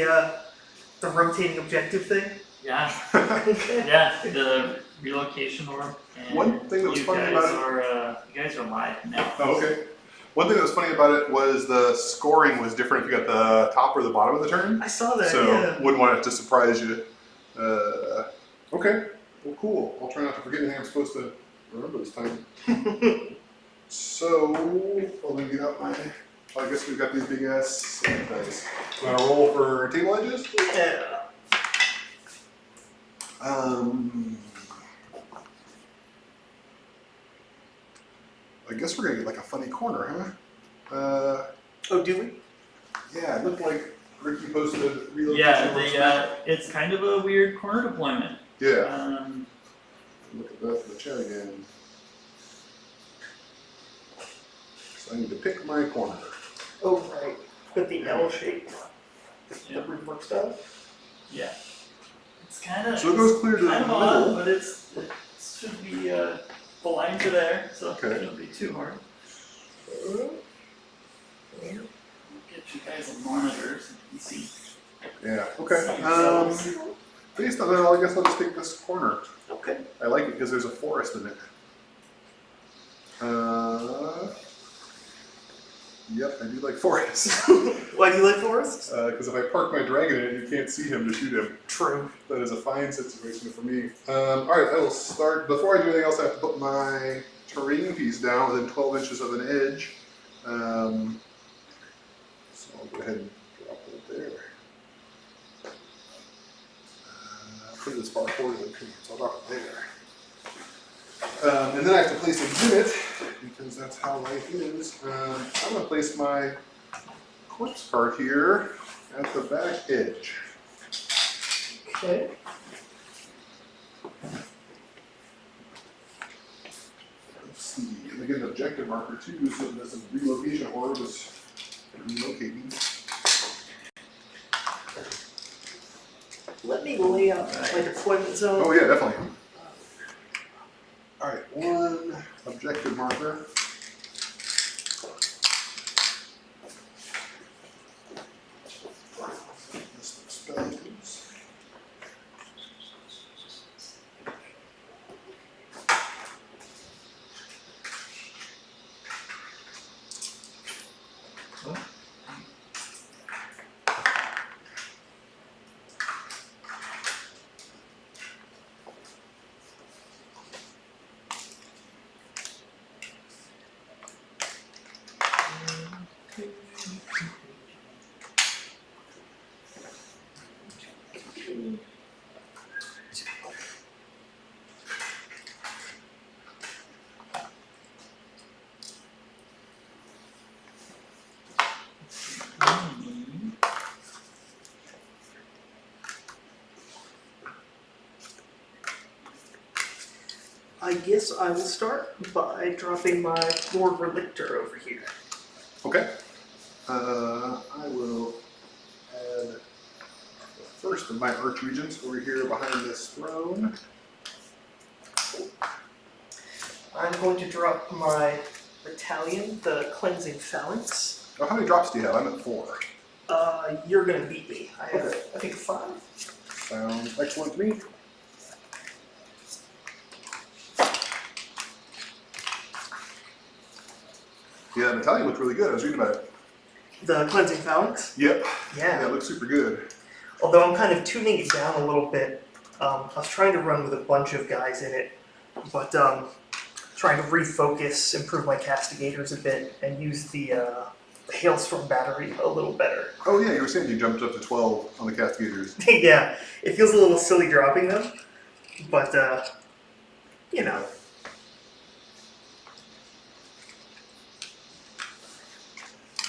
the rotating objective thing? Yeah. Yeah, the relocation orb. And One thing that was funny about it. You guys are live now. Oh, okay. One thing that was funny about it was the scoring was different if you got the top or the bottom of the turn. I saw that. So Yeah. wouldn't want it to surprise you. Okay. Well, cool. I'll try not to forget anything I'm supposed to remember this time. So, let me get out my. I guess we've got these big ass dice. Want to roll for table edges? Yeah. I guess we're gonna get like a funny corner, huh? Oh, do we? Yeah, it looked like Ricky posted a relocation. Yeah, it's kind of a weird corner deployment. Yeah. Look at that in the chat again. So I need to pick my corner. Oh, right. With the L shape. Yeah. The rework style. Yeah. It's kind of. So it goes clear to the kind of odd, middle. but it should be the lines are there, so Okay. it shouldn't be too hard. Get you guys on monitors and you can see. Yeah. Okay. Based on that, I guess I'll just take this corner. Okay. I like it because there's a forest in it. Yep, I do like forests. Why do you like forests? Because if I park my dragon in it, you can't see him to shoot him. True. That is a fine situation for me. Alright, I will start. Before I do anything else, I have to put my terrain piece down within 12 inches of an edge. So I'll go ahead and drop it there. Put it as far forward as I can, so I'll drop it there. And then I have to place a unit, because that's how life is. I'm going to place my corpse cart here at the back edge. Okay. Let's see, and I get an objective marker too, so this is relocation orb is relocating. Let me lay out my deployment zone. Oh yeah, definitely. Alright, one objective marker. This spells. I guess I will start by dropping my Lord Relictor over here. Okay. I will add the first of my Archregents over here behind this throne. I'm going to drop my Battalion, the Cleansing Phalanx. Oh, how many drops do you have? I'm at 4. You're going to beat me. I have, Okay. I think, 5. Sounds excellent to me. Yeah, the battalion looked really good. I was reading about it. The Cleansing Phalanx? Yep. Yeah. Yeah, it looks super good. Although I'm kind of tuning it down a little bit. I was trying to run with a bunch of guys in it, but trying to refocus, improve my castigators a bit, and use the Hailstorm battery a little better. Oh yeah, you were saying you jumped up to 12 on the castigators. Yeah, it feels a little silly dropping them, but you know.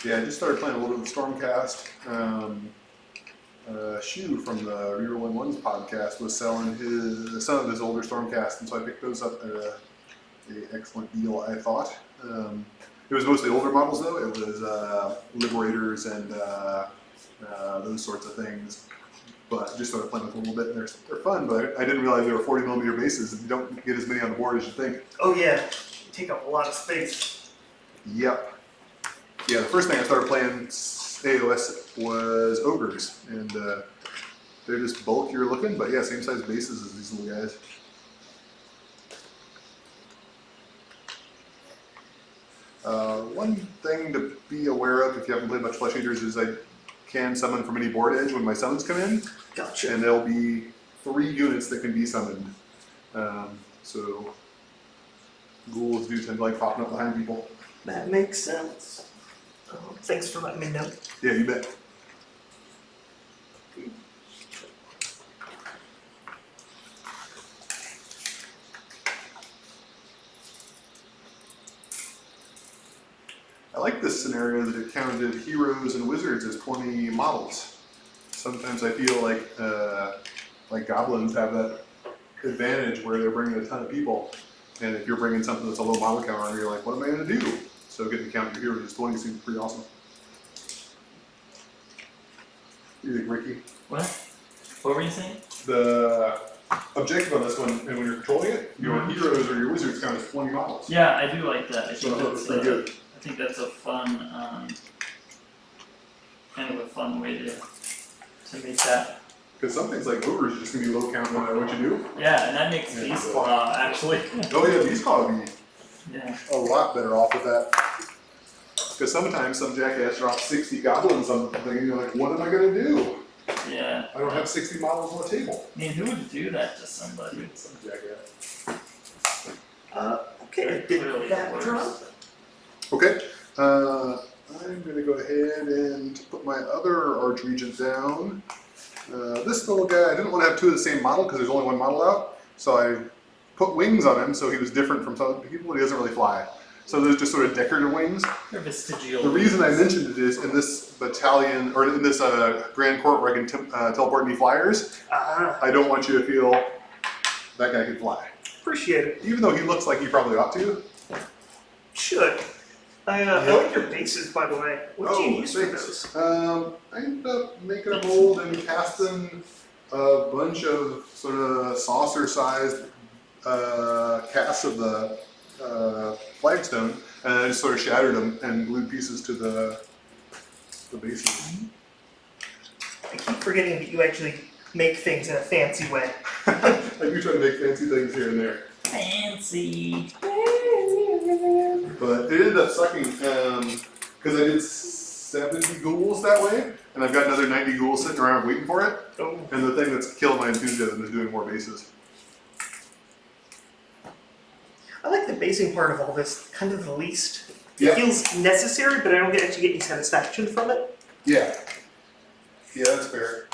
Yeah, I just started playing a little bit of Stormcast. Shu from the Reroll Ones podcast was selling some of his older Stormcast, and so I picked those up at an excellent deal, I thought. It was mostly older models though. It was Liberators and those sorts of things. But just started playing with them a little bit, and they're fun, but I didn't realize they were 40mm bases, and you don't get as many on the board as you think. Oh yeah, you take up a lot of space. Yep. Yeah, the first thing I started playing AOS was ogres, and they're just bulkier looking, but yeah, same size bases as these little guys. One thing to be aware of if you haven't played much Flesh Eaters is I can summon from any board edge when my summons come in, Gotcha. and there'll be 3 units that can be summoned. So ghouls do tend to like popping up behind people. That makes sense. Thanks for letting me know. Yeah, you bet. I like this scenario that it counted heroes and wizards as 20 models. Sometimes I feel like goblins have that advantage where they're bringing a ton of people, and if you're bringing something that's a low model counter, you're like, what am I going to do? So getting to count your heroes as 20 seems pretty awesome. What do you think, Ricky? What were you saying? The objective on this one, and when you're controlling it, your heroes or your wizards count as 20 models. Yeah, I do like that. I So think that's pretty good. I think that's a fun, kind of a fun way to make that. Because some things like ogres are just going to be low count no matter what you do. Yeah, and that makes Yeah, Beast so- Claw actually. Oh yeah, these claw would be Yeah. a lot better off with that. Because sometimes some jackass drops 60 goblins on the thing, and you're like, what am I going to do? Yeah. I don't have 60 models on the table. I mean, who would do that to somebody? Some jackass. Okay, I did that drop. Okay, I'm going to go ahead and put my other Archregent down. This little guy, I didn't want to have 2 of the same model because there's only 1 model out, so I put wings on him so he was different from some people, but he doesn't really fly. So there's just sort of decorative wings. They're vestigial. The reason I mentioned it is in this battalion, or in this Grand Court where I can teleport any flyers, I don't want you to feel that guy can fly. Appreciate it. Even though he looks like he probably ought to. Should. I like your bases, by the way. What do you use for thanks. those? I ended up making a mold and casting a bunch of sort of saucer-sized casts of the flagstone, and I just sort of shattered them and glued pieces to the bases. I keep forgetting that you actually make things in a fancy way. I do try to make fancy things here and there. Fancy. But it ended up sucking because I did 70 ghouls that way, and I've got another 90 ghouls sitting around waiting for it. Oh. And the thing that's killing my enthusiasm is doing more bases. I like the basing part of all this kind of the least. Yeah. It feels necessary, but I don't actually get any satisfaction from it. Yeah. Yeah, that's fair.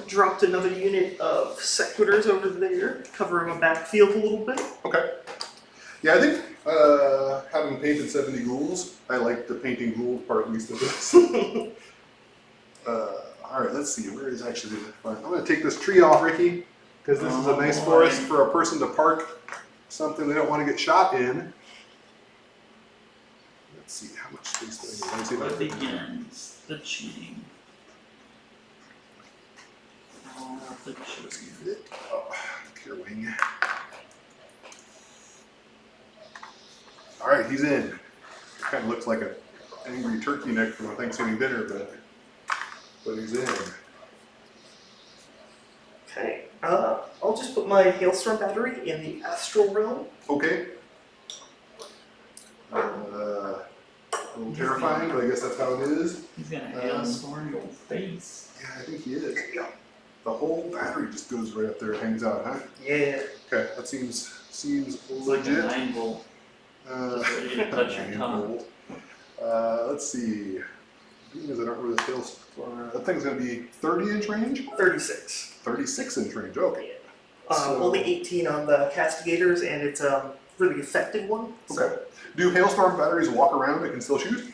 Dropped another unit of sequitors over there, covering a backfield a little bit. Okay. Yeah, I think having painted 70 ghouls, I like the painting ghouls part at least of this. Alright, let's see, where is actually the... I'm going to take this tree off, Ricky, because this is a nice forest for a person to park something they don't want to get shot in. Let's see, how much space do I need? Let's see if I What can- begins the cheating? Oh, the cheating. Oh, pure wing. Alright, he's in. Kind of looks like an angry turkey neck from a Thanksgiving dinner, but he's in. Okay. I'll just put my Hailstorm Battery in the Astral Realm. Okay. A little terrifying, but I guess that's how it is. He's gonna hailstorm your face. Yeah, I think he is. The whole battery just goes right up there and hangs out, huh? Yeah. Okay, that seems It's like a legit. 9-volt. Just ready to touch your tongue. Let's see. Being as I don't really feel that thing's gonna be 30-inch range? 36. 36-inch range, okay. Only 18 on the Castigators, and it's a really effective one. Okay. Do hailstorm batteries walk around and can still shoot?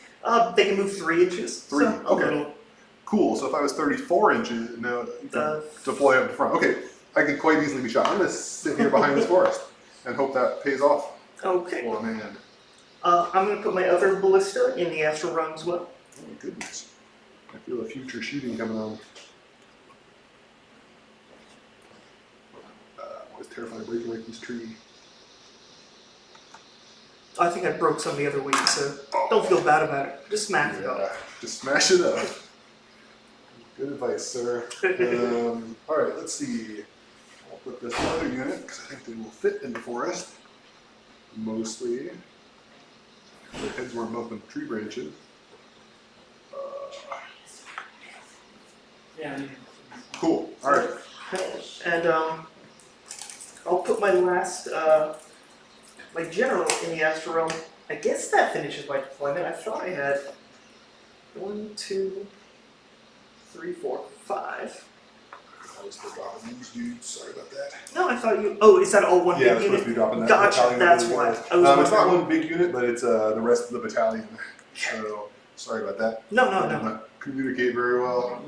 They can move 3 inches. 3, so a okay. little, Cool, so if I was 34 inches, no, you can deploy up front. Okay, I could quite easily be shot. I'm gonna sit here behind this forest and hope that pays off. Okay. Oh man. I'm going to put my other ballista in the Astral Realm as well. Oh my goodness. I feel a future shooting coming on. I'm always terrified of breaking Ricky's tree. I think I broke some the other week, so don't feel bad about it. Just smack it up. Yeah, just smash it up. Good advice, sir. All right, let's see. I'll put this other unit because I think they will fit in the forest. Mostly. Their heads weren't bumping tree branches. Yeah. Cool. All right. And I'll put my last, my general in the Astral Realm. I guess that finishes my deployment. I thought I had 1, 2, 3, 4, 5. I was still dropping these dudes. Sorry about that. No, I thought you. Oh, is that all one Yeah, big it's supposed to unit? be dropping that. Gotcha. battalion That's over why. there. I was It's not wondering. one big unit, but it's the rest of the battalion. So sorry about that. No, I no, did no. not communicate very well.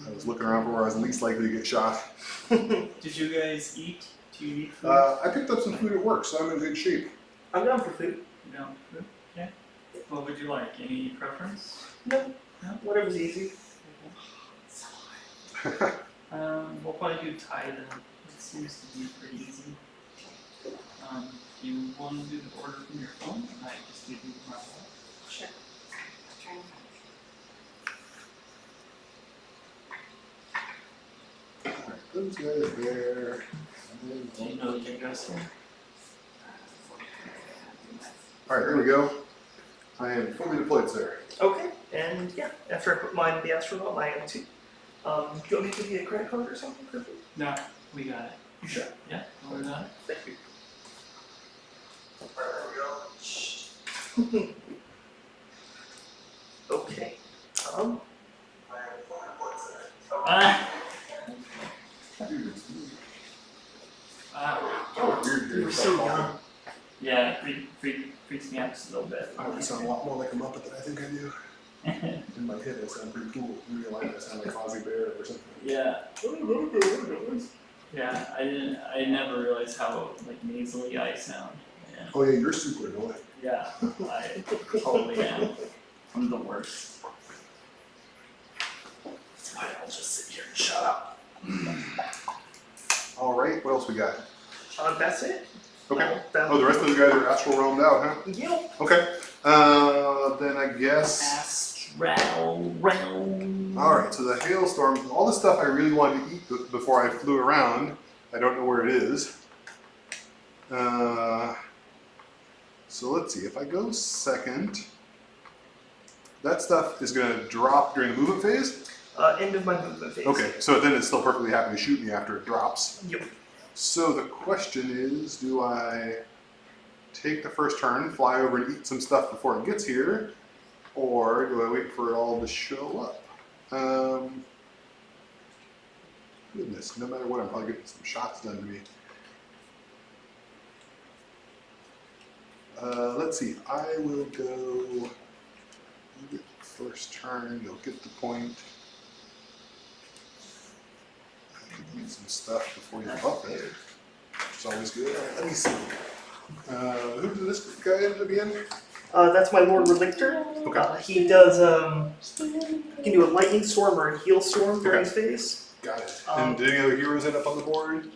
I was looking around for where I was least likely to get shot. Did you guys eat? Do you eat food? I picked up some food at work, so I'm in good shape. I'm down for food. No. Okay. What would you like? Any preference? No. No? Whatever's easy. We'll probably do Thai then. It seems to be pretty easy. You want to do the order from your phone? I just give you my phone. Sure. Alright, those guys there. And Do you then know the address here? Alright, there we go. I am fully deployed, sir. Okay. And yeah, after I put mine in the Astral Realm, I am too. Do you want me to give you a credit card or something for food? No, we got it. You sure? Yeah, we're done. Thank you. Okay. Ah! Oh, You were so young. Yeah, freaks me out just a little bit. I would sound a lot more like a Muppet than I think I do. In my head, I sound pretty cool. In real life, I sound like Fozzie Bear or something. Yeah. Yeah, I never realized how like nasally I sound. Yeah, Oh yeah, you're super annoying. yeah, I totally am. I'm the worst. That's why I'll just sit here and shut up. Alright, what else we got? That's it. Okay. That- Oh, the rest of the guys are astral realmed out, huh? Yep. Okay. Then I guess. Astral realm. Alright, so the hailstorm, all the stuff I really wanted to eat before I flew around, I don't know where it is. So let's see, if I go second, that stuff is going to drop during the movement phase? End of my movement phase. Okay, so then it's still perfectly happy to shoot me after it drops. Yep. So the question is, do I take the first turn, fly over and eat some stuff before it gets here, or do I wait for it all to show up? Goodness, no matter what, I'm probably getting some shots done to me. Let's see, I will go, you get the first turn, you'll get the point. I can eat some stuff before you bump it. It's always good. All right, let me see. Who did this guy end up being? That's my Lord Relictor. Okay. He does, he can do a Lightning Storm or a Heal Storm during his phase. Got it. Um, And did any other heroes end up on the board?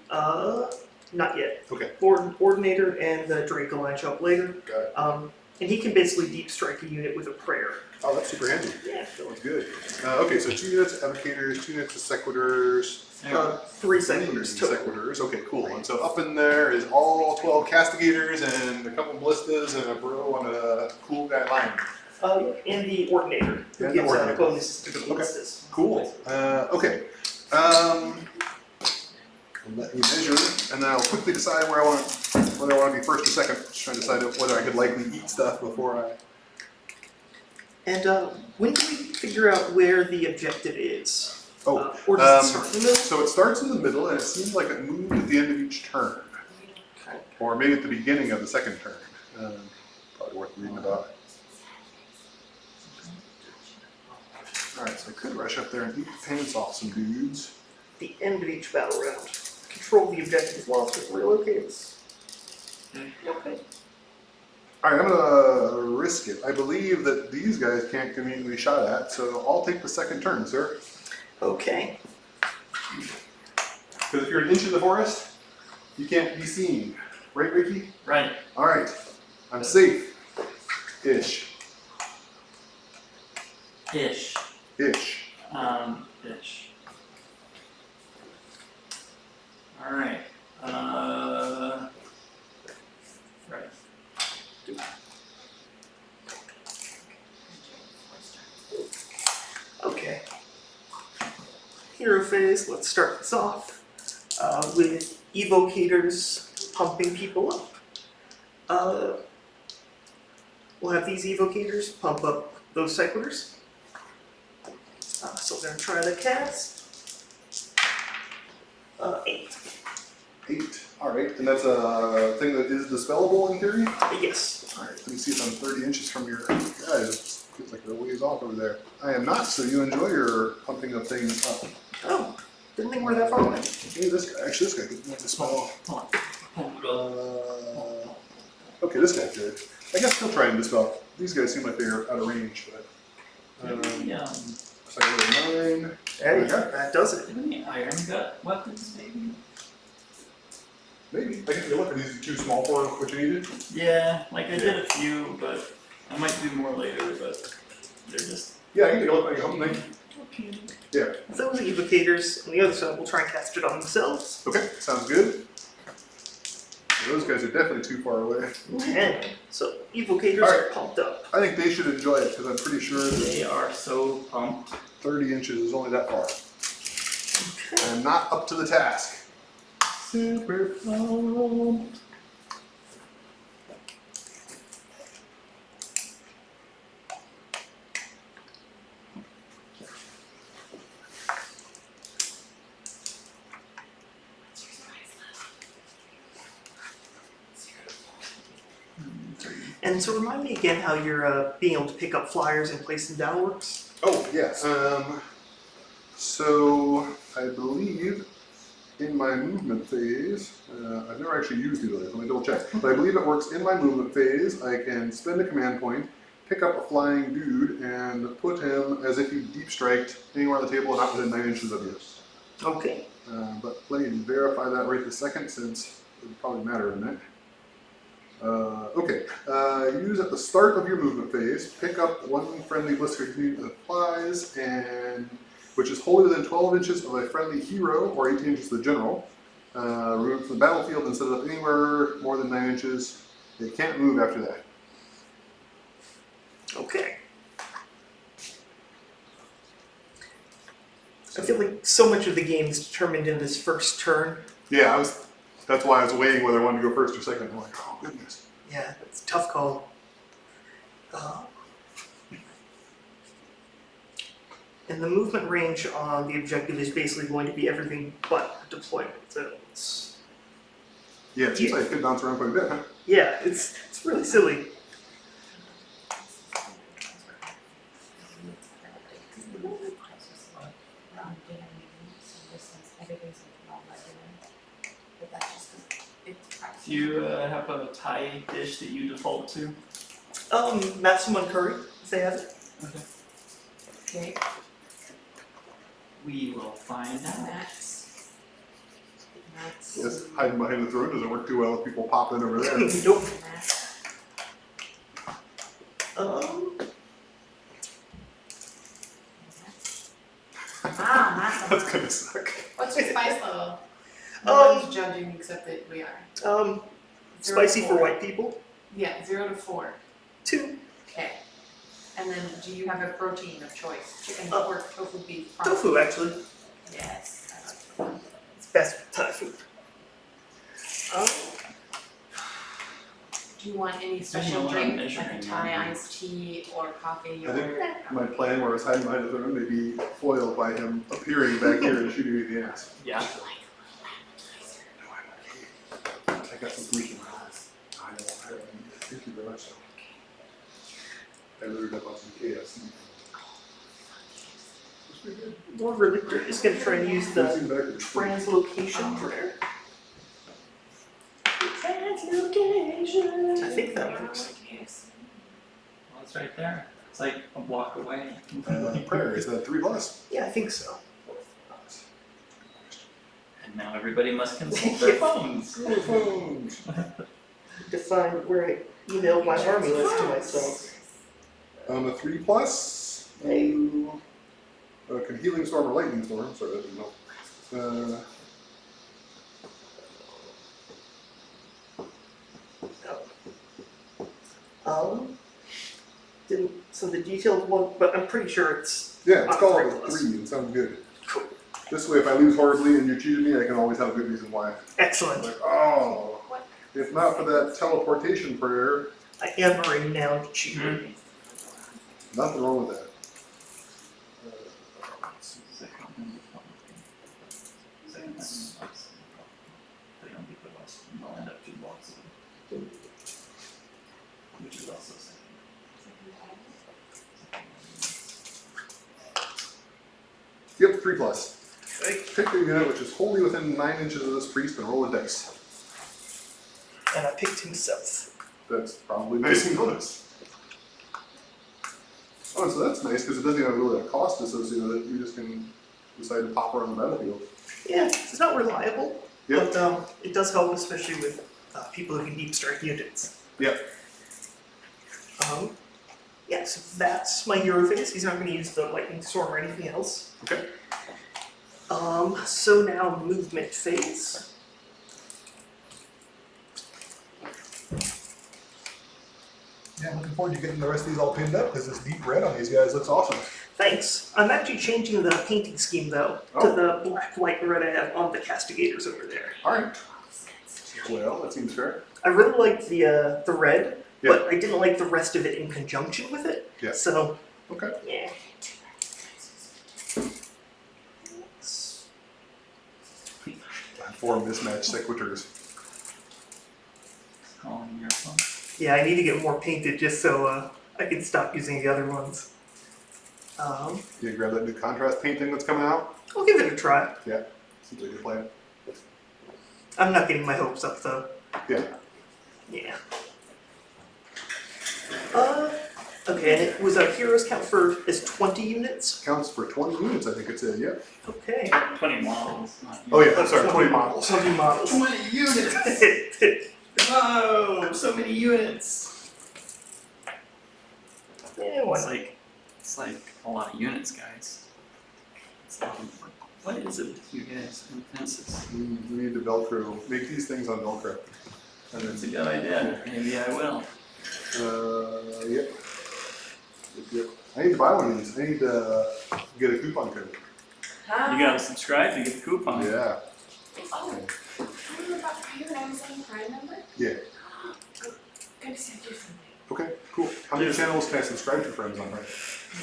Not yet. Okay, Ordinator and the Draco line show up later. got it. And he can basically deep strike a unit with a prayer. Oh, that's super handy. Yeah. That was good. Okay, so 2 units of Evocators, 2 units of Sequitors, 3 Sequitors total. Sequitors. Okay, cool. And so up in there is all 12 Castigators and a couple Ballistas and a bro on a cool guy line. And the Ordinator, who And the gives Ordinator. bonuses to the Okay. ballistas. Cool. Okay. Let me measure, and then I'll quickly decide whether I want to be first or second. Just trying to decide whether I could likely eat stuff before I. And when do we figure out where the objective is? Oh, Or does it start in the middle? so it starts in the middle, and it seems like it moved at the end of each turn, or maybe at the beginning of the second turn. Probably worth reading about. All right, so I could rush up there and eat the pants off some dudes. The end of each battle round. Control the objective while it relocates. Okay. All right, I'm gonna risk it. I believe that these guys can't conveniently shot at, so I'll take the second turn, sir. Okay. Because if you're an inch in the forest, you can't be seen. Right, Ricky? Right. All right. I'm safe. Ish. Ish. Ish. Ish. Alright. Right. Okay. Hero phase, let's start this off with evocators pumping people up. We'll have these evocators pump up those cyclers. So we're going to try the cast. 8. 8. Alright, and that's a thing that is dispellable in theory? Yes. Alright, let me see if I'm 30 inches from your guys. Feels like they're ways off over there. I am not, so you enjoy your pumping of things up. Oh, didn't think we're that far away. Hey, this guy, actually this guy could dispel. Hold on. Okay, this guy could. I guess he'll try and dispel. These guys seem like they're out of range, but. Second 9. Hey, Okay. that does it. Any iron gut weapons, maybe? Maybe. I guess you look at these are too small for what you needed. Yeah, like I did a few, but I might do more later, but they're just. Yeah, I can take a look at something. Yeah. Those evocators on the other side will try and cast it on themselves. Okay, sounds good. Those guys are definitely too far away. 10. So evocators Alright. are pumped up. I think they should enjoy it because I'm pretty sure that They are so pumped. 30 inches is only that far. Okay. I'm not up to the task. Super pumped. And so remind me again how you're being able to pick up flyers and place them down works. Oh, yes. So I believe in my movement phase, I've never actually used either. Let me double check. But I believe it works in my movement phase. I can spend a command point, pick up a flying dude, and put him as if he deep striked anywhere on the table and not within 9 inches of you. Okay. But let me verify that right this second since it would probably matter in a minute. Okay, use at the start of your movement phase, pick up one friendly blister unit that applies, and which is wholly within 12 inches of a friendly hero or 18 inches of the general. Remove from the battlefield and set it up anywhere more than 9 inches. They can't move after that. Okay. I feel like so much of the game is determined in this first turn. Yeah, that's why I was weighing whether I wanted to go first or second. I'm like, oh goodness. Yeah, it's a tough call. And the movement range on the objective is basically going to be everything but deployment zones. Yeah, it seems like it could bounce around quite a bit, huh? Yeah, it's really silly. Do you have a Thai dish that you default to? Massaman curry, if they have it. Okay. We will find out. Yes, hiding behind the throne doesn't work too well if people pop in over there. Nope. That's gonna suck. What's your spice level? Um, No one's judging except that we are. 0 Spicy to for 4. white people. Yeah, 0 to 4. 2. Okay. And then do you have a protein of choice? Chicken, pork, tofu, beef, farm? Tofu, actually. Yes. It's best Thai food. Do you want any know special what I'm drink, like measuring a Thai on. iced tea or coffee I think or? my plan where I was hiding behind the throne may be foiled by him appearing back here and shooting me in the ass. Yeah. No, I'm okay. I got some bleach in my eyes. I know. Thank you very much. I loaded up on some KFC. It's pretty good. More really is going to try and use the Seems better. translocation prayer. Translocation. I think that works. Well, it's right there. It's like a block away. Prayer, is that 3+? Yeah, I think so. And now everybody must consult their phones. Phones. to find where I emailed my army list to myself. On the 3+, Hey. can Healing Storm or Lightning Storm? Sorry, that didn't help. Didn't, so the detailed one, but I'm pretty sure it's Yeah, it's on called 3+. 3. It sounds good. Cool. This way, if I lose horribly and you cheated me, I can always have a good reason why. Excellent. Like, oh, if not for that teleportation prayer, I am a renowned cheater. nothing wrong with that. Which is also second. Yep, 3+. Okay. Pick a unit which is wholly within 9 inches of this priest and roll a dice. And I picked himself. That's probably nice and close. Oh, so that's nice because it doesn't have really a cost associated with it. You just can decide to pop her on the battlefield. Yeah, it's not reliable, Yep. but it does help, especially with people who can deep strike units. Yep. Yeah, so that's my hero phase. He's not going to use the lightning storm or anything else. Okay. So now movement phase. Yeah, I'm looking forward to getting the rest of these all pinned up because this deep red on these guys looks awesome. Thanks. I'm actually changing the painting scheme though to the black, white, and red I have on the castigators over there. All right. Well, that seems fair. I really like the red, Yeah. but I didn't like the rest of it in conjunction with it. Yeah. So Okay. yeah. Four mismatched sequiturs. Calling your phone. Yeah, I need to get more painted just so I can stop using the other ones. You grab that new contrast painting that's coming out? I'll give it a try. Yeah. Seems like a good plan. I'm not getting my hopes up though. Yeah. Yeah. Okay, and it was a heroes count for is 20 units. Counts for 20 units, I think it said, yeah. Okay. 20 models, not Oh yeah, I'm sorry, 20 models. 20 models. 20 units! Whoa, so many units! Yeah, why not? It's like a lot of units, guys. It's what is it with you guys and fences? We need to Velcro, make these things on Velcro. And That's a then, good idea. Maybe I will. yep. Yep. I need to buy one of these. I need to get a coupon code. You gotta subscribe to get the coupon. Yeah. Oh, are you an Amazon Prime member? Yeah. Gonna send you something. Okay, cool. How many channels can I subscribe to friends on right?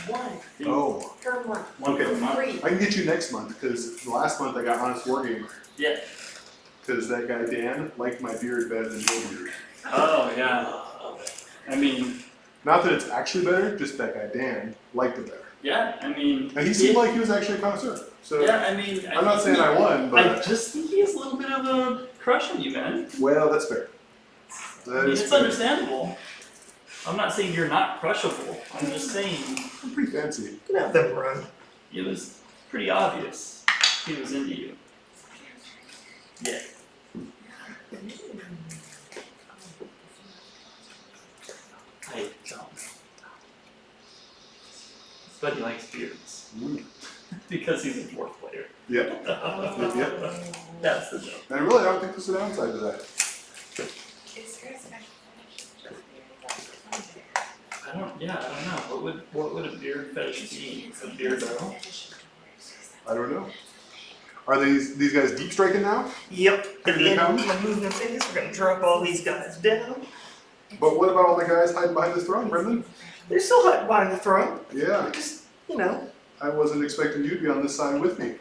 One Oh. per month. One Okay. per month. Free. I can get you next month because last month I got Honest Wargamer. Yeah. Because that guy Dan liked my beard better than your beard. Oh, yeah. I mean, Not that it's actually better, just that guy Dan liked it better. yeah, I mean. And he seemed like he was actually a connoisseur. So Yeah, I mean. I'm not saying I won, but I just think he has a little bit of a crush on you, man. well, that's fair. I That mean, is it's fair. understandable. I'm not saying you're not crushable. I'm just saying I'm pretty fancy. You can have them run. it was pretty obvious he was into you. Yeah. I don't know. But he likes beards. Mm. Because he's a fourth player. Yep. Yep. That's the joke. And really, I don't think there's a downside to that. Is there a special I don't know. What would a beard fetish be? A beard barrel? I don't know. Are these guys deep striking now? Yep. At the end of Here they my movement phase, we're gonna drop all these guys down. But what about all the guys hiding behind this throne, Brendan? They're still hiding behind the throne. Yeah, Just, you know. I wasn't expecting you to be on this side with me.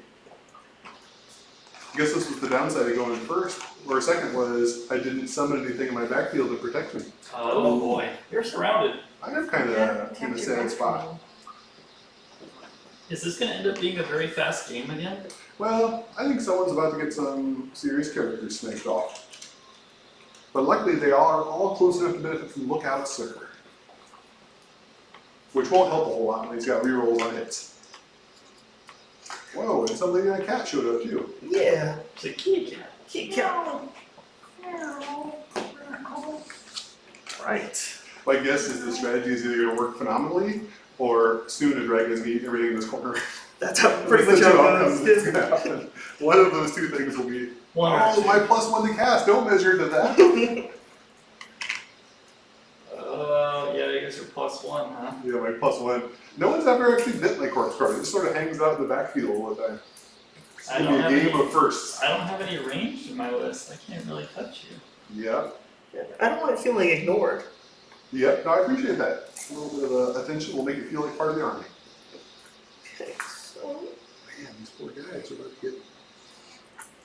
I guess this was the downside of going first, or second was I didn't summon anything in my backfield to protect me. Oh boy, you're surrounded. I am kind of in a sad spot. Is this going to end up being a very fast game again? Well, I think someone's about to get some serious characters snaked off. But luckily they are all close enough to benefit from Lookout Sir. Which won't help a whole lot when he's got rerolls on hits. Whoa, and something like cat showed up too. Yeah. It's a kitty cat. Kitty cat. Alright. My guess is the strategy is either going to work phenomenally, or soon a dragon is going to eat everything in this corner. That's how pretty That's much the two how it outcomes goes. that's gonna happen. One of those two things will be, One or oh, two. my +1 to cast, don't measure to that. Yeah, I guess you're +1, huh? Yeah, my +1. No one's ever actually bit my corpse card. It just sort of hangs out in the backfield all the time. It's I going don't to have be a game any- of firsts. I don't have any range in my list. I can't really touch you. Yep. I don't want it feeling ignored. Yep, no, I appreciate that. A little bit of attention will make it feel like part of the army. Okay, so Man, these poor guys are about to get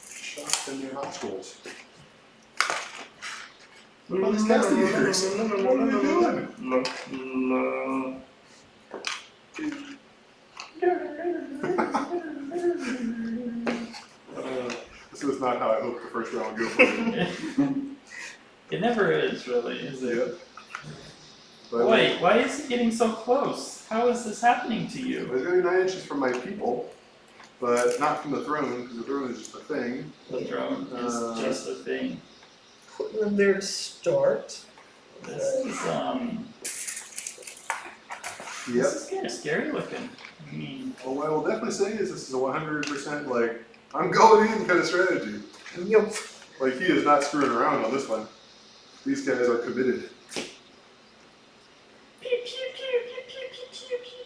shot in their nostrils. Look at these castigators. What are they doing? This is not how I hoped the first round would go for me. It never is, really, is it? Yep. But Wait, why is he getting so close? How is this happening to I you? was going 9 inches from my people, but not from the throne, because the throne is just a thing. The drone is just a thing. putting them there to start. This is Yep. this is kind of scary looking. I mean, Well, what I will definitely say is this is a 100% like, I'm going in kind of strategy. Yep. Like, he is not screwing around on this one. These guys are committed.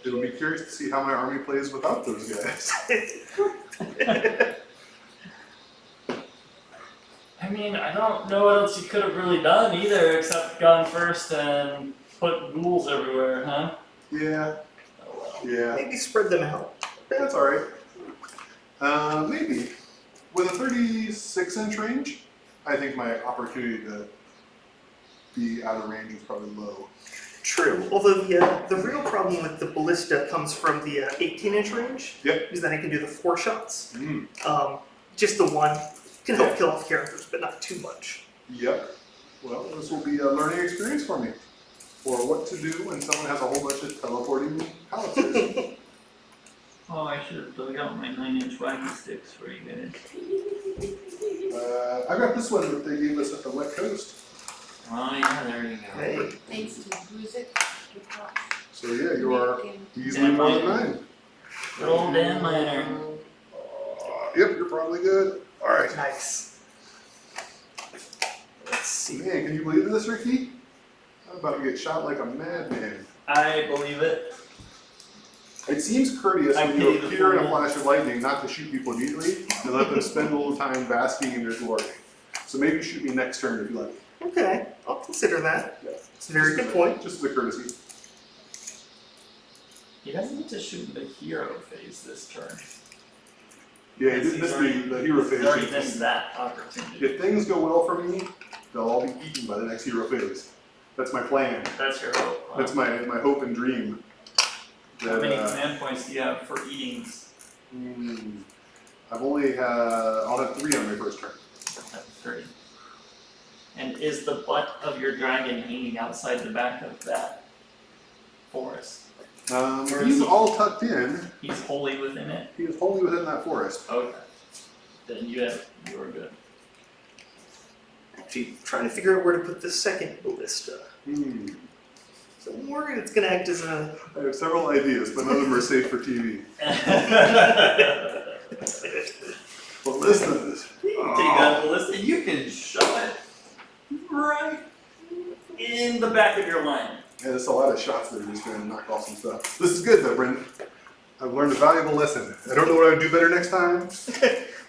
It'll be curious to see how my army plays without those guys. I mean, I don't know what else you could have really done either, except gone first and put ghouls everywhere, huh? Yeah, Oh well. yeah. Maybe spread them out. That's alright. Maybe. With a 36-inch range, I think my opportunity to be out of range is probably low. True. Although the real problem with the ballista comes from the 18-inch range. Yep. Is that I can do the 4 shots. Mm. Just the one can help Yeah. kill off characters, but not too much. Yep. Well, this will be a learning experience for me. For what to do when someone has a whole bunch of teleporting howitzers. Oh, I should have dug out my 9-inch wacky sticks for you guys. I got this one that they gave us at the Wet Coast. Oh yeah, there you go. Hey. Thanks to who's it? So yeah, you are Making- easily more than 9. Good old Dan Miner. Yep, you're probably good. Alright. Nice. Let's see. Man, can you believe this, Ricky? I'm about to get shot like a madman. I believe it. It seems courteous I when you pity the appear in a fool. flash of lightning not to shoot people immediately and let them spend a little time basking in their glory. So maybe shoot me next turn if you like. Okay, I'll consider that. Yeah. It's a very good point. Just as a courtesy. He doesn't get to shoot in the hero phase this turn. Yeah, you did He's miss already- the hero He's already phase. missed that opportunity. If things go well for me, they'll all be eaten by the next hero phase. That's my plan. That's your hope. Huh? That's my hope and dream. How That, many command points do you have for eatings? I've only I'll have 3 on my first turn. That's 3. And is the butt of your dragon hanging outside the back of that forest? Where is He's he? all tucked in. He's wholly within it? He is wholly within that forest. Okay. Then you are good. Actually, trying to figure out where to put the second ballista. So I'm worried it's going to act as a. I have several ideas, but none of them are safe for TV. Well, listen to this. You can take that ballista, you can shove it right in the back of your line. Yeah, there's a lot of shots that are just going to knock off some stuff. This is good though, Brendan. I've learned a valuable lesson. I don't know what I would do better next time.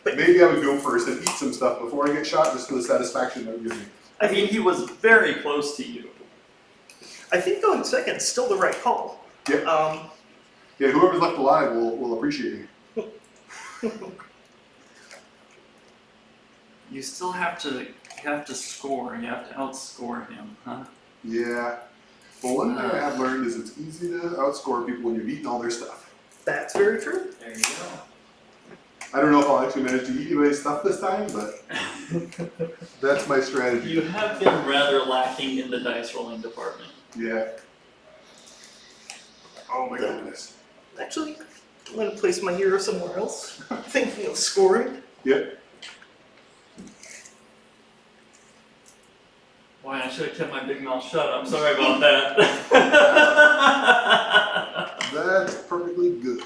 But Maybe I would go first and eat some stuff before I get shot just for the satisfaction that would give me. I mean, he was very close to you. I think going second is still the right call. Yep. Yeah, whoever's left alive will appreciate it. You still have to score, you have to outscore him, huh? Yeah. Well, one thing I have learned is it's easy to outscore people when you've eaten all their stuff. That's very true. There you go. I don't know if I'll actually manage to eat anybody's stuff this time, but that's my strategy. You have been rather lacking in the dice rolling department. Yeah. Oh my goodness. Actually, I'm going to place my hero somewhere else. Thinking of scoring. Yep. Boy, I should have kept my big mouth shut. I'm sorry about that. That's perfectly good.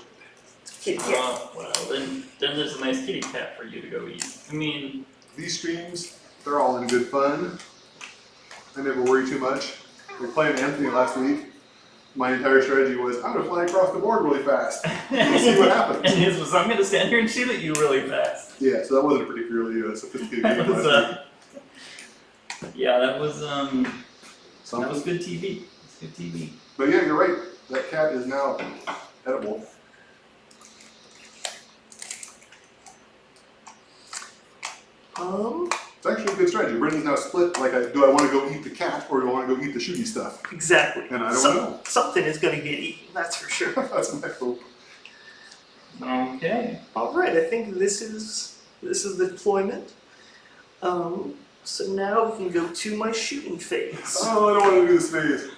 Kitty cat. Well, then there's a nice kitty cat for you to go eat. I mean, These streams, they're all in good fun. I never worry too much. We were playing Anthony last week. My entire strategy was, I'm gonna fly across the board really fast. We'll see what happens. and his was, I'm gonna stand here and shoot at you really fast. Yeah, so that wasn't a particularly sophisticated That game was, last week. yeah, that was Something. good TV. It's good TV. But yeah, you're right. That cat is now edible. It's actually a good strategy. Brendan's now split. Like, do I want to go eat the cat or do I want to go eat the shooty stuff? Exactly. And I don't know. Something is going to get eaten, that's for sure. That's my hope. Okay. All right, I think this is the deployment. So now we can go to my shooting phase. Oh, I don't want to do this phase.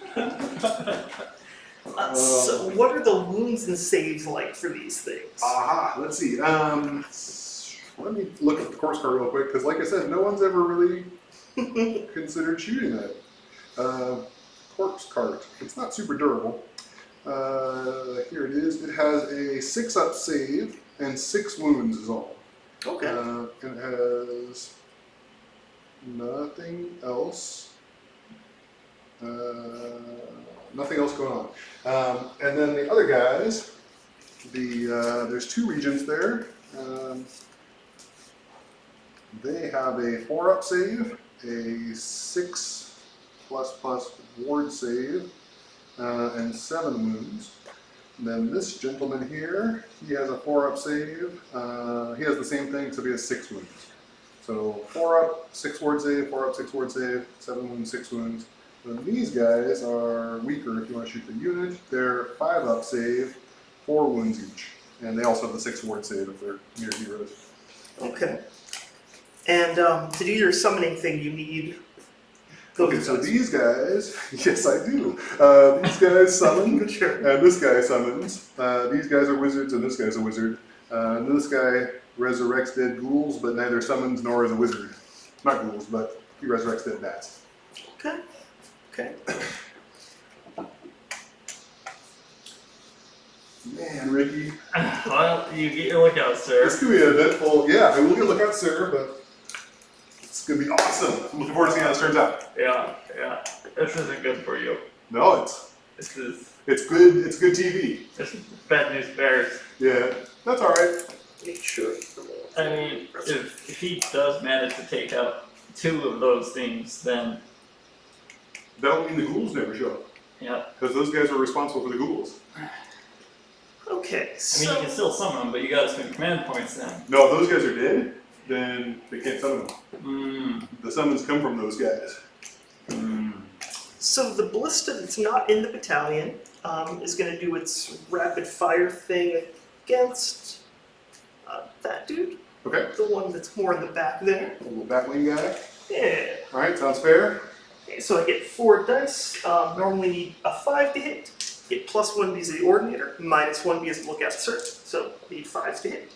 So what are the wounds and saves like for these things? Aha, let's see. Let me look at the course card real quick, because like I said, no one's ever really considered shooting that. Corpse cart. It's not super durable. Here it is. It has a 6-up save and 6 wounds is all. Okay. And it has nothing else. Nothing else going on. And then the other guys, there's 2 regions there. They have a 4-up save, a 6++ ward save, and 7 wounds. And then this gentleman here, he has a 4-up save. He has the same thing, except he has 6 wounds. So 4-up, 6 ward save, 4-up, 6 ward save, 7 wounds, 6 wounds. Then these guys are weaker if you want to shoot the unit. They're 5-up save, 4 wounds each. And they also have the 6 ward save if they're near heroes. Okay. And to do your summoning thing, you need those Okay, so guys. these guys, yes I do. These guys summon, Sure. and this guy summons. These guys are wizards, and this guy's a wizard. And this guy resurrects dead ghouls, but neither summons nor is a wizard. Not ghouls, but he resurrects dead bats. Okay. Okay. Man, Ricky, Well, you get your lookout, sir. this could be an eventful. Yeah, I will get a lookout, sir, but it's gonna be awesome. I'm looking forward to seeing how this turns out. Yeah. This isn't good for you. No, This is it's good. It's good TV. bad news bears. Yeah, that's all right. Make sure. I mean, if he does manage to take out 2 of those things, then That'll mean the ghouls never show up yeah. because those guys are responsible for the ghouls. Okay. I So mean, you can still summon them, but you gotta spend command points then. No, if those guys are dead, then they can't summon them. Mm. The summons come from those guys. So the ballista that's not in the battalion is going to do its rapid fire thing against that dude, Okay, the one that's more in the back there. a little batwing guy. Yeah. All right, sounds fair. Okay, so I get 4 dice. Normally need a 5 to hit. Get +1 because of the ordinator, -1 because of lookout search. So I need 5 to hit.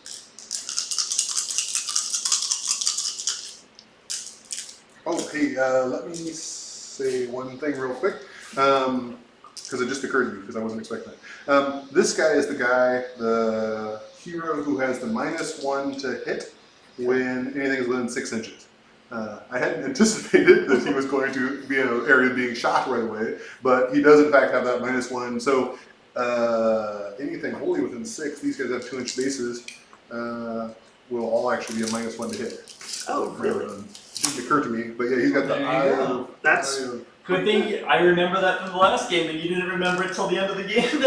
Oh, hey, let me say one thing real quick, because it just occurred to me because I wasn't expecting it. This guy is the guy, the hero who has the -1 to hit when anything is within 6 inches. I hadn't anticipated that he was going to be in an area being shot right away, but he does in fact have that -1. So anything wholly within 6, these guys have 2-inch bases, will all actually be a -1 to hit. Oh, really? Didn't occur to me, but yeah, he's got the There you eye go. of... That's- eye of- Good thing I remember that from the last game, and you didn't remember it till the end of the game.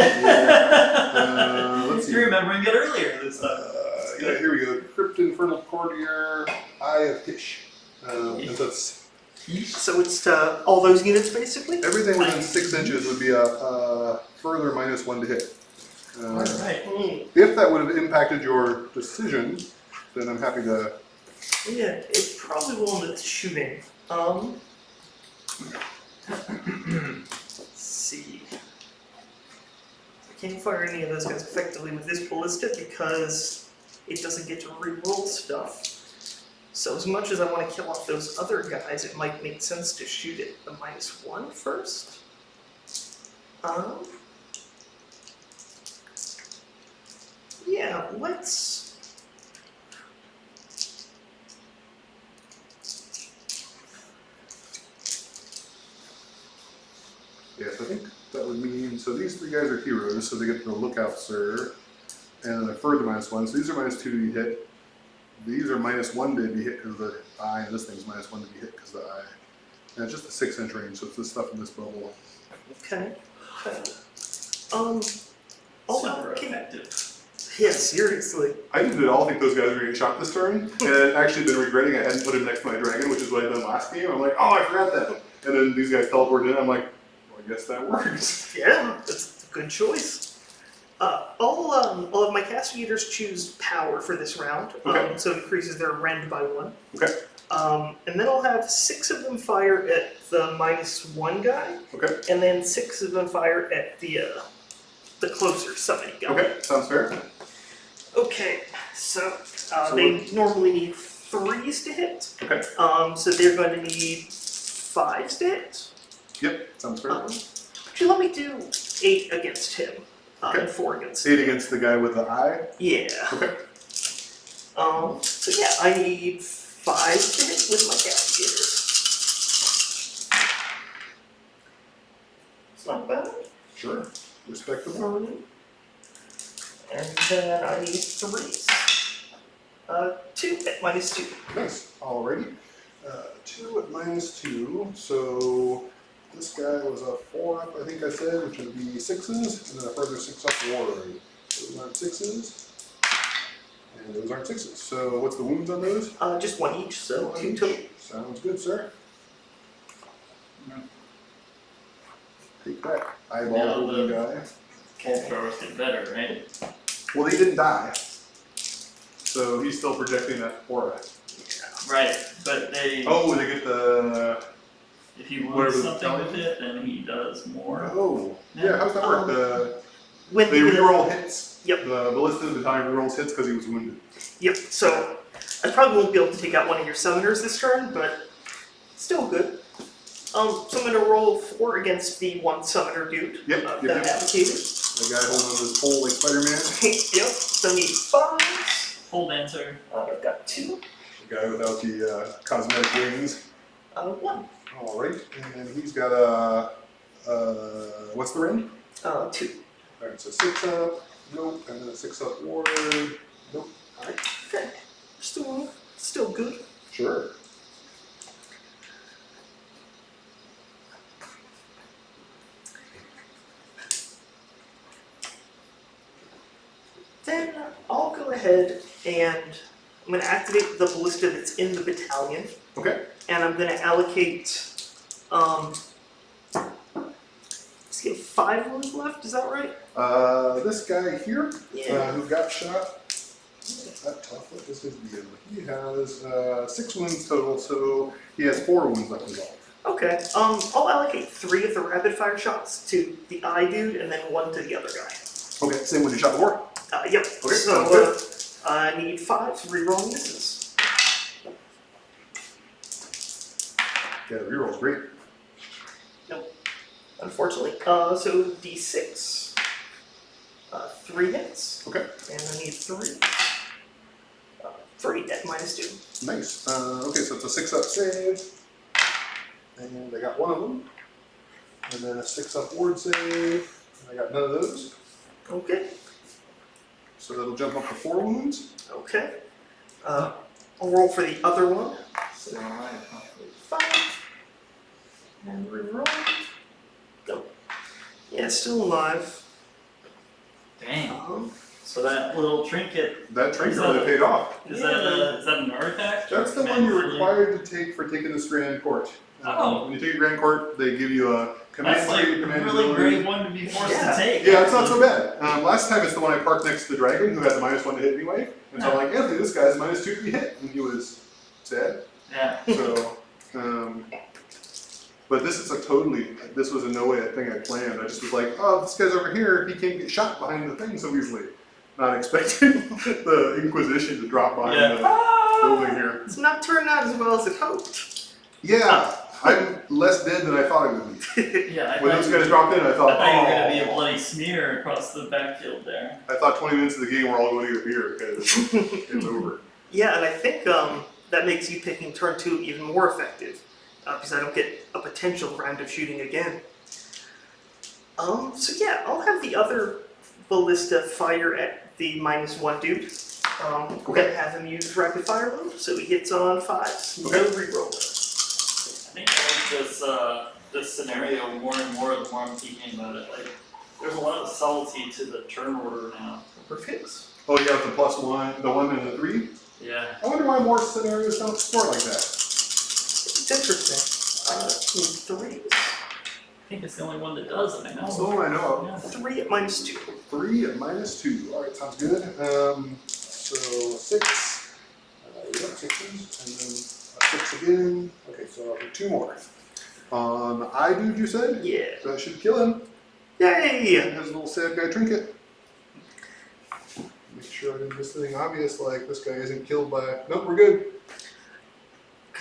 let's see. You're remembering it earlier this time. Yeah, here we go. Crypt Infernal Courtier, Eye of Hish. And that's So it's to all those units basically? everything within 6 inches would be a further -1 to hit. Alright. If that would have impacted your decision, then I'm happy to. Yeah, it probably will end up shooting. Let's see. I can't fire any of those guys effectively with this ballista because it doesn't get to reroll stuff. So as much as I want to kill off those other guys, it might make sense to shoot at the -1 first. Yeah, let's... Yes, I think that would mean, so these 3 guys are heroes, so they get the lookout sir, and then a further -1, so these are -2 to be hit. These are -1 to be hit because of the eye, and this thing's -1 to be hit because of the eye. And it's just a 6-inch range, so it's the stuff in this bubble. Okay. Super Okay. effective. Yeah, seriously. I didn't at all think those guys were getting shot this turn, and I've actually been regretting I hadn't put him next to my dragon, which is what I done last game. I'm like, oh, I forgot that. And then these guys teleported in, I'm like, well, I guess that works. Yeah, that's a good choice. All of my castigators choose power for this round, Okay. so it increases their rend by 1. Okay. And then I'll have 6 of them fire at the -1 guy, Okay. and then 6 of them fire at the closer summoning guy. Okay, sounds fair. Okay, so So they normally need 3s to hit. Okay. So they're going to need 5s to hit. Yep, sounds fair. Actually, let me do 8 against him, Okay. and 4 against 8 against the guy with the eye. Yeah. Okay. So yeah, I need 5 to hit with my castigators. It's not bad. Sure. Respectable. And then I need 3s. 2 at -2. Nice. Alrighty. 2 at -2. So this guy was a 4 up, I think I said, which would be 6s, and then a further 6 up ward. Those aren't 6s. And those aren't 6s. So what's the wounds on those? Just 1 each, so 1 2 each. total. Sounds good, sir. Take that, eyeball Now holding the- guy. Flamethrowers get better, right? Well, he didn't die. So he's still projecting that aura. Right, but they, Oh, they get the... if you whatever wound the something with battalion- it, then he does more. Oh. Yeah, how's that work? When They the- reroll hits. Yep. The ballista of the battalion rerolls hits because he was wounded. Yep, so I probably won't be able to take out one of your summoners this turn, but still good. So I'm going to roll 4 against the 1 summoner dude Yep, that yep, I yep. advocated. The guy holding on to his pole like Spider-Man. Yep, so I need 5s. Pole dancer. I've got 2. The guy without the cosmetic wings. 1. Alright, and then he's got a... what's the ring? 2. Alright, so 6 up. Nope. And then a 6 up ward. Nope. Alright, okay. Still good. Sure. Then I'll go ahead and I'm going to activate the ballista that's in the battalion, Okay. and I'm going to allocate. Let's get 5 wounds left. Is that right? This guy here, Yeah. who got shot. It's that tough. What is his deal? He has 6 wounds total, so he has 4 wounds left in all. Okay. I'll allocate 3 of the rapid fire shots to the eye dude, and then 1 to the other guy. Okay, same one you shot before? Yep. Okay, So sounds good. I need 5 reroll misses. Yeah, the reroll's great. Unfortunately. So D6. 3 hits. Okay, And I need 3. 3 at -2. nice. Okay, so it's a 6 up save. And I got 1 of them. And then a 6 up ward save. And I got none of those. Okay. So that'll jump up to 4 wounds. Okay. I'll roll for the other one. So Alright. 5. And reroll. Go. Yeah, still alive. Dang. So that little trinket, That trinket Is that really a- paid off. is that an artifact? That's the one you're required to take for taking this Grand Court. Oh. When you take a Grand Court, they give you a command That's like tree, a command really ability. great one to be forced Yeah. to take. Yeah, it's not so bad. Last time it's the one I parked next to the dragon who had the -1 to hit anyway. And so I'm like, Anthony, this guy's -2 to be hit. And he was sad. Yeah. So, but this is this was in no way a thing I planned. I just was like, oh, this guy's over here. He can't get shot behind the thing so easily. Not expecting the Inquisition to drop behind Yeah. the building here. It's not turning out as well as it hoped. Yeah, I'm less dead than I thought I would be. Yeah, When those guys dropped in, I I thought, thought you were gonna oh. be a bloody smear across the backfield there. I thought 20 minutes of the game we're all going to get a beer because it's over. Yeah, and I think that makes you picking turn 2 even more effective, because I don't get a potential round of shooting again. So yeah, I'll have the other ballista fire at the -1 dude. We're gonna have him use rapid fire mode, so he hits on 5s. No reroll. I think I like this scenario more and more the more I'm thinking about it. Like, there's a lot of subtlety to the turn order now. Perfect. Oh, you got the +1, the 1 and the 3? Yeah. I wonder why more scenarios don't score like that. It's interesting. 3s. I think it's the only one that does it. I know. That's the one I know of. Yeah. 3 at -2. 3 at -2. All right, sounds good. So 6. Yep, 6s, and then a 6 again. Okay, so I'll do 2 more. I dude, you said? Yeah. So I should kill him. Yay! And his little sad guy trinket. Make sure I didn't miss anything obvious, like this guy isn't killed by. Nope, we're good.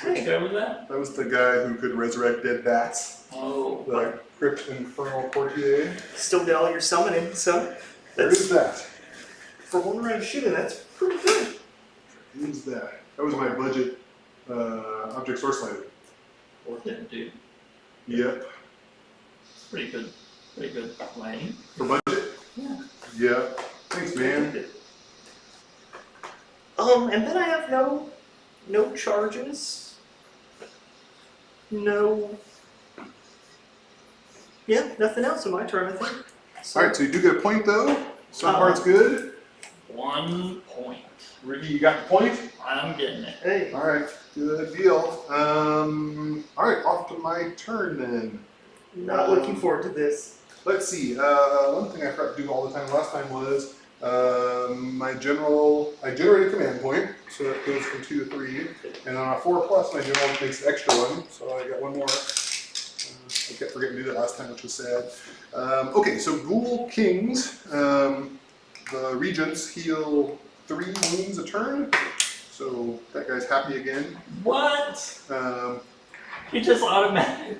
Which guy was that? That was the guy who could resurrect dead bats. Oh. The Crypt Infernal Courtier. Still get all your summoning, so Where is that? for 1 round of shooting, that's pretty good. Where is that? That was my budget object source lighting. Orchid, dude. Yep. It's pretty good. Pretty good lighting. For budget? Yeah. Yeah. Thanks, man. And then I have no charges. No. Yeah, nothing else in my turn, I think. So, Alright, so you do get a point though. Some Uh-oh. part's good. 1 point. Ricky, you got the point? I'm getting it. hey. Alright, good deal. Alright, off to my turn then. Not looking forward to this. Let's see. One thing I forgot to do all the time last time was I generated a command point, so that goes from 2 to 3, and on a 4+, my general makes an extra one, so I got 1 more. I kept forgetting to do that last time, which was sad. Okay, so Ghoul Kings, the regents heal 3 wounds a turn, so that guy's happy again. What? Um, You just automatic.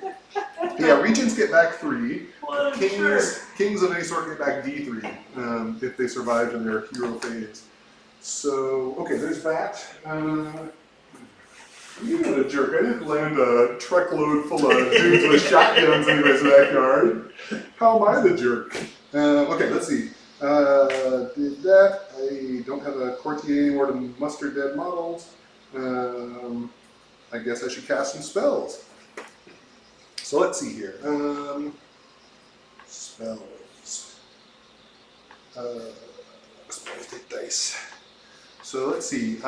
yeah, regents get back 3. What a jerk. Kings of any sort get back D3 if they survived in their hero phase. So, okay, there's that. You're not a jerk. I didn't land a truckload full of dudes with shotguns in anybody's backyard. How am I the jerk? Okay, let's see. Did that. I don't have a courtier anymore to muster dead models. I guess I should cast some spells. So let's see here. Spells. Spells take dice. So let's see.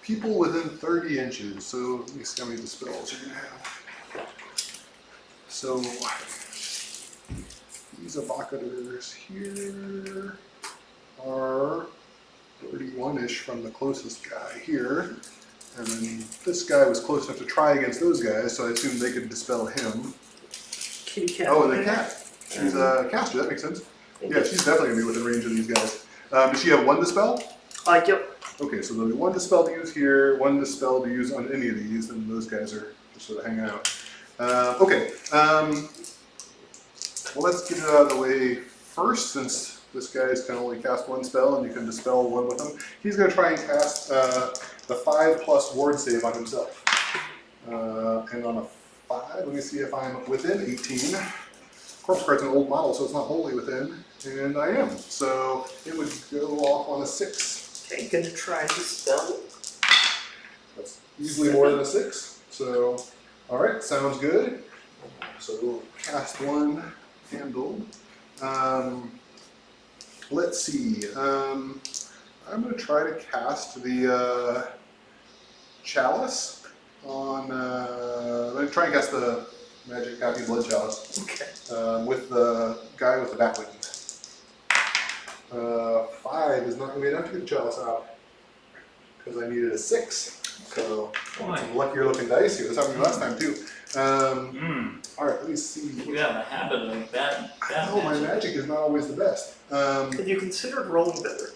People within 30 inches. So let me see how many of the spells you're gonna have. So these evocators here are 31-ish from the closest guy here. And then this guy was close enough to try against those guys, so I assumed they could dispel him. Can you Oh, and the cat. She's a caster, that makes sense. Yeah, she's definitely going to be within range of these guys. Does she have 1 dispel? Yep. Okay, so there'll be 1 dispel to use here, 1 dispel to use on any of these, and those guys are just sort of hanging out. Okay, well, let's get it out of the way first, since this guy's can only cast 1 spell and you can dispel 1 with him. He's going to try and cast the 5+ ward save on himself. And on a 5, let me see if I'm within 18. Corpse Guard's an old model, so it's not wholly within, and I am. So it would go off on a 6. Okay, gonna try and dispel. That's easily more than a 6. So, alright, sounds good. So we'll cast 1, handled. Let's see. I'm going to try to cast the Chalice on. I'm going to try and cast the Magic Copy Blood Chalice Okay. with the guy with the bat wings. 5 is not going to be enough to get the Chalice out because I needed a 6. So, some luckier looking dice here. This happened last time too. Alright, let me see. You have a habit of that. I know my magic is not always the best. Have you considered rolling better?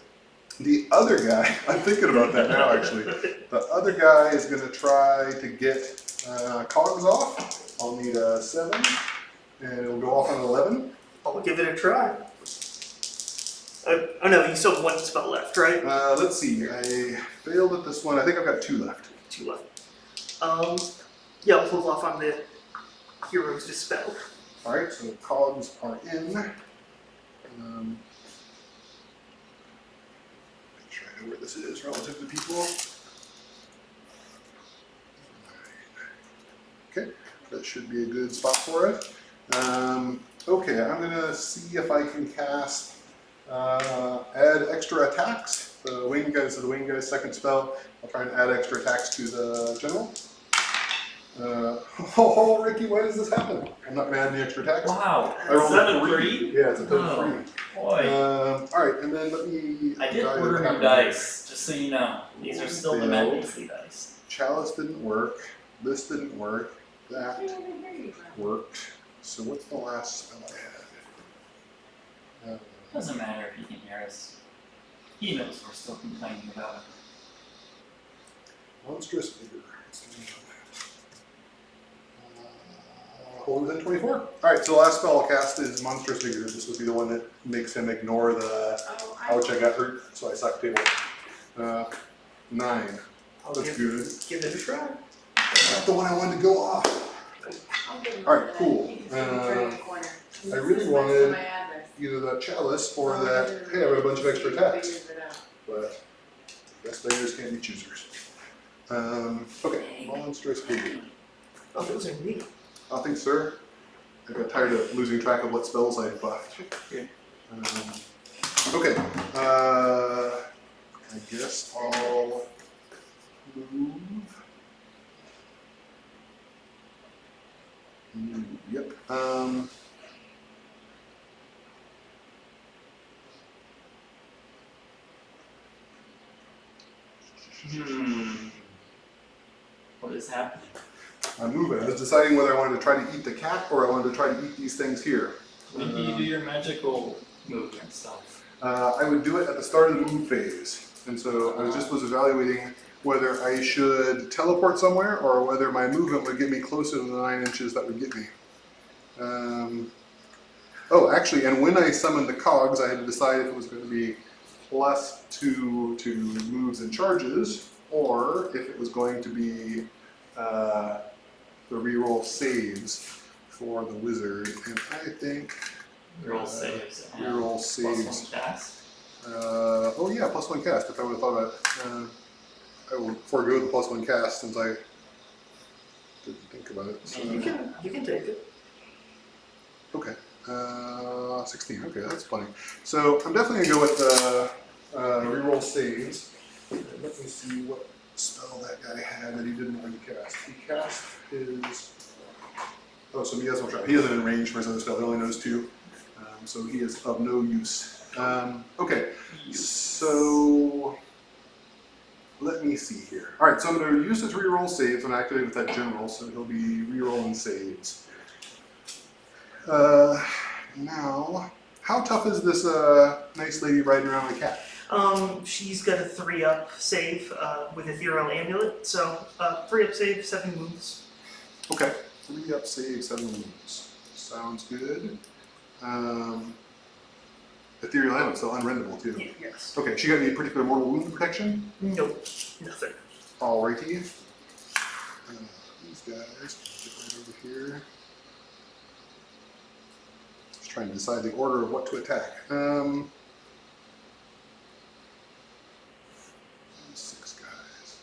The other guy, I'm thinking about that now actually. The other guy is going to try to get cogs off. I'll need a 7, and it'll go off on 11. I'll give it a try. Oh no, you still have 1 spell left, right? Let's see, I failed at this one. I think I've got 2 left. 2 left. Yeah, I'll hold off on the Hero's Dispel. Alright, so cogs are in. Make sure I know where this is relative to people. Okay, that should be a good spot for it. Okay, I'm gonna see if I can cast add extra attacks. The wing guy's second spell. I'll try and add extra attacks to the general. Oh, Ricky, why does this happen? I'm not gonna add any extra attacks. Wow. I rolled a 7-3? Yeah, it's a 3. Oh, boy. Alright, and then let me. I did dive order into new that. dice, just so you know. These are still the Failed. Magnecy dice. Chalice didn't work. This didn't work. That worked. So what's the last spell I had? Doesn't matter if he can hear us. He knows we're still complaining about it. Monstrous Vigor. Hold within 24. Alright, so the last spell I'll cast is Monstrous Vigor. This would be the one that makes him ignore the ouch, I got hurt, so I suck table. 9. I'll That's give, good. give it a try. That's the one I wanted to go off. Alright, cool. I really wanted either that chalice or that, hey, I have a bunch of extra attacks. But I guess beggars can't be choosers. Okay, Monstrous Vigor. Oh, those are neat. Nothing, sir. I got tired of losing track of what spells I buffed. Okay. Okay. I guess I'll move. Yep. What is happening? I'm moving. I was deciding whether I wanted to try to eat the cat or I wanted to try to eat these things here. When do you do your magical movement stuff? I would do it at the start of the move phase. And so I was evaluating whether I should teleport somewhere or whether my movement would get me closer to the 9 inches that would get me. Oh, actually, and when I summoned the cogs, I had to decide if it was going to be +2 to moves and charges, or if it was going to be the reroll saves for the wizard. And I think Roll saves. And reroll saves. +1 cast. Oh yeah, +1 cast. If I would have thought of it, I will forego the +1 cast since I didn't think about it. So. You can take it. Okay. 16. Okay, that's funny. So I'm definitely gonna go with the reroll saves. Let me see what spell that guy had that he didn't want to cast. He cast his. Oh, so he has no try. He isn't in range for his other spell. He only knows 2, so he is of no use. Okay, so let me see here. All right, so I'm going to use his reroll saves and activate with that general, so he'll be rerolling saves. Now, how tough is this nice lady riding around a cat? She's got a 3-up save with Ethereal Amulet, so 3-up save, 7 moves. Okay, 3-up save, 7 moves. Sounds good. Ethereal Amulet, so unrendable too. Yes. Okay, she got any particular mortal wound protection? Nope, nothing. Alrighty. These guys, get right over here. Just trying to decide the order of what to attack. 6 guys.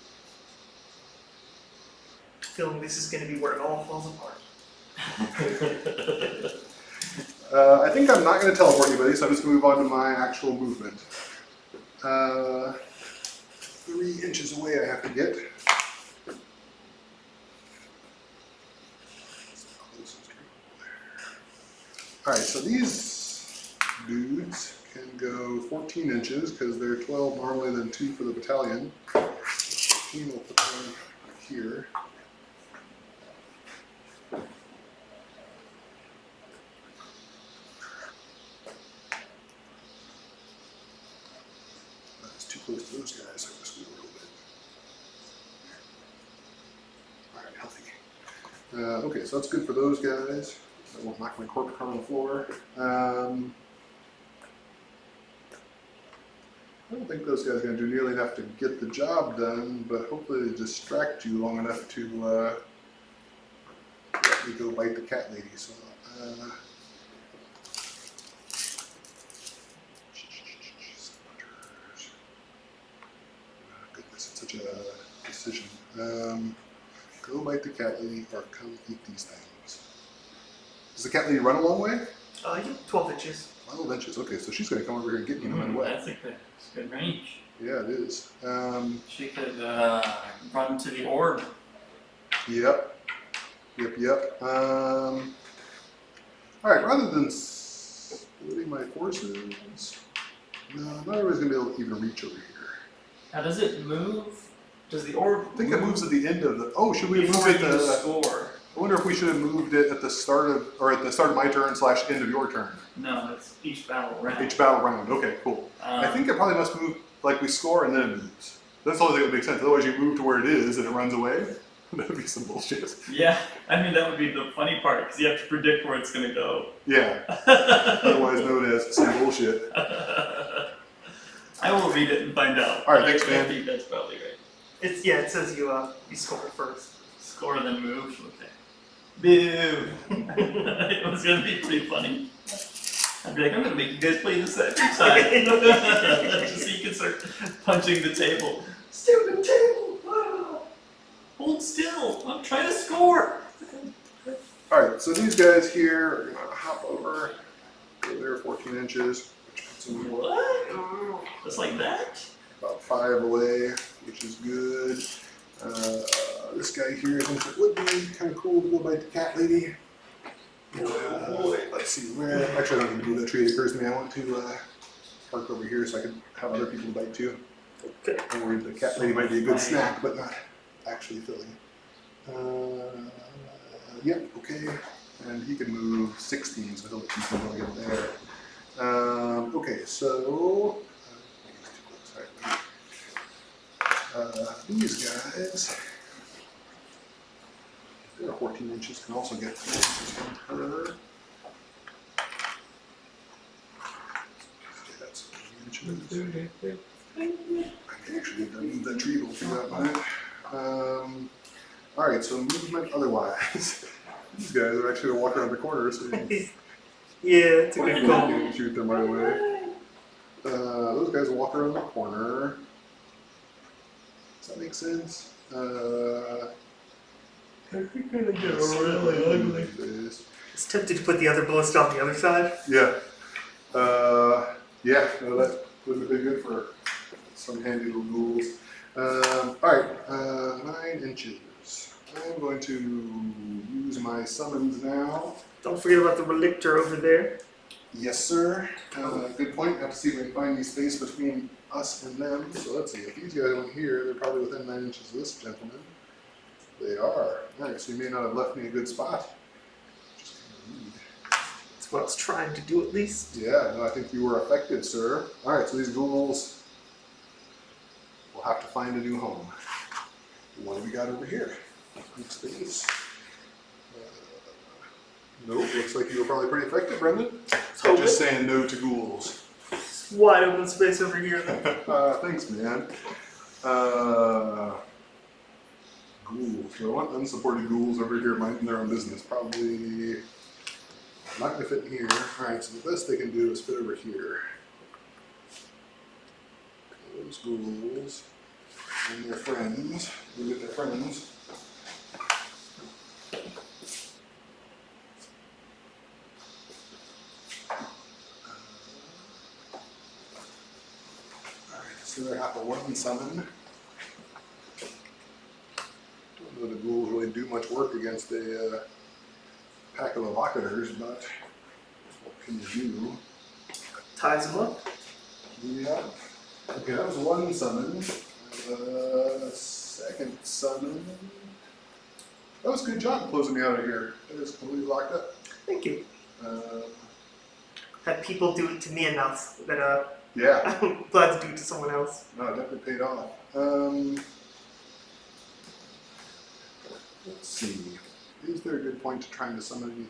Feeling this is going to be where it all falls apart. I think I'm not going to teleport anybody, so I'm just going to move on to my actual movement. 3 inches away I have to get. Alright, so these dudes can go 14 inches because they're 12 normally, then 2 for the battalion. 15 will put them here. That's Okay, so that's good for those guys. I won't knock my corpse car on the floor. I don't think those guys are going to do nearly enough to get the job done, but hopefully they distract you long enough to let me go bite the cat lady. So, goodness, it's such a decision. Go bite the cat lady or come eat these things. Does the cat lady run a long way? 12 inches. 12 inches. Okay, so she's going to come over here and get you no matter what. That's a good range. Yeah, it is. She could run to the orb. Yep. All right, rather than splitting my forces, no, not everybody's going to be able to even reach over here. How does it move? Does the orb I think it moves at the end of the. Oh, should we move before it? you score? I wonder if we should have moved it at the start of, or at the start of my turn / end of your turn. No, it's each battle round. Each battle round. Okay, cool. I think it probably must move like we score and then it moves. That's the only thing that makes sense. Otherwise, you move to where it is and it runs away. That would be some bullshit. Yeah, I mean that would be the funny part because you have to predict where it's going to go. Yeah. Otherwise known as some bullshit. I will read it and find out. All right, thanks, I man. think that's probably right. It says you score first. Score then move. Okay. Boo! It was going to be pretty funny. I'd be like, I'm going to make you guys play this every time. Just so you can start punching the table. Stupid table! Ah. Hold still! I'm trying to score! Alright, so these guys here are going to hop over. Go there 14 inches, which puts them What? Just like that? about 5 away, which is good. This guy here thinks it would be kind of cool to go bite the cat lady. Let's see where. Actually, I don't need to do that tree. It occurs to me I want to park over here so I can have other people bite too. Okay. I'm worried the cat lady might be a good snack, but not actually filling. Yep, okay. And he can move 16, so he'll let people go get there. Okay, so these guys, they're 14 inches, can also get her. That's 14 inches. I actually didn't move that tree, but we'll figure out about it. Alright, so movement otherwise. These guys are actually going to walk around the corner, so you Yeah, it's a good call. can shoot them right away. Those guys will walk around the corner. Does that make sense? I think they're gonna get really ugly. It's tempted to put the other ballista on the other side. Yeah. Yeah, no, that would have been good for some handy little ghouls. Alright, 9 inches. I'm going to use my summons now. Don't forget about the relictor over there. Yes, sir. Good point. Have to see if we can find any space between us and them. So let's see. If these guys went here, they're probably within 9 inches of this gentleman. They are. Nice. So you may not have left me a good spot. Just kind of rude. That's what I was trying to do at least. Yeah, no, I think you were affected, sir. All right, so these ghouls will have to find a new home. What do we got over here? Space. Nope, looks like you were probably pretty effective, Brendan. So just saying no to ghouls. Wide open space over here. Thanks, man. Ghouls. So I want unsupported ghouls over here minding their own business. Probably not going to fit in here. Alright, so the best they can do is fit over here. Those ghouls and their friends. We get their friends. So they're half a 1 summon. Don't know the ghouls really do much work against a pack of evocators, but what can you do? Ties them up. Yeah. Okay, that was 1 summon. Second summon. That was a good job closing me out of here. It was completely locked up. Thank you. Had people do it to me enough that Yeah. I'm glad to do it to someone else. No, it definitely paid off. Let's see. is there a good point to trying to summon anything?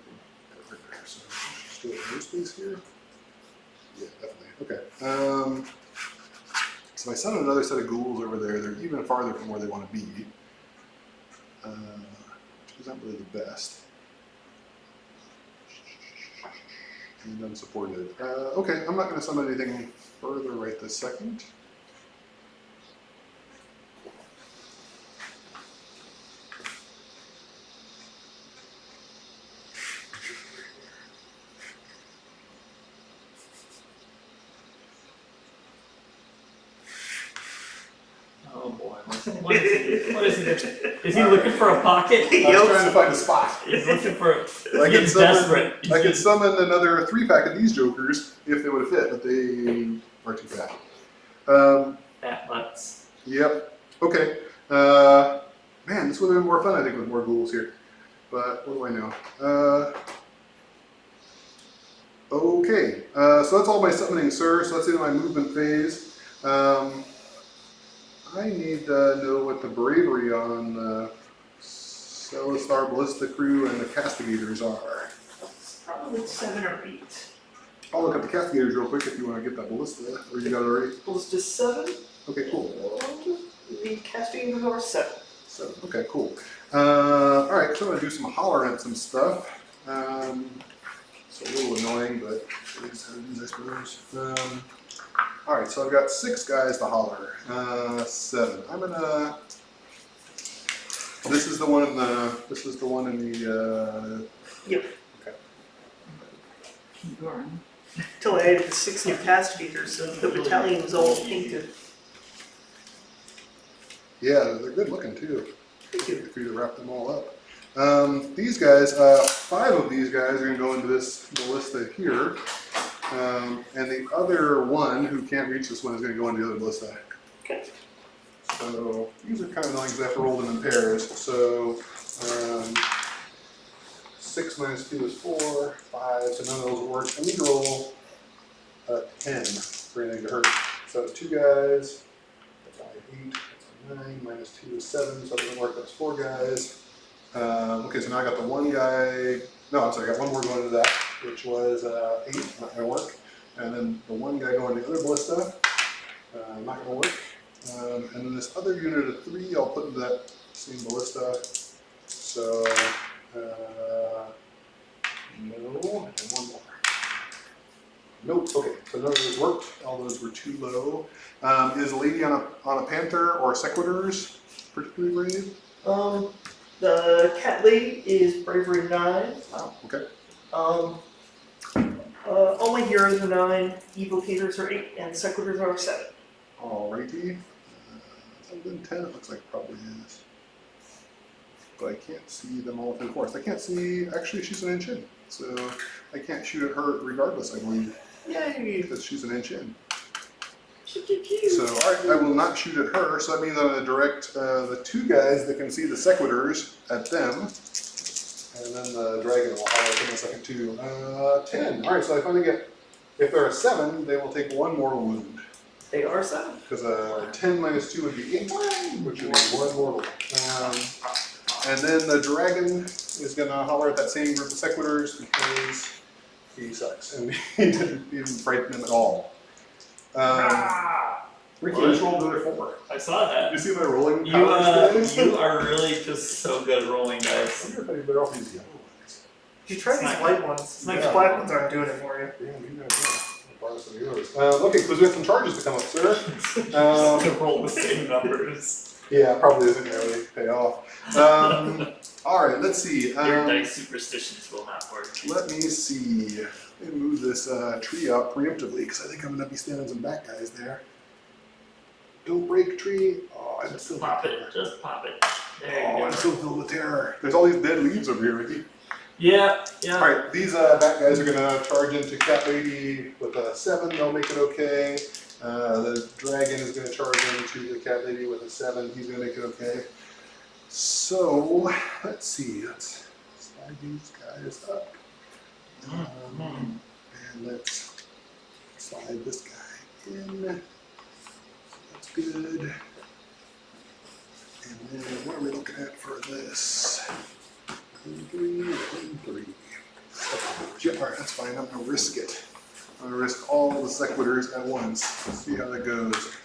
Right there. So let's just do it in space here. Yeah, definitely. Okay. So I summon another set of ghouls over there. They're even farther from where they want to be, which is not really the best. And unsupported. Okay, I'm not going to summon anything further right this second. Oh boy, what is he? What is he doing? Is he looking for a pocket? I was trying to find a spot. He's looking for. I could He's summon, desperate. I could summon another 3-pack of these jokers if they would have fit, but they are too fat. Fat butts. Yep. Okay. Man, this would have been more fun, I think, with more ghouls here. But what do I know? Okay. So that's all my summoning, sir. So that's the end of my movement phase. I need to know what the bravery on the Celestar Ballista crew and the Castigators are. Probably 7 or 8. I'll look up the Castigators real quick if you want to get that Ballista, or you got it already? Well, it's just 7. Okay, cool. The casting are 7. So, okay, cool. Alright, so I'm going to do some holler at some stuff. It's a little annoying, but it is how it is, I suppose. Alright, so I've got 6 guys to holler. 7. I'm gonna. This is the one in the. This is the one in the. Yep. Okay. Keep going. Until I added the 6 new castigators, so the battalion was all painted. Yeah, they're good looking too. Thank you. For you to wrap them all up. These guys, 5 of these guys are going to go into this ballista here. And the other one who can't reach this one is going to go into the other ballista. Okay. So these are kind of annoying because I have to roll them in pairs. So 6 minus 2 is 4, 5, so none of those will work. I need to roll 10 for anything to hurt. So 2 guys, that's 8, that's 9, minus 2 is 7, so it doesn't work, that's 4 guys. Okay, so now I got the one guy, no, I'm sorry, I got one more going into that, which was 8, not going to work. And then the one guy going to the other ballista, not going to work. And then this other unit of 3 I'll put into that same ballista. So, no, and one more. Nope, okay, so none of those worked. All those were too low. Is a lady on a panther or sequiturs particularly brave? The cat lady is bravery 9. Wow, okay. All my heroes are 9, evocators are 8, and sequiturs are 7. Alrighty. Other than 10, it looks like it probably is. But I can't see them all through the forest. I can't see, actually she's an inch in. So I can't shoot at her regardless, I believe. Yay! Because she's an inch in. Cute. So, alright, I will not shoot at her, so that means I'm going to direct the 2 guys that can see the sequiturs at them. And then the dragon will holler in a second too. 10. Alright, so I finally get, if they're a 7, they will take 1 mortal wound. They are 7. Because 10 minus 2 would be 8, which would be 1 mortal. And then the dragon is going to holler at that same group of sequiturs because he sucks. And he didn't frighten them at all. Ricky, you just rolled another 4. I saw that. You see my rolling You, powers today? you are really just so good at rolling I dice. wonder if I'd be better off using the other ones. You try It's these not- white ones. Yeah. These black ones aren't doing it for you. Damn, you never know. I'll borrow some of yours. Okay, because we have some charges to come up, sir. To roll the same numbers. Yeah, probably isn't going to really pay off. All right, let's see. Your dice superstitions will not work. Let me see. Let me move this tree out preemptively because I think I'm going to be standing some back guys there. Don't break tree. Oh, I'm Just so pop it. Just pop it. There Oh, you I'm go. so filled with terror. There's all these dead leaves over here, Ricky. Yeah, yeah. All right, these back guys are going to charge into Cat Lady with a 7. They'll make it okay. The dragon is going to charge into the Cat Lady with a 7. He's going to make it okay. So, let's see. Let's slide these guys up. And let's slide this guy in. That's good. And then what are we looking at for this? 3. Yeah, alright, that's fine. I'm gonna risk it. I'm gonna risk all the sequiturs at once. See how that goes. What's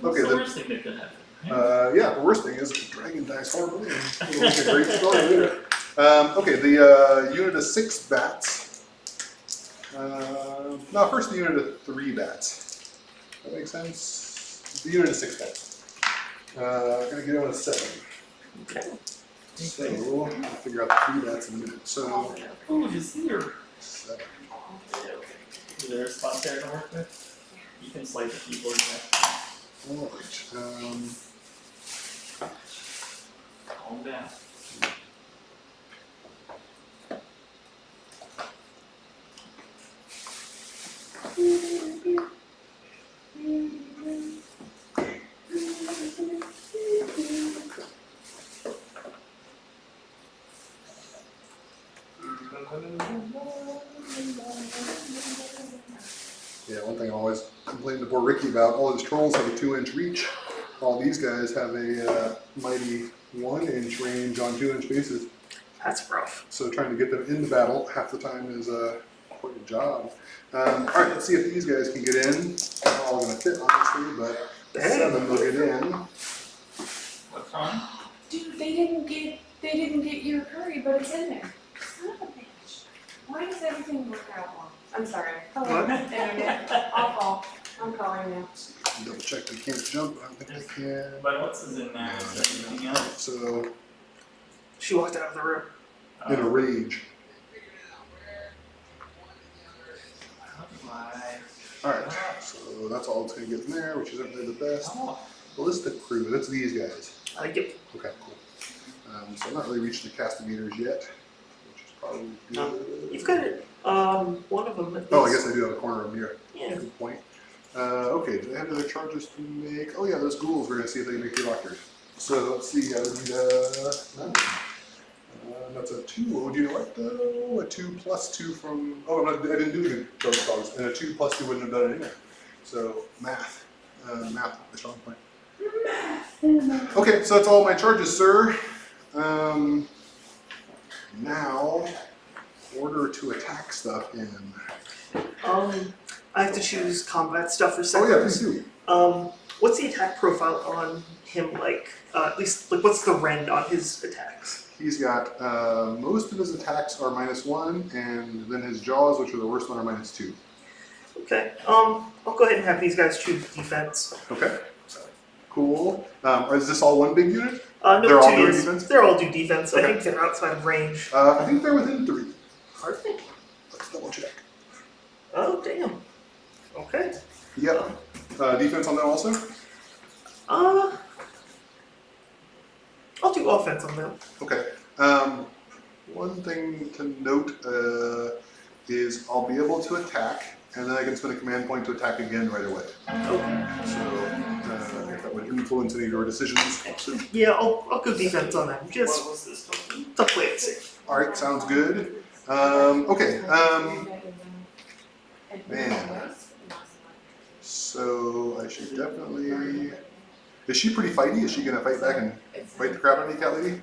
Okay, the then. worst thing that could happen? Yeah, the worst thing is the dragon dies horribly and it'll make a great story later. Okay, the unit of 6 bats. No, first the unit of 3 bats. That makes sense? The unit of 6 bats. Gonna get on a 7. Okay. So, I'll figure out the 3 bats in a minute. So, Oh, he's here. 7. Is there a spot there to work with? You can slide the keyboard back. Alright. Calm down. Yeah, one thing I always complain to poor Ricky about, all his trolls have a 2-inch reach. All these guys have a mighty 1-inch range on 2-inch bases. That's rough. So trying to get them into battle half the time is quite a job. Alright, let's see if these guys can get in. They're all going to fit, obviously, but 7 will get in. What's wrong? Dude, they didn't get your curry, but it's in there. Son of a bitch. Why does everything work out wrong? I'm sorry. Hello, internet. I'll call. I'm calling now. Double check they can't jump. I don't think they can. But what's is in there? Is there anything else? So, She walked out of the room. in a rage. Alright, so that's all it's going to get in there, which isn't really the best. Ballistic crew, that's these guys. Yep. Okay, cool. So I'm not really reaching the castigators yet, which is probably good. You've got it. One of them. Oh, I guess I do have a corner of them here. Yeah. Good point. Okay, do they have other charges to make? Oh yeah, those ghouls, we're going to see if they make the doctors. So let's see, I would need 9. That's a 2. Oh, do you know what though? A 2 plus 2 from, oh, I didn't do the ghost dogs, and a 2 plus 2 wouldn't have done it anyway. So, math. Math, the strong point. Okay, so that's all my charges, sir. Now, order to attack stuff in. I have to choose combat stuff for Oh yeah, please seconds. do. What's the attack profile on him like? At least, like, what's the rend on his attacks? He's got, most of his attacks are -1, and then his jaws, which are the worst one, are -2. Okay. I'll go ahead and have these guys choose defense. Okay. Cool. Is this all one big unit? No, They're all 2 doing units. defense? They're all do defense. I Okay. think they're outside of range. I think they're within 3. Are they? Let's double check. Oh, damn. Okay. Yep. Defense on them also? I'll do offense on them. Okay. One thing to note is I'll be able to attack, and then I can spend a command point to attack again right away. Okay. So if that would influence any of your decisions. Actually, yeah, I'll go defense on them. Just What was this token? to play it safe. All right, sounds good. Okay. Man. So I should definitely. Is she pretty fighty? Is she gonna fight back and fight the crap out of me, cat lady?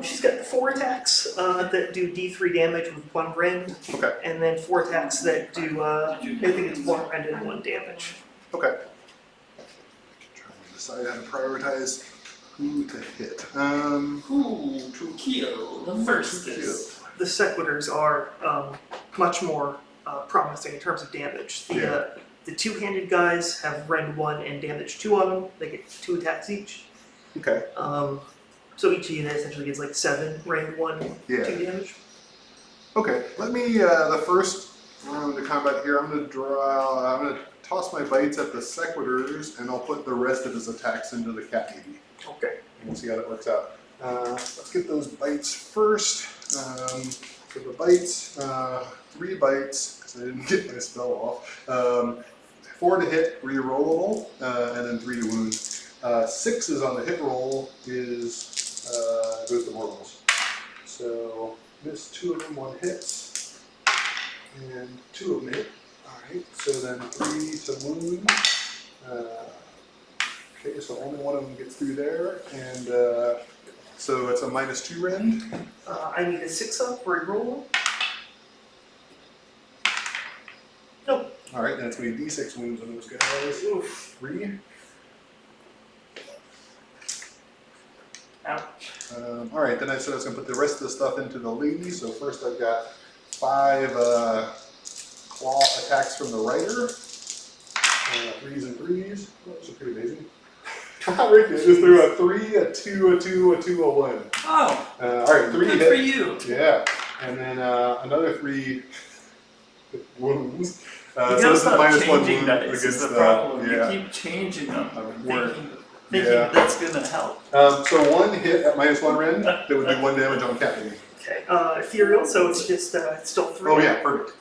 She's got 4 attacks that do D3 damage with 1 rend, Okay. and then 4 attacks that do, I think it's 1 rend and 1 damage. Okay. Trying to decide how to prioritize who to hit. Who to kill? The first is. The sequiturs are much more promising in terms of damage. The 2-handed guys have rend 1 and damage 2 on them. They get 2 attacks each. Okay. So each unit essentially gets like 7 rend 1, Yeah. 2 damage. Okay. Let me the first round of combat here. I'm gonna toss my bites at the sequiturs, and I'll put the rest of his attacks into the cat lady. Okay. And we'll see how that works out. Let's get those bites first. So the bites, 3 bites, because I didn't get my spell off. 4 to hit, re-rollable, and then 3 to wound. 6 is on the hit roll, goes to mortals. So miss 2 of them, 1 hits, and 2 of them hit. Alright, so then 3 to wound. Okay, so only one of them gets through there, and So it's a -2 rend. I need a 6-up reroll. Nope. All right, then it's going to be D6 wounds on those guys. Oof. 3. Ouch. All right, then I said I was going to put the rest of the stuff into the lady. So first I've got 5 claw attacks from the rider. 3s and 3s. Oh, those are pretty amazing. Ricky just threw a 3, a 2, a 2, a 2, a 1. Oh, All right, 3 good hit. for you. Yeah, and then another 3 wounds. You So gotta this is stop -1 changing wound dice is against the problem. yeah. You keep changing them, Word. thinking Yeah. that's gonna help. So 1 hit at -1 rend, that would do 1 damage on Captain. Okay. Ethereal, so it's just it's still 3. Oh yeah, perfect.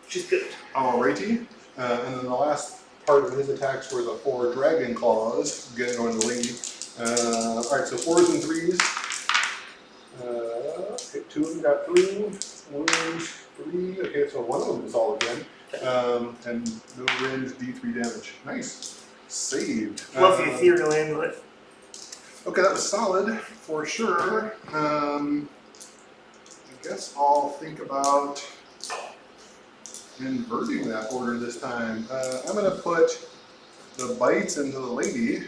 Which is good. Alrighty, and then the last part of his attacks were the 4 dragon claws, getting on the lady. Alright, so 4s and 3s. Okay, 2 of them got 3, 1, 3. Okay, so 1 of them is all again. And no rend, D3 damage. Nice. Saved. Love the Ethereal Amulet. Okay, that was solid for sure. I guess I'll think about inverting that order this time. I'm going to put the bites into the lady.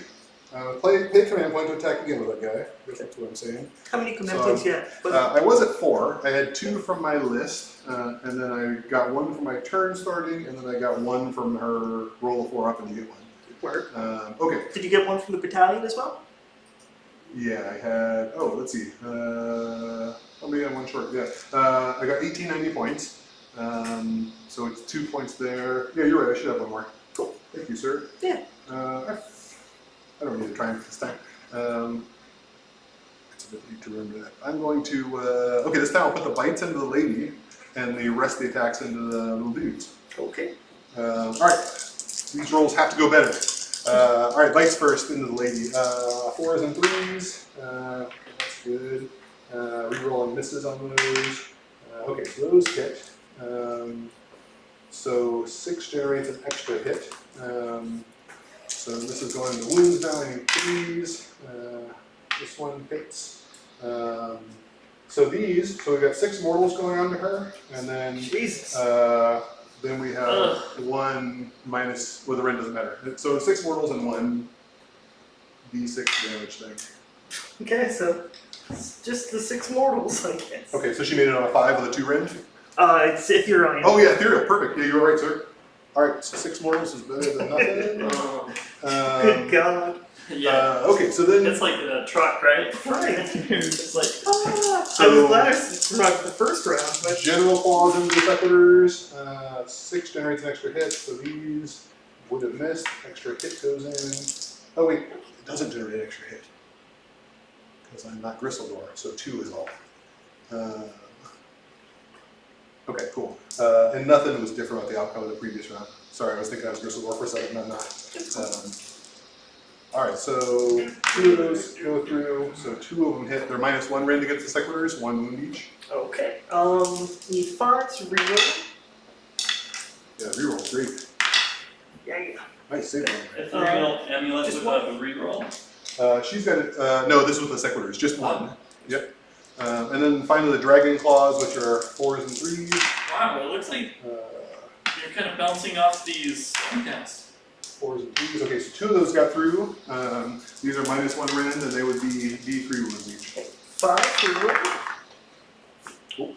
Pay command point to attack again with that guy. I guess that's what I'm saying. How many command So, points yet? I was at 4. I had 2 from my list, and then I got 1 from my turn starting, and then I got 1 from her roll of 4 up and you get 1. Work. Okay. Did you get one from the battalion as well? Yeah, I had. Oh, let's see. Maybe I'm 1 short. Yeah. I got 1890 points. So it's 2 points there. Yeah, you're right. I should have 1 more. Cool. Thank you, sir. Yeah. I don't need to triumph this time. It's a bit late to remember that. I'm going to. Okay, this time I'll put the bites into the lady, and the rest of the attacks into the little dudes. Okay. All right. These rolls have to go better. All right, bites first into the lady. 4s and 3s. That's good. Rerolling misses on those. Okay, so those hit. So 6 generates an extra hit. So this is going to wounds now. I need 3s. This one hits. So we've got 6 mortals going on to her, and then Jesus. then we have 1 minus, well, the rend doesn't matter. So 6 mortals and 1 d6 damage thing. Okay, so it's just the 6 mortals, I guess. Okay, so she made it on a 5 with a 2 rend? It's Ethereal. Oh yeah, Ethereal, perfect. Yeah, you're right, sir. Alright, so 6 mortals is better than nothing. Good God. Yeah. Okay, so then. It's like a truck, right? Right. You're just like, I was glad I survived the first round, but General claws into the sequitors. 6 generates an extra hit, so these would have missed. Extra hit goes in. Oh wait, it doesn't generate an extra hit. Because I'm not Gristledor, so 2 is all. Okay, cool. And nothing was different about the outcome of the previous round. Sorry, I was thinking I was Gristledor for a second, I'm not. Alright, so 2 of those go through, so 2 of them hit. They're -1 rend against the sequitors, 1 wound each. okay. Need 5 to reroll. Yeah, reroll, great. Yeah. Nice save on ethereal amulet just with one. a reroll. that. She's got it, no, this was the sequitors, just 1. Yep. And then finally the dragon claws, which are 4s and 3s. Wow, it looks like you're kind of bouncing off these casts. 4s and 3s. Okay, so 2 of those got through. These are -1 rend, and they would be D3 wounds each. 5 to reroll. Cool.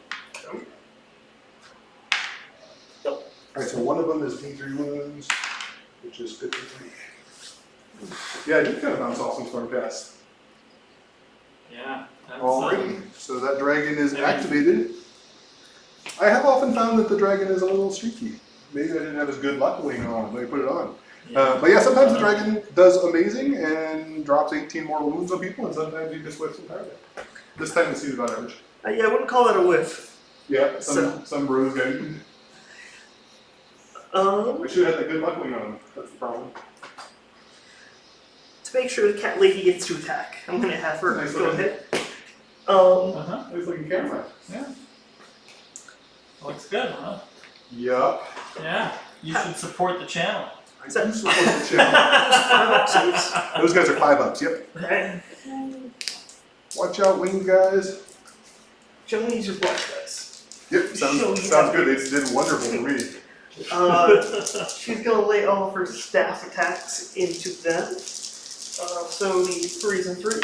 Nope. Alright, so 1 of them is D3 wounds, which is good for me. Yeah, I did kind of bounce off some Stormcast. Yeah. That's, Alrighty, so that dragon is activated. I have often found that the dragon is a little streaky. Maybe I didn't have as good luck wing on when I put it on. But yeah, sometimes the dragon does amazing and drops 18 mortal wounds on people, and sometimes he just whiffs entirely. This time it seems about average. Yeah, I wouldn't call that a whiff. Yeah, some bros got eaten. I should have had that good luck wing on. That's the problem. To make sure the cat lady gets to attack, I'm gonna have her Nice go looking. ahead. Nice looking camera. Yeah. Looks good, huh? Yup. Yeah. You should support the channel. I do support the channel. Those guys are 5-ups, yep. Okay. Watch out, winged guys. Generally use your black dice. Yep, sounds good. They did wonderful for me. She's gonna lay all of her staff attacks into them. So the 3s and 3s.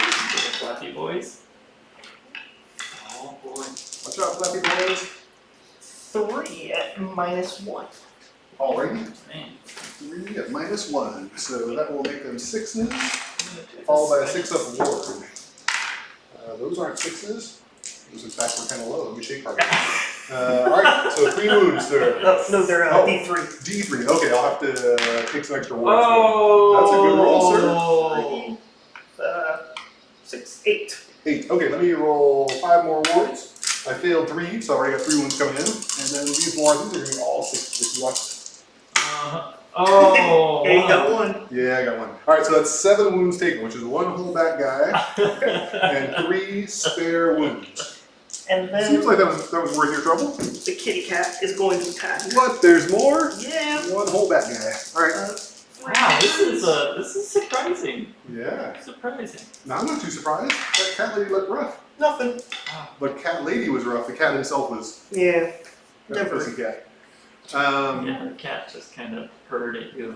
Flappy boys. Oh boy. Watch out, flappy boys. 3 at -1. Alrighty. Man. 3 at -1. So that will make them 6s, followed by a 6-up ward. Those aren't 6s. Those, in fact, were kind of low. Let me shake our alright, so 3 wounds there. No, they're D3. D3. Okay, I'll have to take some extra wards. Oh! That's a good roll, sir. 6, 8. 8. Okay, let me roll 5 more wards. I failed 3, so I already got 3 wounds coming in. And then these are going to be all 6 if you watch this. Oh! Yeah, you got 1. Yeah, I got 1. Alright, so that's 7 wounds taken, which is 1 whole back guy and 3 spare wounds. And then Seems like that was worth your trouble. the kitty cat is going to attack. What? There's more? Yeah. 1 whole back guy. Alright. Wow, this is surprising. Yeah. Surprising. No, I'm not too surprised. That cat lady looked rough. Nothing. But cat lady was rough. The cat himself was Yeah. a Never. pussycat. Yeah, the cat just kind of purred at you.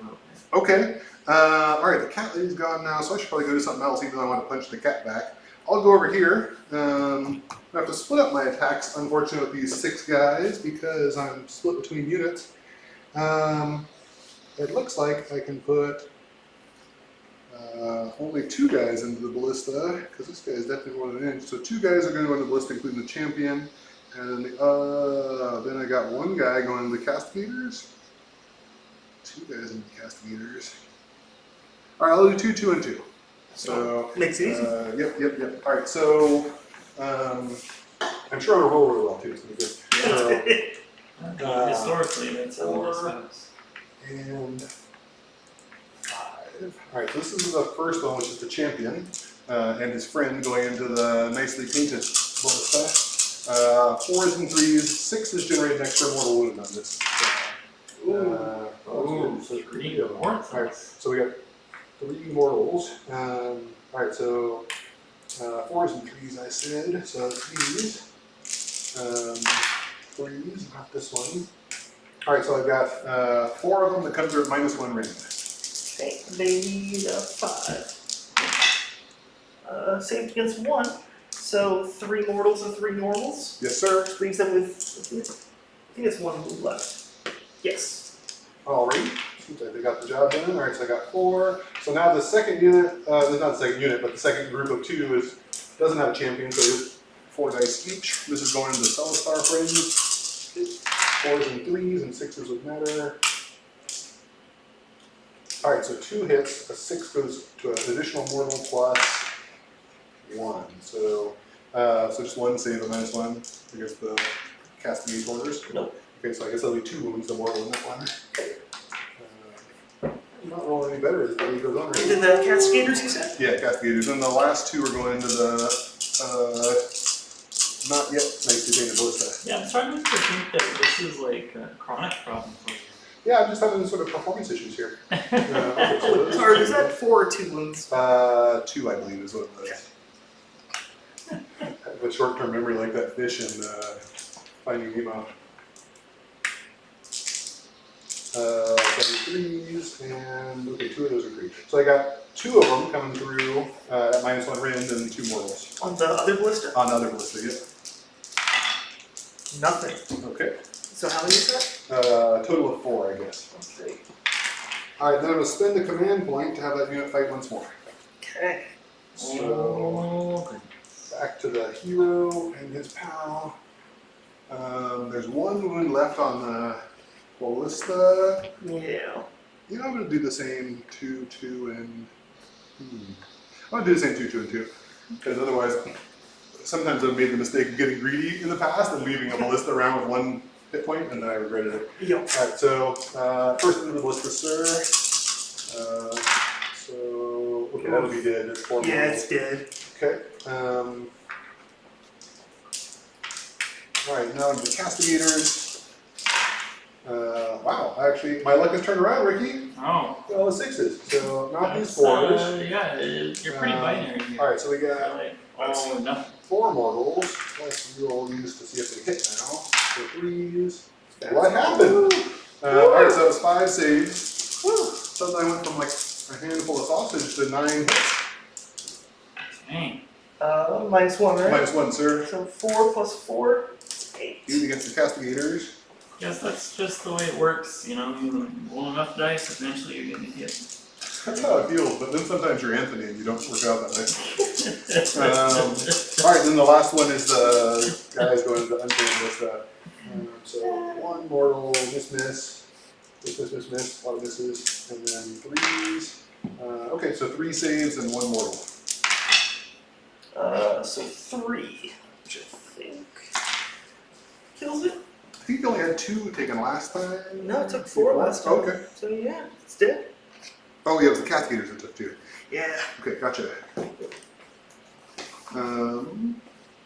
Okay. Alright, the cat lady's gone now, so I should probably go do something else even though I want to punch the cat back. I'll go over here. I have to split up my attacks, unfortunately, with these 6 guys because I'm split between units. It looks like I can put only 2 guys into the ballista because this guy is definitely more than an inch. So 2 guys are going to go into the ballista, including the champion. And then I got 1 guy going into the castigators. 2 guys in the castigators. Alright, I'll do 2, 2, and 2. So Makes it easy. Yep. Alright, so I'm sure I'll roll really well too. It's gonna be good. So, Historically, that's how this 4 goes. and 5. Alright, so this is the first one, which is the champion and his friend going into the nicely painted ballista. 4s and 3s, 6s generate an extra mortal wound on this. Ooh, so 3 more. Alright, so we got 3 mortals. Alright, so 4s and 3s I said, so that's these. 3s, not this one. Alright, so I've got 4 of them that come through at -1 rend. Okay, they need a 5. Saved against 1. So 3 mortals and 3 normals. Yes, sir. Leaves them with, I think it's 1 move left. Yes. Alright, seems like they got the job done. Alright, so I got 4. So now the second unit, not the second unit, but the second group of 2 doesn't have a champion, so just 4 dice each. This is going into the Celestar Friends. 4s and 3s and 6s would matter. Alright, so 2 hits, a 6 goes to an additional mortal plus 1. So just 1 save a -1 against the castigate orders. Nope. Okay, so I guess that'll be 2 wounds to mortal in that one. I'm not rolling any better as the day goes on. And then the castigators, you said? Yeah, castigators. And the last 2 are going into the not yet nicely painted ballista. Yeah, I'm starting to think that this is like a chronic problem for you. Yeah, I'm just having sort of performance issues here. Okay, so those Sorry, are is that 4 or 2 wounds? 2, I believe, is what it was. I have a short-term memory like that fish in Finding Nemo. 3s, and okay, 2 of those are green. So I got 2 of them coming through at -1 rend and 2 mortals. On the other ballista? On the other ballista, yeah. Nothing. Okay. So how many is that? Total of 4, I guess. Okay. Alright, then I'm going to spend the command point to have that unit fight once more. Okay. So, back to the hero and his pal. There's 1 wound left on the ballista. Yeah. You know, I'm going to do the same 2, 2, and... I'm going to do the same 2, 2, and 2. Because otherwise, sometimes I've made the mistake of getting greedy in the past and leaving a ballista around with 1 hit point, and then I regretted it. Yep. Alright, so first into the ballista, sir. Okay, that'll be dead. It's 4 Yeah, mortals. it's dead. Okay. Alright, now into the castigators. Wow, actually, my luck has turned around, Ricky. Oh. All the sixes, so not these That's, fours. yeah, you're pretty binary here. All right, so we got Like, all or nothing. 4 mortals. Let's roll these to see if they hit now. So 3s. What happened? All right, so it's 5 saves. Suddenly I went from like a handful of sausage to 9 hits. Dang. -1, right? -1, sir. So 4 plus 4, 8. 8 against the castigators. Guess that's just the way it works, you know, you roll enough dice, eventually you're gonna hit. That's how it feels, but then sometimes you're Anthony and you don't work out that way. All right, then the last one is the guys going to the untamed with so 1 mortal, miss, a lot of misses, and then 3s. Okay, so 3 saves and 1 mortal. So 3, which I think kills it. I think you only had 2 taken last time. No, it took 4 last time. Okay. So yeah, it's dead. Oh, yeah, it was the castigators that took 2. Yeah. Okay, gotcha.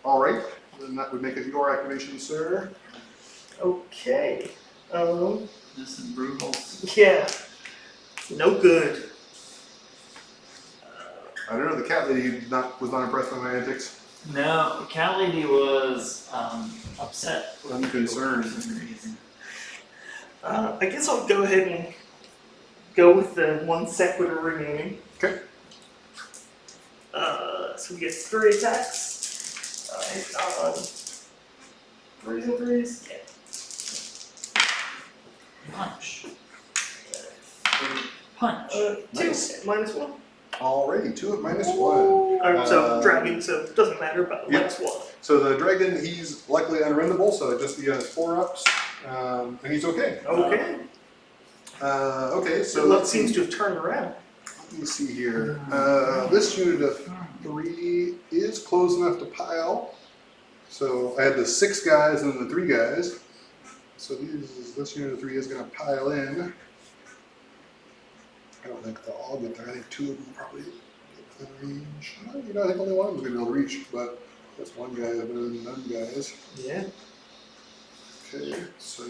All right, then that would make it your activation, sir. Okay. This is brutal. Yeah. No good. I don't know, the cat lady was not impressed by my antics. No, Cat Lady was upset. Unconcerned. For some reason. I guess I'll go ahead and go with the 1 sequitur remaining. Okay. So we get 3 attacks. On 3s and 3s. Yeah. Punch. Punch. 2 Nice. -1. Alrighty, 2 of -1. So dragon, so it doesn't matter about Yep. -1. So the dragon, he's luckily unrendable, so it'd just be on his 4-ups, and he's okay. Okay. Okay, so So luck seems to have turned around. let me see here. This unit of 3 is close enough to pile. So I had the 6 guys and the 3 guys. So this unit of 3 is going to pile in. I don't think they'll all get there. I think 2 of them will probably get within range. You know, I think only 1 of them's going to be able to reach, but that's 1 guy better than none guys. Yeah. Okay, so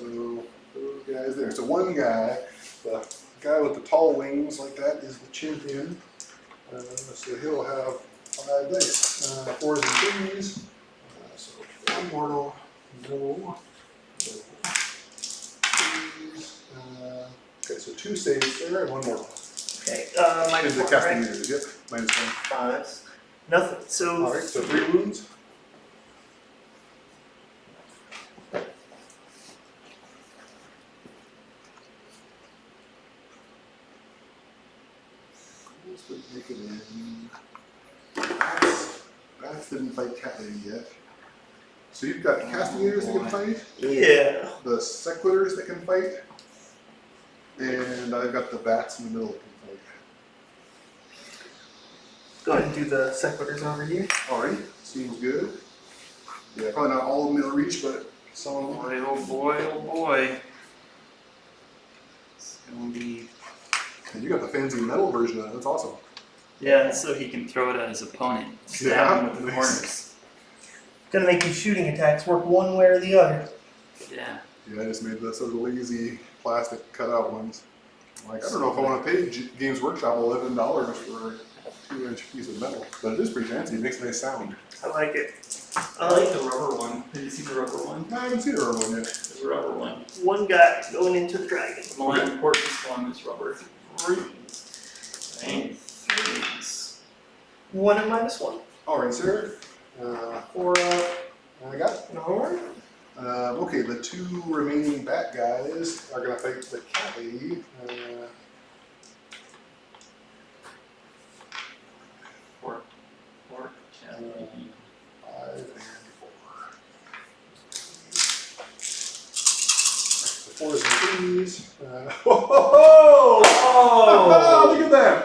those guys there. So 1 guy, the guy with the tall wings like that is the champion. So he'll have 5 dice, 4s and 3s. So 1 mortal, no. 3s. Okay, so 2 saves there and 1 mortal. Okay. And the -1, casting right? unit, yep, -1. 5s. Nothing. So All right, so 3 wounds. This would make it in. Bats didn't fight Cat Lady yet. So you've got castigators that can fight, yeah. the sequiturs that can fight, and I've got the bats in the middle that can fight. Go ahead and do the sequiturs over here. Alright, seems good. Yeah, probably not all of them will reach, but some of them. Boy, oh boy, oh boy. It's gonna be. And you got the fancy metal version of it, that's awesome. Yeah, so he can throw it at his opponent. Stab Yeah, him with the nice. corners. Gonna make these shooting attacks work one way or the other. Yeah. Yeah, I just made the sort of lazy plastic cutout ones. Like, I don't know if I want to pay Games Workshop $11 for a 2-inch piece of metal, but it is pretty fancy. It makes a nice sound. I like it. I like the rubber one. Have you seen the rubber one? I haven't seen a rubber one yet. There's a rubber one. 1 guy going into the dragon. The more important one is rubber. 3s. Dang, 3s. 1 and -1. Alright, sir. 4 I got. Alright. Okay, the 2 remaining bat guys are going to fight the cat lady. 4. 5 and 4. The 4s and 3s. Whoa! Oh! Look at that!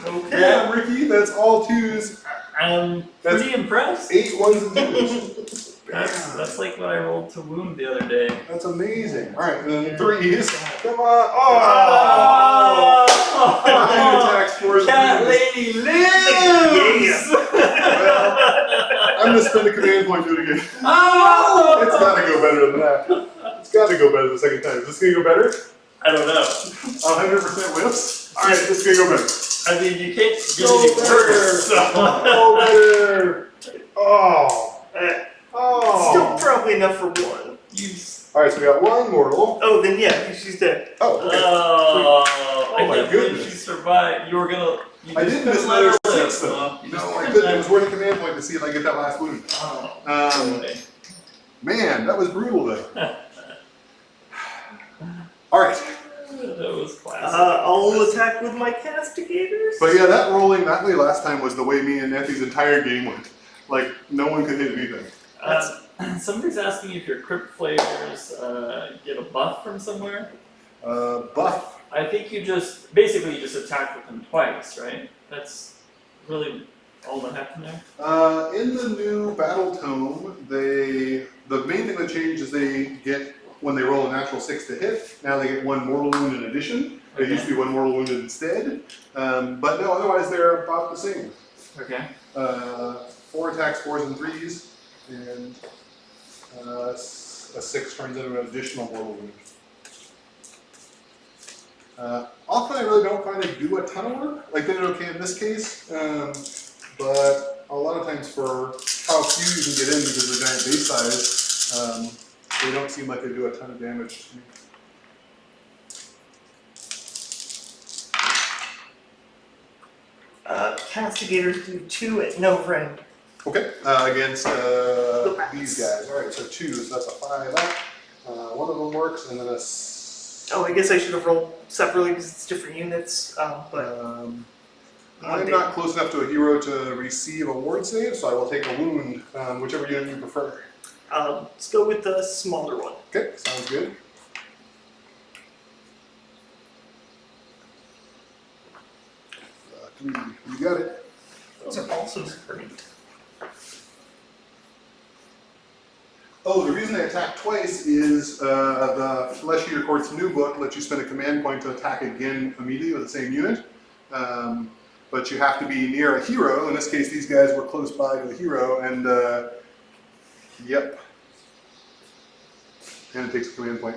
Okay. Yeah, Ricky, that's all 2s. I'm pretty impressed. 8 1s and 2s. That's like what I rolled to wound the other day. That's amazing. Alright, and then 3s. Come on. Oh! 9 attacks, 4s Cat and 3s. Lady lives! Well, I'm gonna spend a command point to do it again. Oh! It's gotta go better than that. It's gotta go better the second time. Is this gonna go better? I don't know. 100% whiffs? Alright, this is gonna go better. I mean, you can't get Go any better. worse. So. Go better! Oh! Still probably enough for one. Alright, so we got one mortal. Oh, then yeah, she's dead. Oh, okay. Oh, I my can't believe goodness. she survived. You were gonna. You I just didn't miss couldn't let her another live. 6 though. You No, just I couldn't couldn't. let It was worth a command point to see if I get that last wound. Oh, Um, boy. Man, that was brutal though. Alright. That was classic. I'll attack with my castigators. But yeah, that rolling that way last time was the way me and Effie's entire game went. Like, no one could hit anything. Somebody's asking if your crypt flayers get a buff from somewhere. Buff. I think you just basically attack with them twice, right? That's really all that happened there. In the new battle tome, the main thing that changed is they get, when they roll a natural 6 to hit, now they get 1 mortal wound in addition. There used to be 1 mortal wound instead. But no, otherwise they're about the same. Okay. 4 attacks, 4s and 3s, and a 6 turns into an additional mortal wound. Often I really don't find they do a ton of work. Like, they did okay in this case, but a lot of times for how few you can get in because of the giant base size, they don't seem like they do a ton of damage to me. Castigators do 2 at no friend. Okay, against these guys. Alright, so 2, so that's a 5 up. One of them works, and then a Oh, I guess I should have rolled separately because it's different units. But I'm not close enough to a hero to receive a ward save, so I will take a wound, whichever unit you prefer. let's go with the smaller one. Okay, sounds good. You got it. Those are also great. Oh, the reason they attack twice is the Flesh Eater Court's new book lets you spend a command point to attack again immediately with the same unit. But you have to be near a hero. In this case, these guys were close by to the hero, and yep. And it takes a command point.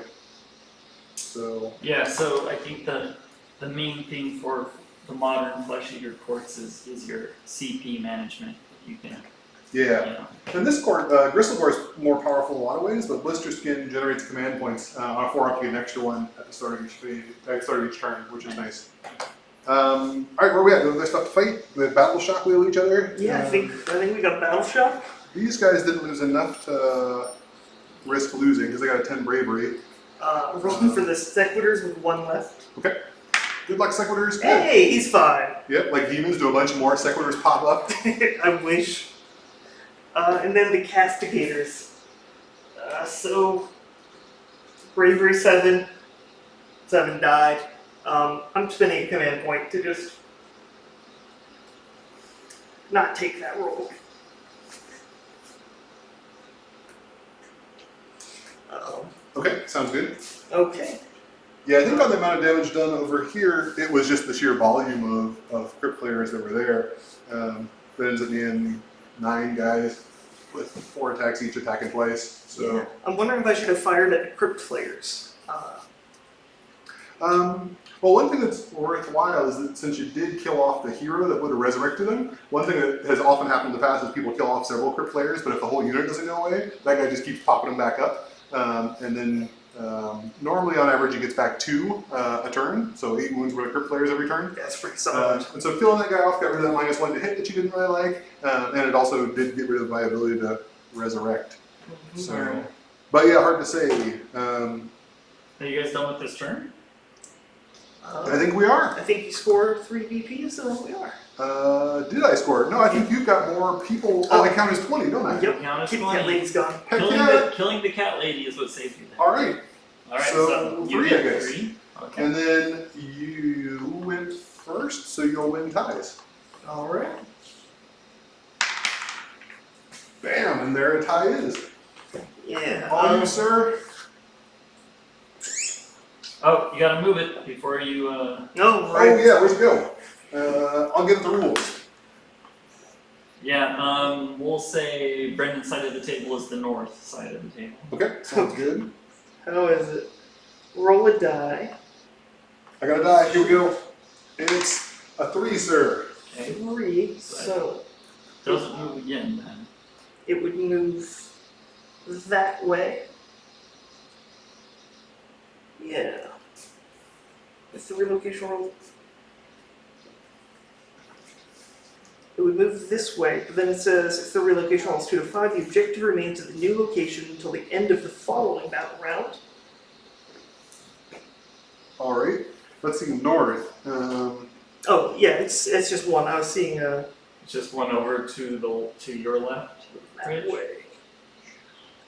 So Yeah, so I think the main thing for the modern Flesh Eater Courts is your CP management. You can, yeah. And this court, Gristlegore is more powerful in a lot of ways, but Blister Skin generates command points on a 4-up to get an extra one at the start of each phase, at the start of each turn, which is nice. Alright, where are we at? Do we have stuff to fight? The battle shock wheel each other? Yeah, I think we got battle shock. These guys didn't lose enough to risk losing because they got a 10 bravery. Rolling for the sequitors with 1 left. Okay. Good luck, Sequitors. Good. Hey, he's fine. Yep, like demons do a bunch more, Sequitors pop up. I wish. And then the castigators. So bravery 7. 7 died. I'm spending a command point to just not take that roll. Okay, sounds good. Okay. Yeah, I think on the amount of damage done over here, it was just the sheer volume of crypt players that were there. That ends up being 9 guys with 4 attacks each attacking twice. So, Yeah. I'm wondering if I should have fired at the crypt flayers. well, one thing that's worthwhile is that since you did kill off the hero that would have resurrected him, one thing that has often happened in the past is people kill off several crypt players, but if the whole unit doesn't go away, that guy just keeps popping them back up. And then normally on average he gets back 2 a turn, so 8 wounds with crypt players every turn. That's pretty solid. And so killing that guy off got rid of that -1 to hit that you didn't really like, and it also did get rid of my ability to resurrect. So, Alright. but yeah, hard to say. Are you guys done with this turn? I think we are. I think you scored 3 BP, so we are. Did I score? No, I think you've got more people. Oh, I count as 20, don't I? Yep. Count as Kitty 20. cat lady's gone. Heck Killing, yeah. killing the cat lady is what saved you there. All right. Alright, So, so you 3, get I guess. 3. Okay. And then you went first, so you'll win ties. All right. Bam, and there a tie is. Yeah. All you, sir. Oh, you gotta move it before you, No, Oh right. yeah, where's it go? I'll get the rules. we'll say Brendan's side of the table is the north side of the table. Okay, sounds good. How is it? Roll a die. I got a die. Here we go. It's a 3, sir. Okay. 3. So Doesn't move again then. it would move that way. Yeah. It's the relocation roll. It would move this way, but then it says if the relocation roll is 2 to 5, the objective remains at the new location until the end of the following battle round. All right. Let's see, north. Oh yeah, it's just one. I was seeing It's just one over to your left. that Ridge? way.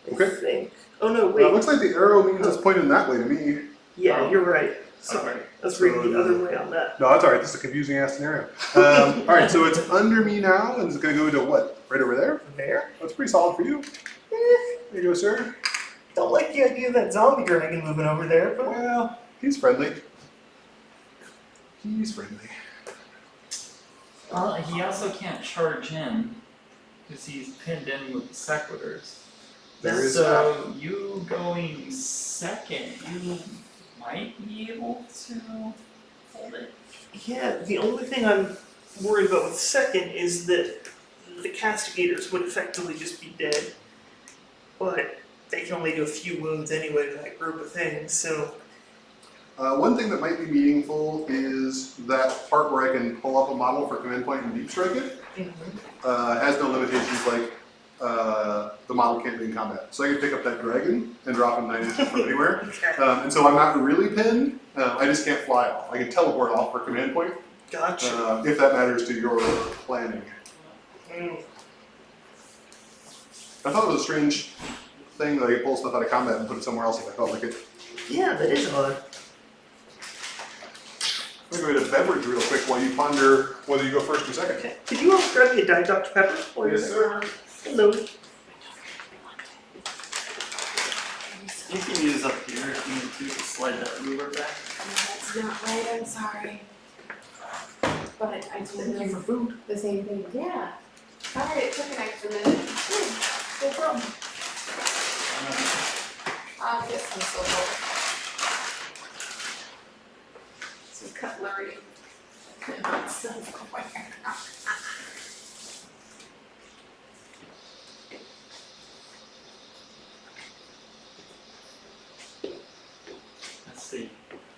I Okay. think. Oh no, It wait. looks like the arrow means it's pointing that way to me. Yeah, Oh. you're right. Sorry, Okay. I was reading the other way on that. No, that's all right. This is a confusing ass scenario. All right, so it's under me now, and it's going to go to what? Right over there? There. That's pretty solid for you. There you go, sir. Don't like the idea of that zombie dragon moving over there, but Well, he's friendly. He's friendly. Well, he also can't charge in because he's pinned in with the sequitors. There is So you going second, you might be able to hold it. yeah, the only thing I'm worried about with second is that the castigators would effectively just be dead. But they can only do a few wounds anyway to that group of things, so One thing that might be meaningful is that part where I can pull up a model for command point and deep strike it. It has no limitations like the model can't be in combat. So I can pick up that dragon and drop him 9 inches from anywhere. okay. And so I'm not really pinned. I just can't fly off. I can teleport off for command point Gotcha. if that matters to your planning. Mm. I thought it was a strange thing that I could pull stuff out of combat and put it somewhere else if I felt like it. Yeah, that is odd. I'm going to go to beverage real quick while you ponder whether you go first or second. Okay. Could you also grab me a Diet Dr. Pepper? while you're there? sir. Hello. You can use up here if you need to slide that ruler back. That's not right, I'm sorry. But I told Thank you for them food. the same thing, yeah. Sorry, it took an extra minute. No problem. I'll get some silver. Some cutlery. Silverware. Let's see.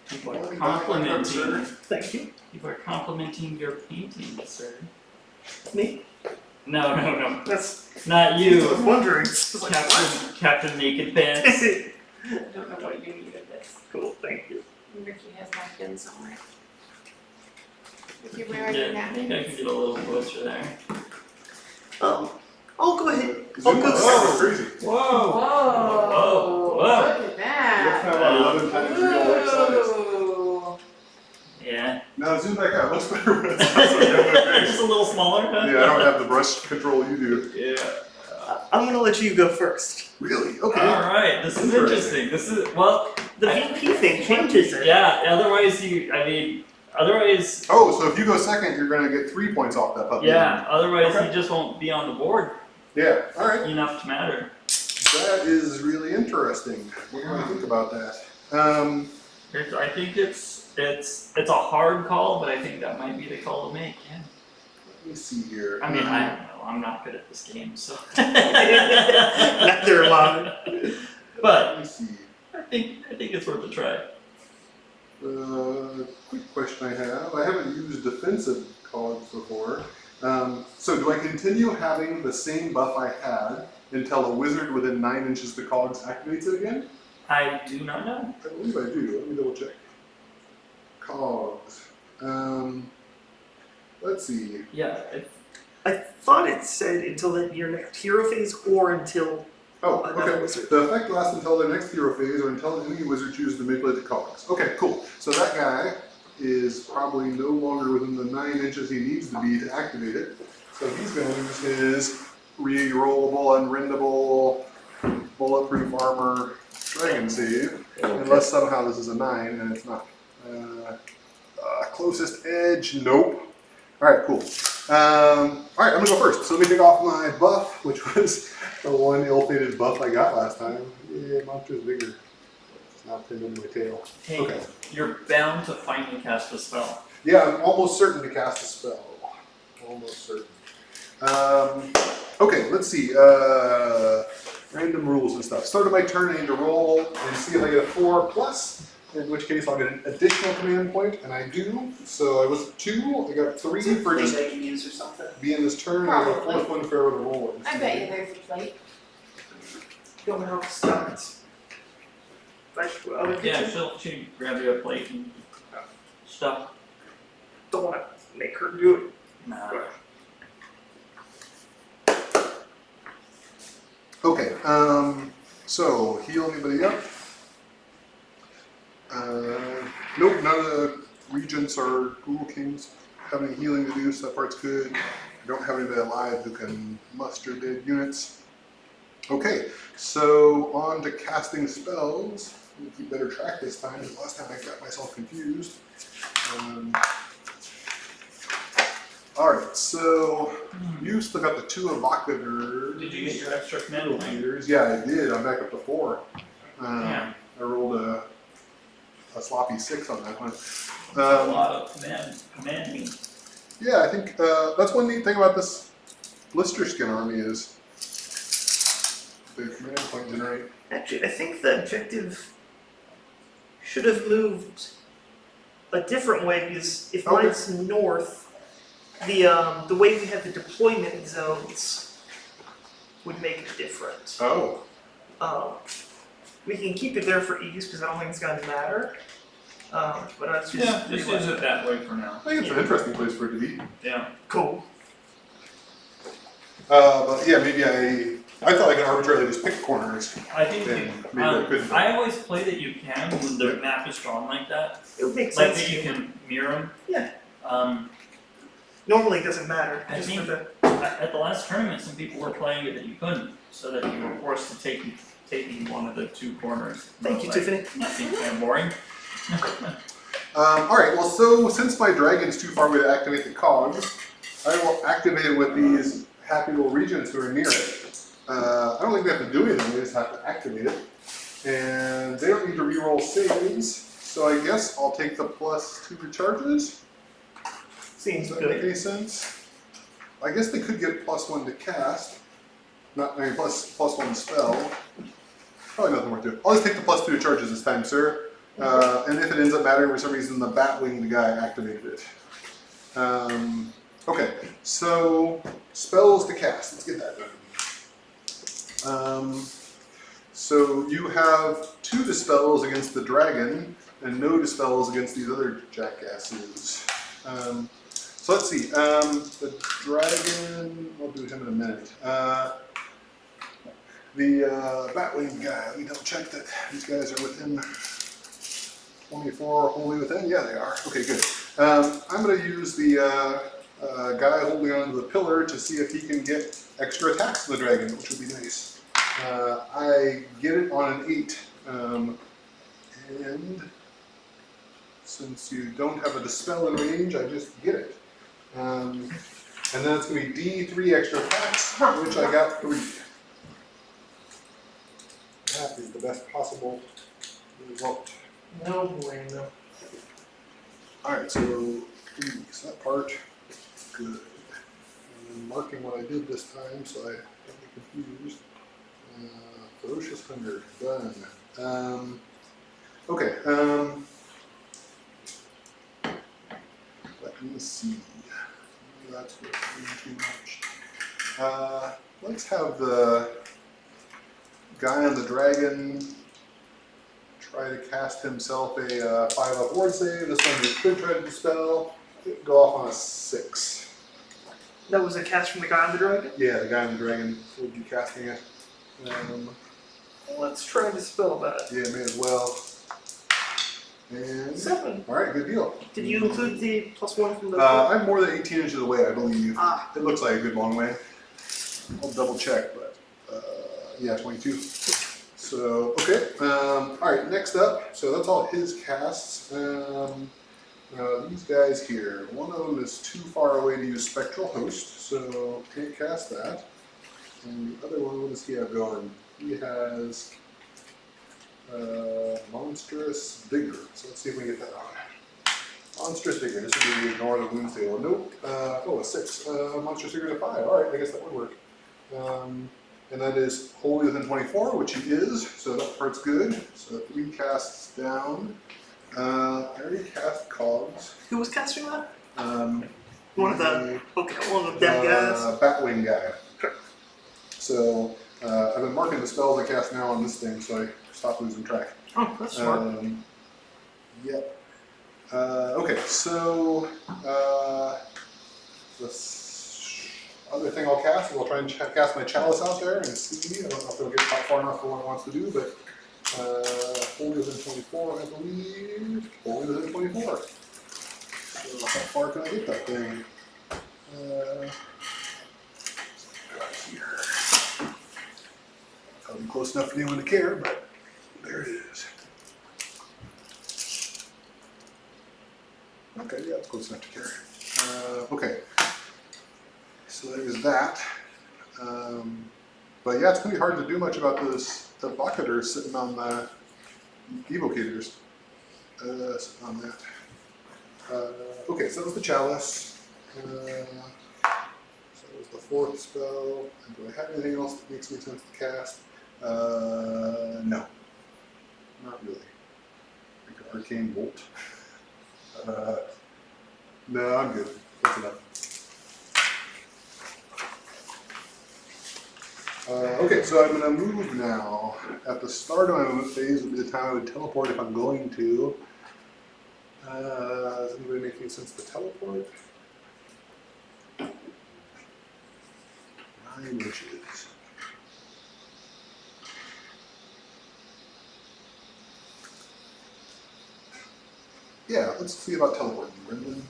People are complimenting. Thank you. People are complimenting your painting, sir. Me? No, no, no. That's Not I was you. wondering. Captain Naked Pants. I don't know what you need of this. Cool, thank you. Ricky has my pin somewhere. If you Yeah, wear your I think I napkins. can get a little closer there. I'll go ahead. Zoom I'll go out, second. that's crazy. Whoa! Whoa! Whoa. Look at That's kind that! of 11 times real life size. Ooh. Yeah. Now zoom back out. It looks better when it's not so damn Just a little smaller, huh? big. Yeah, I don't have the brush control you do. Yeah. I'm gonna let you go first. Really? Okay. Alright, this is interesting. This is, well, The VP thing changes it. yeah, otherwise, Oh, so if you go second, you're going to get 3 points off that puppy. yeah, otherwise Okay. he just won't be on the board Yeah, alright. enough to matter. That is really interesting. What do I think about that? I think it's a hard call, but I think that might be the call to make, yeah. Let me see here. I mean, I don't know, I'm not good at this game, so. Neither am I. But Let me see. I think it's worth a try. Quick question I have. I haven't used defensive cogs before. So do I continue having the same buff I had until a wizard within 9 inches of the cogs activates it again? I do not know. I believe I do. Let me double check. Cogs. Let's see. Yeah, I thought it said until your next hero phase or until Oh, another okay. wizard. The effect lasts until their next hero phase or until any wizard chooses to manipulate the cogs. Okay, cool. So that guy is probably no longer within the 9 inches he needs to be to activate it. So he's going to lose his re-rollable, unrendable, bulletproof armor dragon save. Unless somehow this is a 9 and it's not. Closest edge, nope. Alright, cool. Alright, I'm gonna go first. So let me take off my buff, which was the one ill-fated buff I got last time. Yeah, monster's bigger. Now pinned in my tail. Hey, Okay. you're bound to finally cast a spell. Yeah, I'm almost certain to cast a spell. Almost certain. Okay, let's see. Random rules and stuff. Start of my turn, I need to roll and see if I get a 4+, in which case I'll get an additional command point, and I do. So I was at 2, I got 3 for just I can use or something. being this turn, and I got a Probably. 4th one for the roll. I bet you there's a plate. Don't know how to start. Vegetable other Yeah, kitchen. she'll grab you a plate and stuff. Don't want to make her do it. Nah. Okay, so heal anybody up? Nope, none of the regents or ghoul kings have any healing to do, so that part's good. I don't have anybody alive who can muster dead units. Okay, so on to casting spells. I'm gonna keep better track this time, because last time I got myself confused. Alright, so you still got the 2 evocator. Did you get your extra command point? leaders. Yeah, I did. I'm back up to 4. Yeah. I rolled a sloppy 6 on that one. That's a lot of commanding. Yeah, I think that's one neat thing about this blister skin army is the command point generate. Actually, I think the objective should have moved a different way because if Okay. mine's north, the way we have the deployment zones would make it different. Oh, We can keep it there for ease because I don't think it's going to matter. But that's just Yeah, just use it that way for now. I think it's an interesting place for it to be. Yeah. cool. But yeah, maybe I thought I could arbitrarily just pick corners. I think Then you, maybe I couldn't. I always play that you can when the map is drawn like that. It would make Like sense. that you can mirror them. Yeah. Um, Normally it doesn't matter. I Just think- for the at the last tournament, some people were playing it that you couldn't, so that you were forced to taking one of the 2 corners. Thank you, Like, Tiffany. That seems kind of boring. Alright, well, so since my dragon's too far away to activate the cogs, I will activate it with these happy little regents who are near it. I don't think they have to do anything, they just have to activate it. And they don't need to reroll saves, so I guess I'll take the +2 to charges. seems Does that make good. any sense? I guess they could get +1 to cast. +1 spell. Probably nothing worth doing. I'll just take the +2 to charges this time, sir. And if it ends up mattering for some reason, the bat-winged guy activated it. Okay, so spells to cast. Let's get that done. So you have 2 dispels against the dragon and no dispels against these other jackasses. So let's see. The dragon. I'll do him in a minute. The Batwing guy. Let me double check that these guys are within 24 wholly within. Yeah, they are. Okay, good. I'm going to use the guy holding onto the pillar to see if he can get extra attacks to the dragon, which would be nice. I get it on an 8. And since you don't have a dispel in range, I just get it. And then it's going to be D3 extra attacks, which I got 3. That is the best possible result. No bueno. Alright, so that part, good. And then marking what I did this time so I don't get confused. Ferocious Hunger, done. Okay, let me see. That's too much. Let's have the guy on the dragon try to cast himself a 5-up ward save. This one he could try to dispel. It'd go off on a 6. That was a cast from the guy on the dragon? Yeah, the guy on the dragon would be casting it. Let's try and dispel that. Yeah, may as well. And 7. alright, good deal. Did you include the +1 from the... I'm more than 18 inches away, I believe. Ah. It looks like a good long way. I'll double check, but yeah, 22. So, okay. Alright, next up. So that's all his casts. These guys here. One of them is too far away to use Spectral Host, so can't cast that. And the other one, what does he have going? He has Monstrous Vigor. So let's see if we can get that on. Monstrous Vigor. This would be ignore the wounds table. Nope. Oh, a 6. Monstrous Vigor is a 5. Alright, I guess that would work. And that is wholly within 24, which he is, so that part's good. So 3 casts down. I already cast Cogs. Who was casting that? One of the dead guys. Batwing guy. So I've been marking the spells I cast now on this thing, so I stop losing track. Oh, that's smart. Yep. Okay, so the other thing I'll cast is I'll try and cast my Chalice out there and see. I don't know if it'll get far enough for what it wants to do, but wholly within 24, I believe. Wholly within 24. So how far can I get that thing? Here. I'll be close enough for anyone to care, but there it is. Okay, yeah, it's close enough to carry. Okay, so there's that. But yeah, it's going to be hard to do much about this. The bucketers sitting on the evocators. Sitting on that. Okay, so that was the Chalice. So that was the 4th spell. And do I have anything else that makes me sense to cast? No. Not really. Like an Arcane Bolt. No, I'm good. That's enough. Okay, so I'm going to move now. At the start of my movement phase would be the time I would teleport if I'm going to. Does anybody make any sense to teleport? 9 inches. Yeah, let's see about teleporting, Brendan.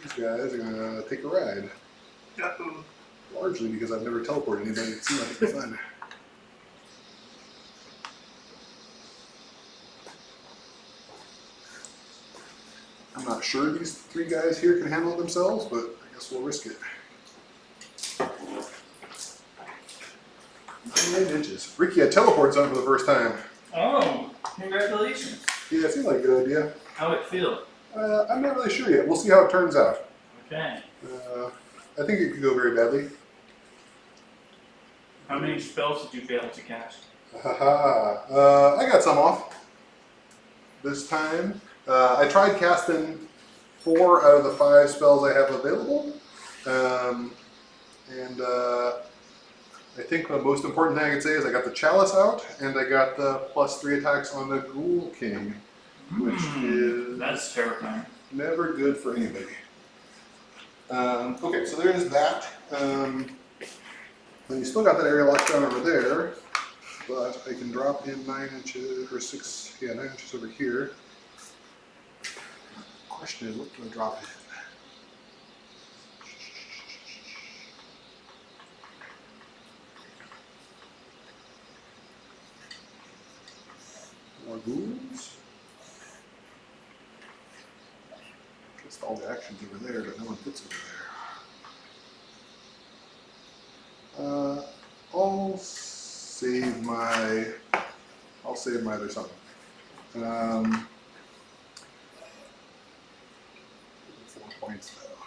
These guys are gonna take a ride. Largely because I've never teleported anybody. It seems like it'd be fun. I'm not sure these 3 guys here can handle it themselves, but I guess we'll risk it. 9 inches. Ricky had teleports on for the first time. Oh, congratulations. Yeah, it seems like a good idea. How it feel? I'm not really sure yet. We'll see how it turns out. Okay. I think it could go very badly. How many spells did you fail to cast? I got some off this time. I tried casting 4 out of the 5 spells I have available. I think the most important thing I can say is I got the Chalice out, and I got the +3 attacks on the Ghoul King, which is That's terrifying. never good for anybody. Okay, so there's that. And you still got that area locked down over there, but I can drop in 9 inches, or 9 inches over here. Question is, what do I drop in? More ghouls. Just all the actions over there, but no one fits over there. I'll save my other something. 4 points though.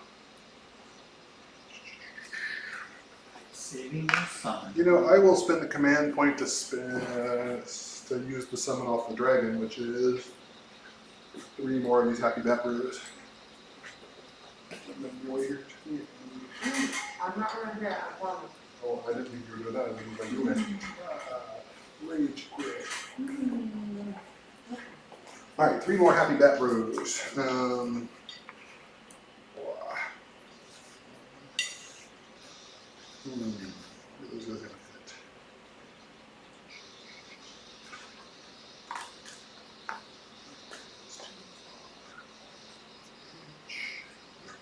Saving the sun. You know, I will spend the command point to use the summon off the dragon, which is 3 more of these happy bat brews. I'm not gonna do it, I promise. Oh, I didn't think you were doing that. I didn't think you were doing it. Rage quit. All right, 3 more happy bat brews. Where are those guys gonna fit?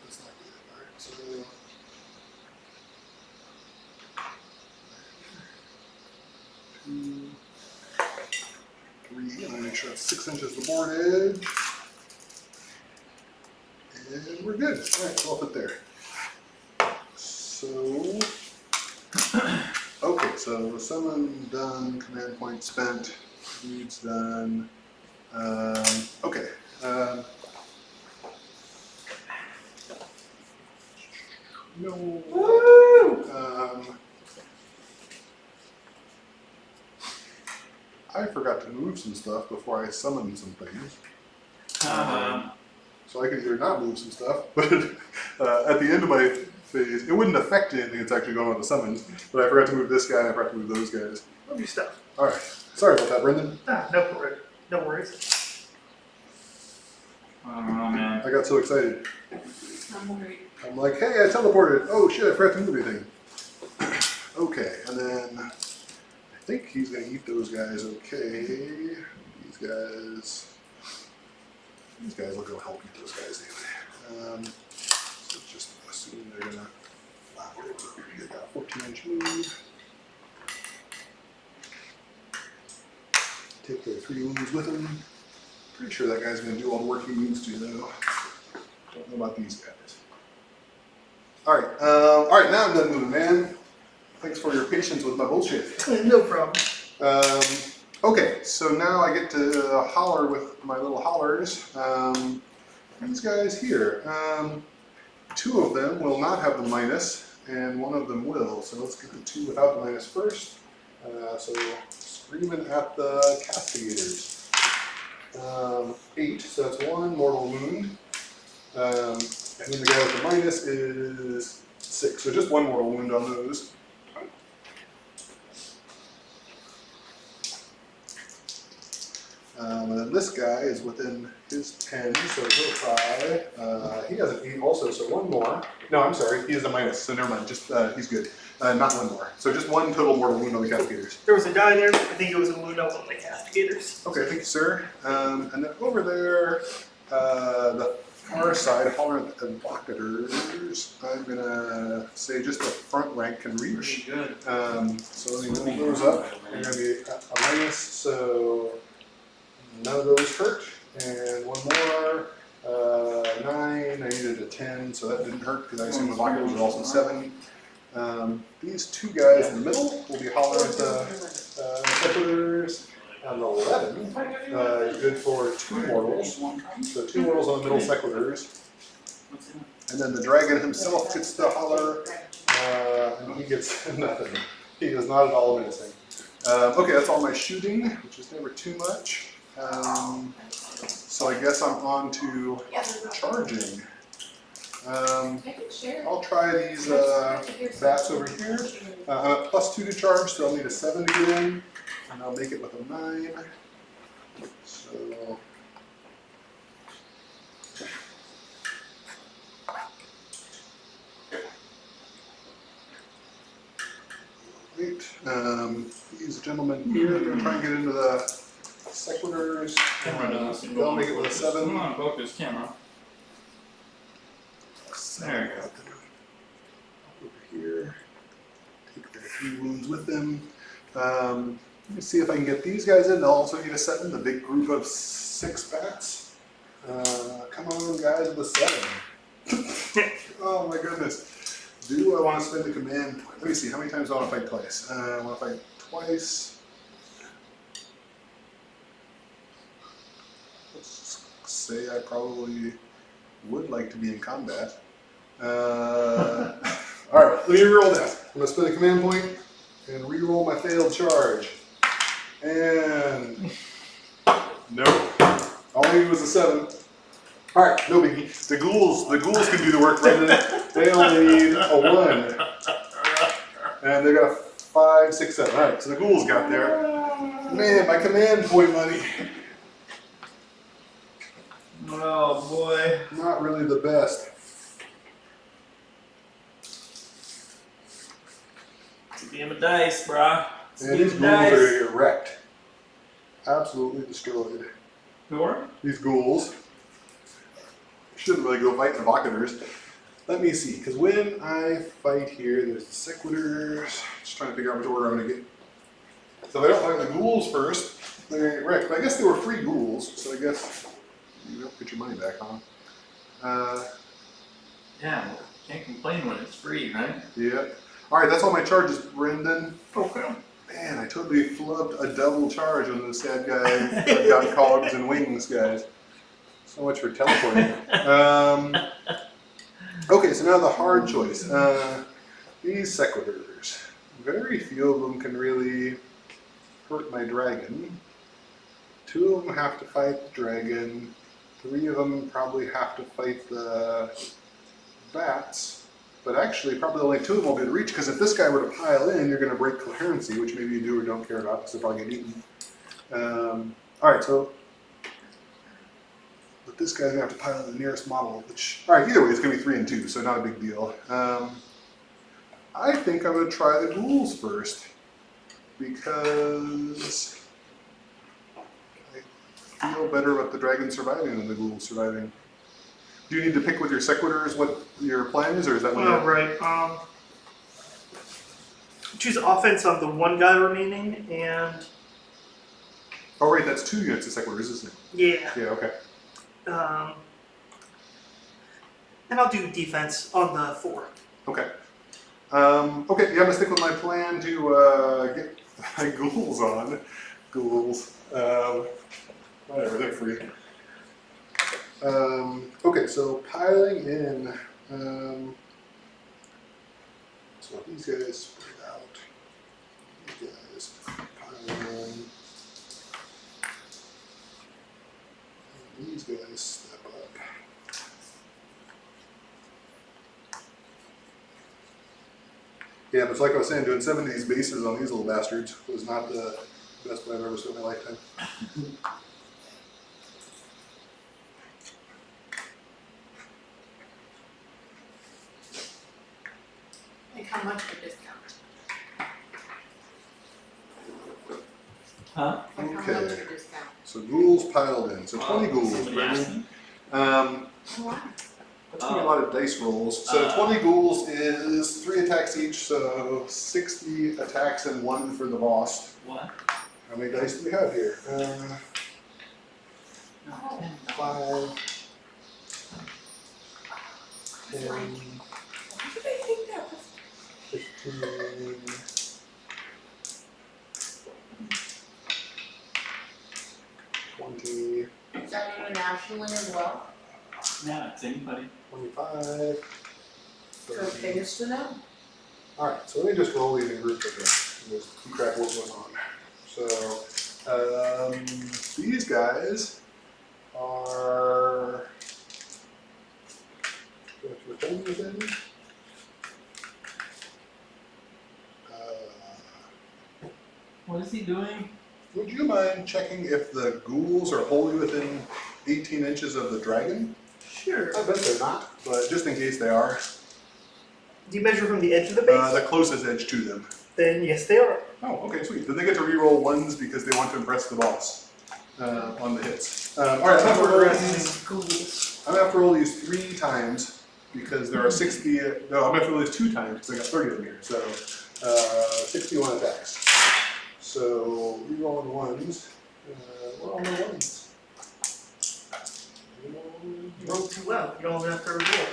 That's not good. All right, so 2, 3, and I make sure that's 6 inches the board edge. And we're good. All right, so I'll put there. So, okay, so summon done, command point spent, needs done. Okay. No. Woo! I forgot to move some stuff before I summoned some things. So I could either not move some stuff, but at the end of my phase, it wouldn't affect anything that's actually going on the summons, but I forgot to move this guy and I forgot to move those guys. Move your stuff. Alright. Sorry about that, Brendan. No worries. Oh man. I got so excited. I'm worried. I'm like, hey, I teleported. Oh shit, I forgot to move anything. Okay, and then I think he's gonna eat those guys okay. These guys will go help eat those guys anyway. So just assume they're gonna fly over. Get that 14-inch move. Take their 3 wounds with him. Pretty sure that guy's gonna do all the work he needs to though. Don't know about these guys. Alright, now I'm done moving, man. Thanks for your patience with my bullshit. No problem. Okay, so now I get to holler with my little hollers. These guys here. 2 of them will not have the minus, and 1 of them will. So let's get the 2 without the minus first. So screaming at the castigators. 8, so that's 1 mortal wound. And then the guy with the minus is 6, so just 1 mortal wound on those. And then this guy is within his 10, so he'll try. He has an 8 also, so 1 more. No, I'm sorry, he has a minus, so never mind, just he's good. Not 1 more. So just 1 total mortal wound on the castigators. There was a die there. I think it was a wound on one of the castigators. Okay, thank you, sir. And then over there, the far side, hollering at the evocators, I'm gonna say just the front rank can reach. Pretty good. So let me roll those up. They're gonna be a minus, so none of those hurt. And 1 more, 9, I needed a 10, so that didn't hurt because I assume the evocators are also 7. These 2 guys in the middle will be hollering at the settlers. And 11 is good for 2 mortals. So 2 mortals on the middle sequiturs. And then the dragon himself gets the holler, and he gets nothing. He is not at all menacing. Okay, that's all my shooting, which is never too much. So I guess I'm on to charging. I'll try these bats over here. I'm at +2 to charge, so I'll need a 7 to get in. And I'll make it with a 9. So wait. These gentlemen here, they're gonna try and get into the sequiturs. They'll make it with a 7. Come on, focus, camera. There you go. Over here. Take their 3 wounds with them. Let me see if I can get these guys in. They'll also need a 7, the big group of 6 bats. Come on, guys, with a 7. Oh my goodness. Do I want to spend the command point? Let me see, how many times do I want to fight twice? I want to fight twice. Let's say I probably would like to be in combat. Alright, let me reroll that. I'm going to spend a command point and reroll my failed charge. And nope. All I needed was a 7. Alright, no biggie. The ghouls can do the work, Brendan. They only need a 1. And they got a 5, 6, 7. Alright, so the ghouls got there. Man, my command point money. Oh boy. Not really the best. It's a game of dice, brah. And these ghouls are gonna get wrecked. Absolutely destroyed. Who are? These ghouls. Shouldn't really go fight the evocators. Let me see, because when I fight here, there's the sequiturs. Just trying to figure out which order I'm gonna get. So if I don't fight the ghouls first, they're gonna get wrecked. But I guess they were free ghouls, so I guess you don't get your money back, huh? Yeah. Can't complain when it's free, right? Yeah. All right, that's all my charges, Brendan. Okay. Man, I totally flubbed a double charge on this sad guy. I've got cogs and wings, guys. So much for teleporting. Okay, so now the hard choice. These sequiturs. Very few of them can really hurt my dragon. 2 of them have to fight the dragon. 3 of them probably have to fight the bats. But actually, probably only 2 of them will be able to reach, because if this guy were to pile in, you're going to break coherency, which maybe you do or don't care about, because they'll probably get eaten. Alright, so but this guy's going to have to pile in the nearest model, which, alright, either way, it's going to be 3 and 2, so not a big deal. I think I'm going to try the ghouls first, because I feel better about the dragon surviving than the ghouls surviving. Do you need to pick with your sequiturs what your plan is, or is that what Oh, right. Choose offense on the 1 guy remaining, and Oh, right, that's 2 units of sequiturs, isn't it? yeah. Yeah, okay. And I'll do defense on the 4. Okay. Okay, yeah, I'm going to stick with my plan to get my ghouls on. Ghouls. Whatever, they're free. Okay, so piling in. So these guys spread out. These guys pile in. And these guys step up. Yeah, but it's like I was saying, doing 7 of these bases on these little bastards was not the best way I've ever spent my lifetime. Like how much for discount? Huh? Like how Okay. much for discount? So ghouls piled in. So 20 ghouls, Somebody Brendan. asked me. Oh, wow. That's gonna be a lot of dice rolls. So 20 ghouls is 3 attacks each, so 60 attacks and 1 for the boss. What? How many dice do we have here? Oh. 5, 10, Why did I think that was? 15, 20, Is that internationally as well? Yeah, it's anybody. 25, So 30. fingers to them? Alright, so let me just roll these in groups again and just keep track of what's going on. So, these guys are. Do I have to return these in? What is he doing? Would you mind checking if the ghouls are wholly within 18 inches of the dragon? Sure. I bet they're not, but just in case they are, Do you measure from the edge of the base? the closest edge to them. Then yes, they are. Oh, okay, sweet. Then they get to re-roll 1s because they want to impress the boss on the hits. Alright, I'm gonna have to roll these. Ghouls. I'm gonna have to roll these 3 times because there are 60. No, I'm gonna have to roll these 2 times because I got 30 of them here. So 61 attacks. So re-rolling 1s. Where are all my 1s? You rolled too well. You don't have enough for a roll.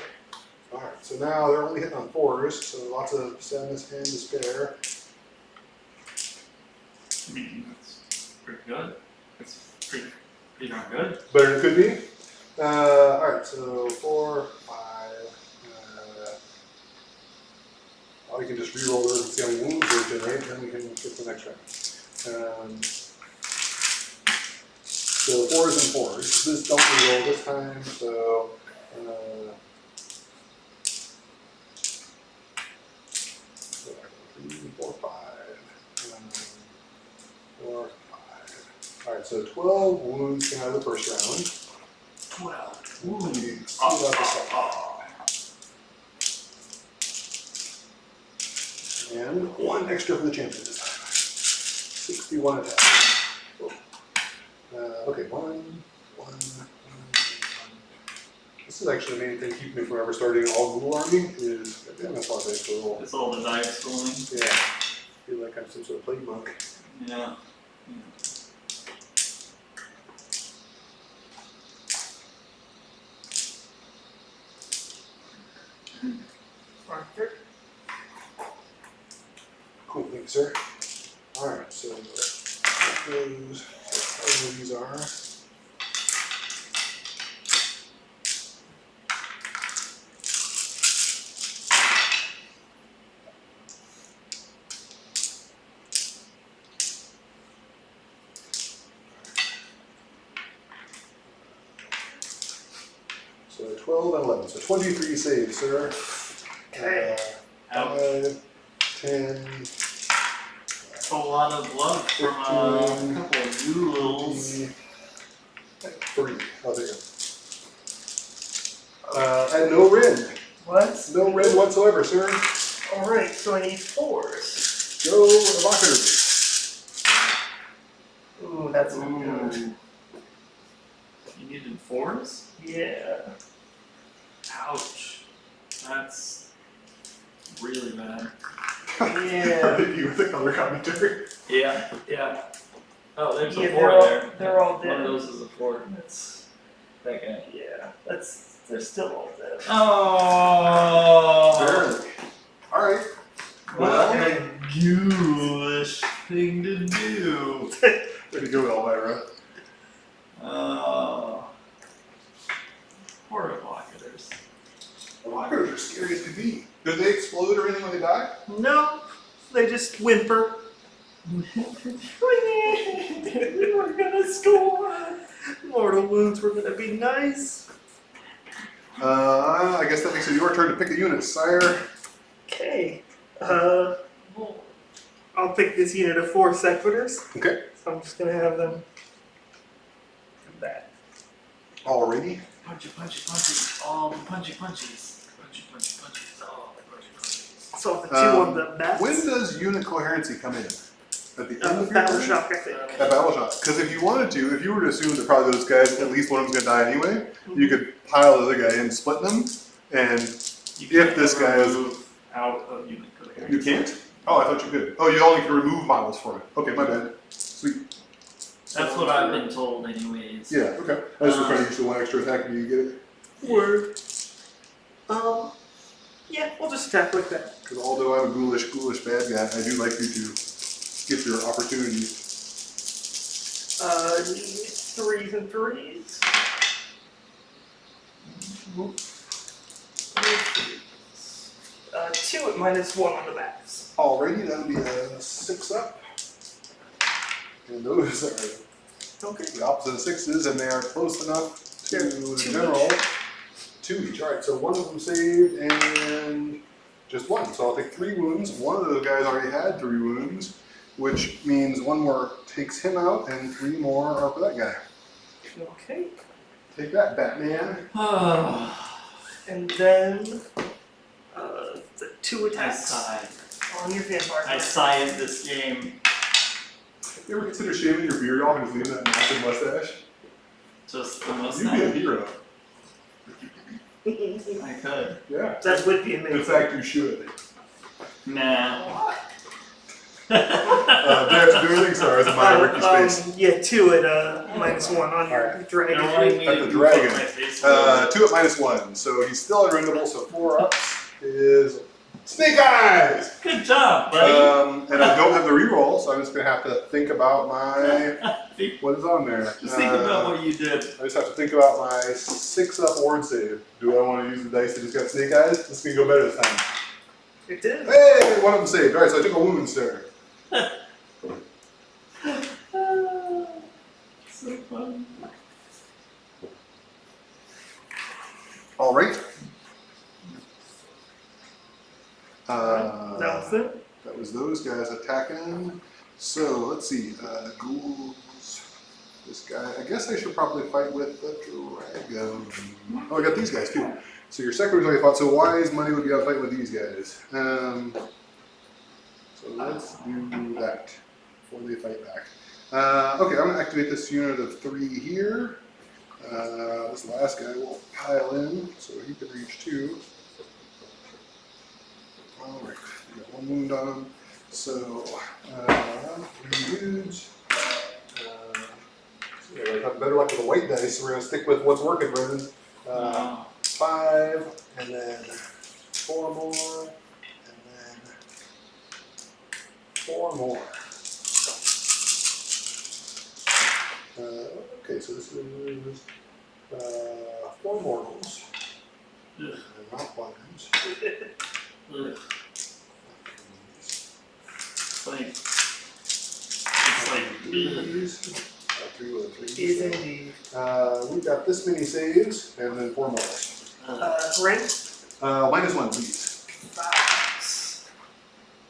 Alright, so now they're only hitting on 4s, so lots of sadness and despair. I mean, that's pretty good. It's pretty darn good. Better than it could be. Alright, so 4, 5. Oh, you can just re-roll those and see how many wounds they generate, then we can get to the next round. So 4s and 4s. This don't re-roll this time, so 3, 4, 5. 4, 5. Alright, so 12 wounds came out of the first round. 12. Let me see about the second. And 1 extra for the champion this time. 61 attacks. Okay, 1. This is actually the main thing keeping me from ever starting all Google Army is goddamn that's a lot of dice to roll. It's all the dice rolling. Yeah. I feel like I'm some sort of plague monk. Yeah. Arthur. Cool, thank you, sir. Alright, so those, however these are. So 12 and 11, so 23 saves, sir. Okay. Ouch. 5, 10, That's a lot of blood from a couple of noodles. 3. I'll take it. And no red. What? No red whatsoever, sir. Alright, so I need 4s. Go evocator. Ooh, that's not good. Ooh. You needed 4s? Yeah. Ouch. That's really bad. Yeah. You with the color commentary. Yeah, yeah. Oh, there's Yeah, a 4 there. they're all One dead. of those is a 4. That's, That guy. yeah, they're still all dead. Oh! Barely. Alright. What Well, a ghoulish thing to do. way to go, Elvira. Oh. Poor evocators. Evocators are scary as could be. Do they explode or anything when they die? No, they just whimper. We were gonna score. Mortal wounds were gonna be nice. I guess that makes it your turn to pick a unit, sire. Okay. I'll pick this unit of 4 sequitors. Okay. So I'm just gonna have them do that. Alrighty. Punchy, punchy, punchy. All the punchy punchies. Punchy, punchy, punchies. All the punchy punchies. So the 2 on the bats. When does unit coherency come in? At the end of your Battle turn? shock, I think. At battle shot. Because if you wanted to, if you were to assume that probably those guys, at least one of them's gonna die anyway, you could pile the other guy in, split them, and You if this never guy is. move out of unit coherence. You can't? Oh, I thought you could. Oh, you only can remove models from it. Okay, my bad. Sweet. That's what I've been told anyways. Yeah, okay. I was just trying to use the 1 extra attack. Do you get it? Word. Yeah, we'll just attack like that. Because although I'm a ghoulish bad guy, I do like you to get your opportunities. Need 3s and 3s. Whoop. 2 at -1 on the bats. Alrighty, that'll be a 6 up. And those are Okay. the opposite of 6s, and they are close enough to They're the 2 general. each. 2 each. Alright, so 1 of them saved, and just 1. So I'll take 3 wounds. One of those guys already had 3 wounds, which means 1 more takes him out, and 3 more are for that guy. Okay. Take that, Batman. And then the 2 I attacks sigh. on your vampire. I sigh in this game. You ever consider shaving your beard off and just leaving that massive mustache? Just the You'd be a mustache. hero. I could. Yeah. That would be In amazing. fact, you should. Nah. Do I have to do anything? Sorry, it's in my Ricky space. Yeah, 2 at -1 on your dragon. They're wanting me At to the move up dragon. my face. 2 at -1, so he's still unrendable, so 4 ups is Snake Eyes! Good job, buddy. And I don't have the reroll, so I'm just going to have to think about my, what is on there? Just think about what you did. I just have to think about my 6 up ward save. Do I want to use the dice that just got Snake Eyes? This is going to go better this time. It did. Hey, one of them saved. Alright, so I took a wound, sir. So fun. Alright. That was it. That was those guys attacking. So let's see. Ghouls. This guy. I guess I should probably fight with the dragon. Oh, I got these guys too. So your second was already fought. So wise money would be on fight with these guys. So let's do that before they fight back. Okay, I'm gonna activate this unit of 3 here. This last guy will pile in, so he can reach 2. Alright, we got 1 wound on him. So, 3 dudes. So I have better luck with the white dice, so we're going to stick with what's working, Brendan. 5, and then 4 more, and then 4 more. Okay, so this is 4 mortals. Ugh. And not ones. Ugh. It's like These. 3 with a 3. Is indeed. We've got this many saves, and then 4 more. Rank -1, please. 5.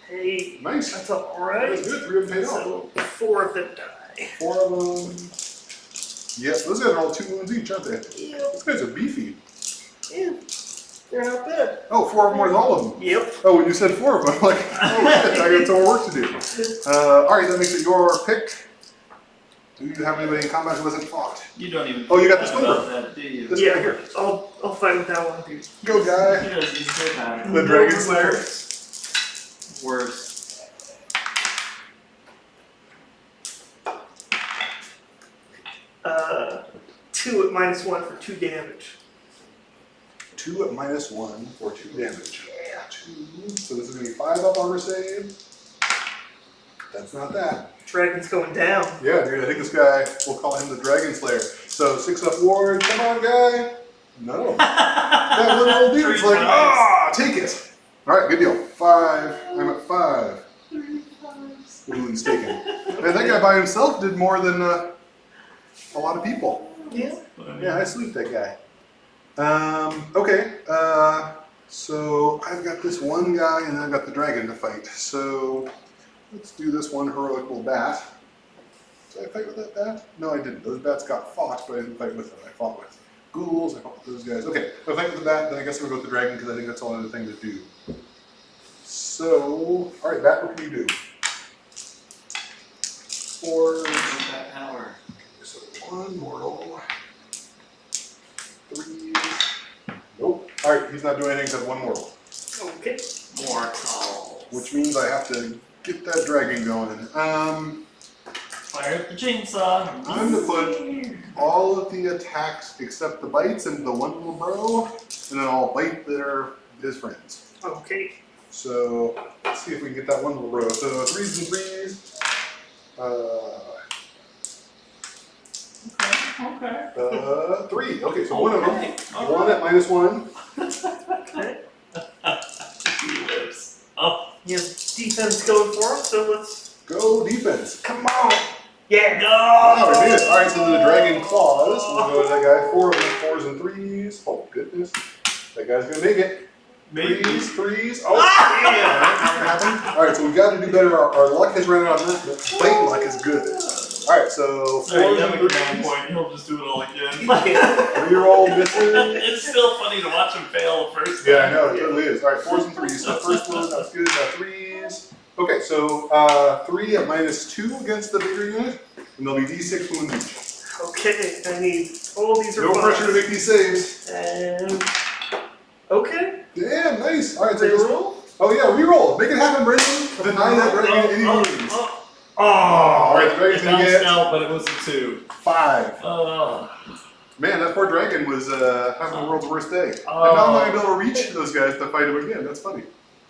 Hey, Nice. that's alright. That's good. 3 of them paid off. So 4 of them die. 4 of them. Yes, those guys are all 2 wounds each, aren't they? Yep. Those guys are beefy. Yeah. They're not bad. Oh, 4 of them more than all of them. Yep. Oh, when you said 4 of them, I'm like, oh shit, I got some more work to do. Alright, that makes it your pick. Do you have anybody in combat who hasn't fought? You don't even. Oh, you got this think one? about that, do you? This Yeah, guy here. I'll fight with that one, dude. Go, guy. He does. He's so bad. The Dragon Slayer. Worse. Uh, 2 at -1 for 2 damage. 2 at -1 for 2 damage. Yeah. 2. So this is going to be 5 up armor save. That's not that. Dragon's going down. Yeah, dude, I think this guy, we'll call him the Dragon Slayer. So 6 up ward, come on, guy. No. That little dude's like, take it. All right, good deal. 5. I'm at 5. Ooh, he's taken. Man, that guy by himself did more than a lot of people. Yeah. Yeah, I sleep that guy. Okay. So I've got this one guy and I've got the dragon to fight. So let's do this one heroical bat. Did I fight with that bat? No, I didn't. Those bats got fought, but I didn't fight with them. I fought with ghouls, I fought with those guys. Okay, if I fight with the bat, then I guess I'm gonna go with the dragon because I think that's the only other thing to do. So, alright, bat, what can you do? 4. That power. So 1 mortal. 3. Nope. Alright, he's not doing anything except 1 mortal. Okay. More calls. Which means I have to get that dragon going. Fire up the chainsaw. I'm gonna put all of the attacks except the bites into the 1 little bro, and then I'll bite his friends. Okay. So let's see if we can get that 1 little bro. So 3s and 3s. Okay. 3. Okay, so 1 of them. Okay. 1 at -1. Okay. He lives. Oh. You have defense going for him, so let's Go defense. come on. Yeah. Oh, we did. Alright, so the dragon claws. We'll go to that guy. 4 of them, 4s and 3s. Oh, goodness. That guy's gonna make it. Maybe. 3s. Oh, yeah. Not gonna happen. Alright, so we've got to do better. Our luck has run out on this, but fighting luck is good. Alright, so 4 Sorry, you have and a command 3s. point. He'll just do it all again. Reroll misses. It's still funny to watch him fail first. Yeah, I know, it totally is. Alright, 4s and 3s. So first one, that's good. 3s. Okay, so 3 at -2 against the bigger unit, and there'll be d6 wounds each. Okay, I need all these are No fine. pressure to make these saves. And okay. Damn, nice. Alright, so just, Reroll. oh yeah, reroll. Make it happen, Brendan. Deny that dragon any wounds. Oh, alright, the dragon's It gonna bounced get out, but it was a 2. 5. Oh. Man, that poor dragon was having the world's worst day. Oh. And now I'm not gonna be able to reach those guys to fight him again. That's funny.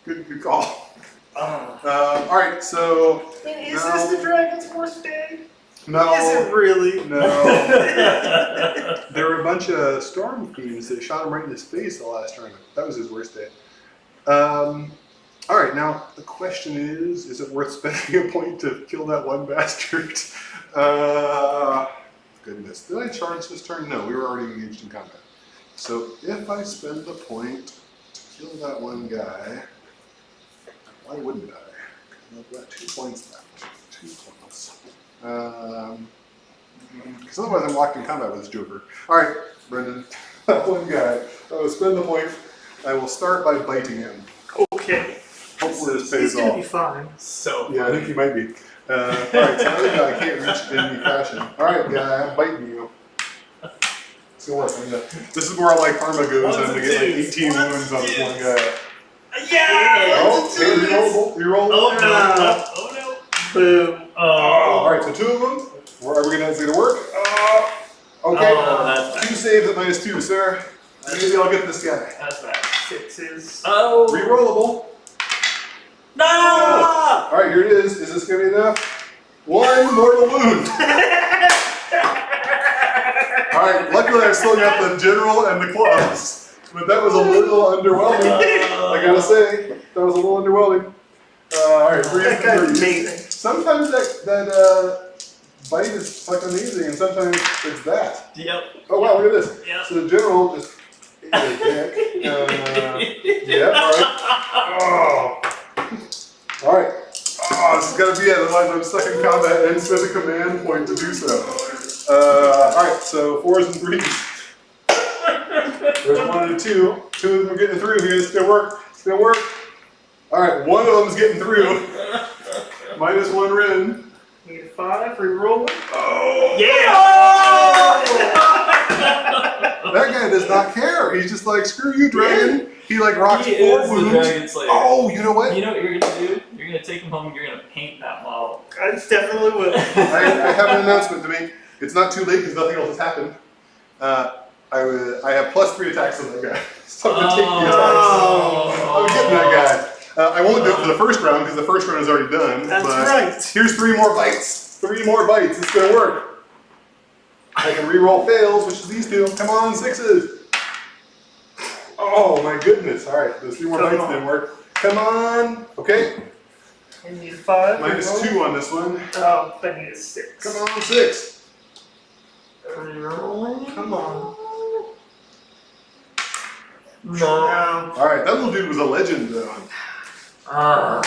Good call. Alright, so Is this the dragon's worst day? no. Is it really? No. There were a bunch of storm fiends that shot him right in his face the last tournament. That was his worst day. Alright, now the question is it worth spending a point to kill that one bastard? Goodness. Did I charge this turn? No, we were already engaged in combat. So if I spend the point to kill that one guy, why wouldn't I? I've got 2 points left. 2 points. Because otherwise I'm locked in combat with this joker. Alright, Brendan. That one guy. I will spend the point. I will start by biting him. Okay. Hopefully this He's pays gonna be off. fine. So Yeah, I think he might be. Alright, so the other guy can't reach in any fashion. Alright, guy, I'm biting you. It's gonna work. This is where all my karma goes. I'm gonna get like 18 wounds on this one guy. Yeah! Oh, hey, reroll. Oh no! Oh no! Boom. Oh! Alright, so 2 of them. Are we gonna, is it gonna work? Okay. Oh, that's bad. 2 saves at -2, sir. Maybe I'll get this guy. That's bad. 6s. Oh! Rerollable. No! All right, here it is. Is this gonna be enough? 1 mortal wound. All right, luckily I still got the general and the clubs, but that was a little underwhelming. I gotta say, that was a little underwhelming. All right, 3 That guy's injuries. amazing. Sometimes that bite is like amazing, and sometimes it's that. Yep. Oh wow, look at this. Yep. So the general just ate a dick. Yeah, all right. Oh. All right. Oh, this is gonna be it. Otherwise, I'm stuck in combat and spend a command point to do so. All right, so 4s and 3s. There's 1 and 2. 2 of them are getting through here. It's gonna work. It's gonna work. All right, 1 of them's getting through. -1 Rin. Need a 5, reroll it. Oh. Yeah! That guy does not care. He's just like, screw you, dragon. He like rocks He 4 is the wounds. Dragon Slayer. Oh, you know what? You know what you're gonna do? You're gonna take him home and you're gonna paint that model. I definitely will. I have an announcement to make. It's not too late because nothing else has happened. I have +3 attacks on that guy. So I'm gonna take the attacks. I'm getting that guy. I won't do it for the first round because the first round is already done. That's but right. Here's 3 more bites. 3 more bites. It's gonna work. I can reroll fails, which is these 2. Come on, 6s. Oh my goodness. All right, those 3 more bites didn't work. Come on. Okay. I need a 5. -2 on this one. Oh, I need a 6. Come on, 6. Reroll. Come on. No. All right, that little dude was a legend, though. Ah.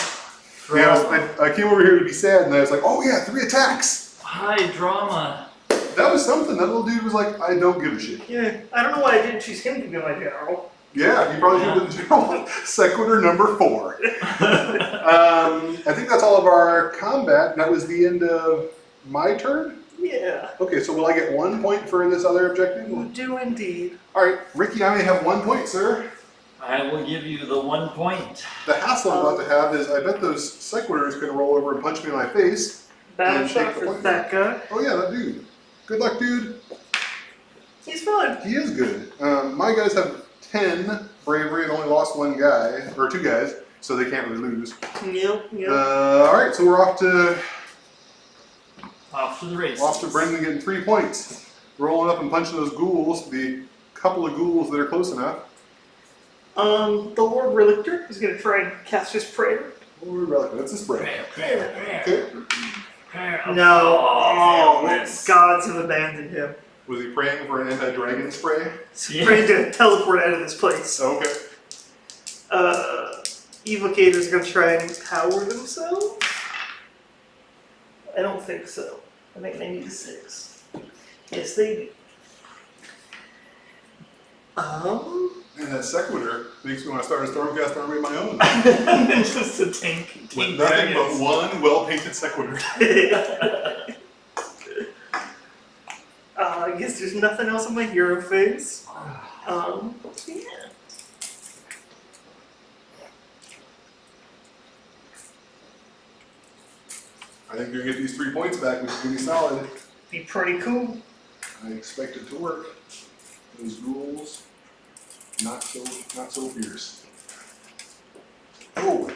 Yeah, I came over here to be sad, and I was like, oh yeah, 3 attacks. High drama. That was something. That little dude was like, I don't give a shit. Yeah, I don't know why I didn't choose him to be my general. Yeah, he probably should have been the general. Sequitur number 4. I think that's all of our combat. That was the end of my turn. Yeah, Okay, so will I get 1 point for this other objective? you do indeed. All right, Ricky, I may have 1 point, sir. I will give you the 1 point. The hassle I'm about to have is I bet those sequiturs can roll over and punch me in my face. Battle And shot take the for point. that guy. Oh yeah, that dude. Good luck, dude. He's fine. He is good. My guys have 10 bravery and only lost 1 guy, or 2 guys, so they can't really lose. Yep, yep. All right, so we're off to Off to the races. Brendan getting 3 points. Rolling up and punching those ghouls, the couple of ghouls that are close enough. The Lord Relictor is going to try and cast his prayer. Ooh, relic, that's a spray. Okay. No. Oh, Oh, this. gods have abandoned him. Was he praying for an anti-dragon spray? He's trying to teleport out of this place. Okay. Evocators are going to try and empower themselves? I don't think so. I think they need a 6. Yes, they do. And that sequitur makes me want to start a Stormcast army of my own. It's just a tank. With Tank nothing dragons. but 1 well-painted sequitur. I guess there's nothing else on my hero phase. Yeah. I think you're going to get these 3 points back, which is going to be solid. Be pretty cool. I expect it to work. Those ghouls, not so fierce. Oh.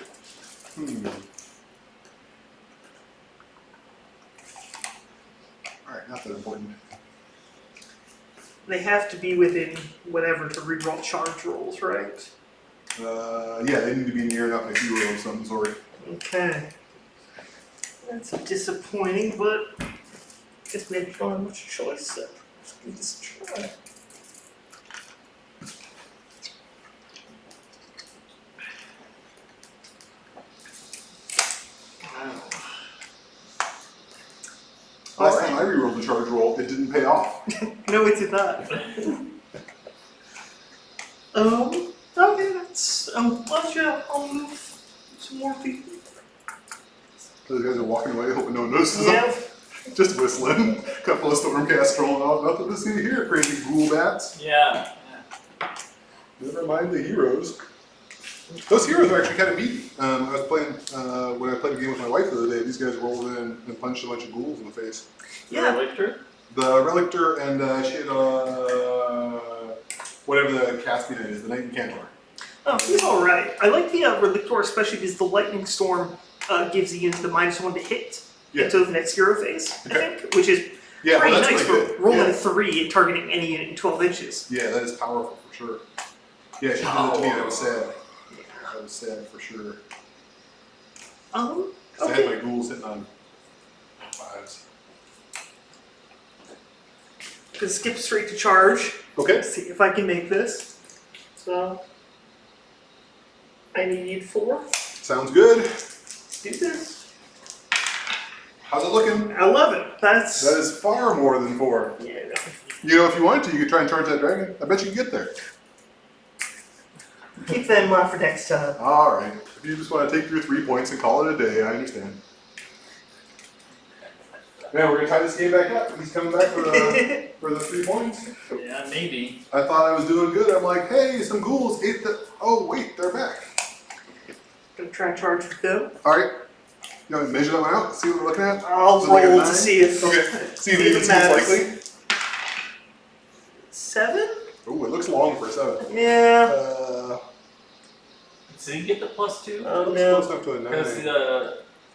Alright, not that important. They have to be within whatever to reroll charge rolls, right? Yeah, they need to be near enough a hero of some sort. Okay. That's disappointing, but I guess maybe I don't have much choice, so let's give this a try. Last time I rerolled the charge roll, it didn't pay off. No, it did not. Okay, that's, I'll move some more people. Those guys are walking away, hoping no one notices them. Yeah. Just whistling. Couple of stormcasts rolling off. Nothing to see here, crazy ghoul bats. Yeah. Never mind the heroes. Those heroes are actually kind of meaty. I was playing, when I played a game with my wife the other day, these guys rolled in and punched a bunch of ghouls in the face. Yeah. The Relictor and she had whatever the casting is, the Knight Incantor. Oh, he's alright. I like the Relictor especially because the Lightning Storm gives the unit the -1 to hit Yeah. until the next hero phase, I think, which is Yeah, pretty well, that's nice pretty for good. rolling Yeah. a 3 and targeting any unit in 12 inches. Yeah, that is powerful for sure. Yeah, she did it to me. That was sad. That was sad for sure. I had my Okay. ghouls hitting on 5s. Gonna skip straight to charge. Okay. Let's see if I can make this. So, I need 4. Sounds good. Let's do this. How's it looking? 11. That's. That is far more than 4. Yeah. You know, if you wanted to, you could try and charge that dragon. I bet you can get there. Keep that in mind for next time. All right. If you just want to take your 3 points and call it a day, I understand. Man, we're gonna tie this game back up. He's coming back for the 3 points. Yeah, maybe. I thought I was doing good. I'm like, hey, some ghouls ate the. Oh wait, they're back. Gonna try and charge with them. All right. You want to measure that one out? See what we're looking at? I'll Is it like a roll 9? to see if. Okay. See if See if it it seems matters. likely. 7? Oh, it looks long for a 7. Yeah. So you get the +2? Oh Close no. enough to a 9. Because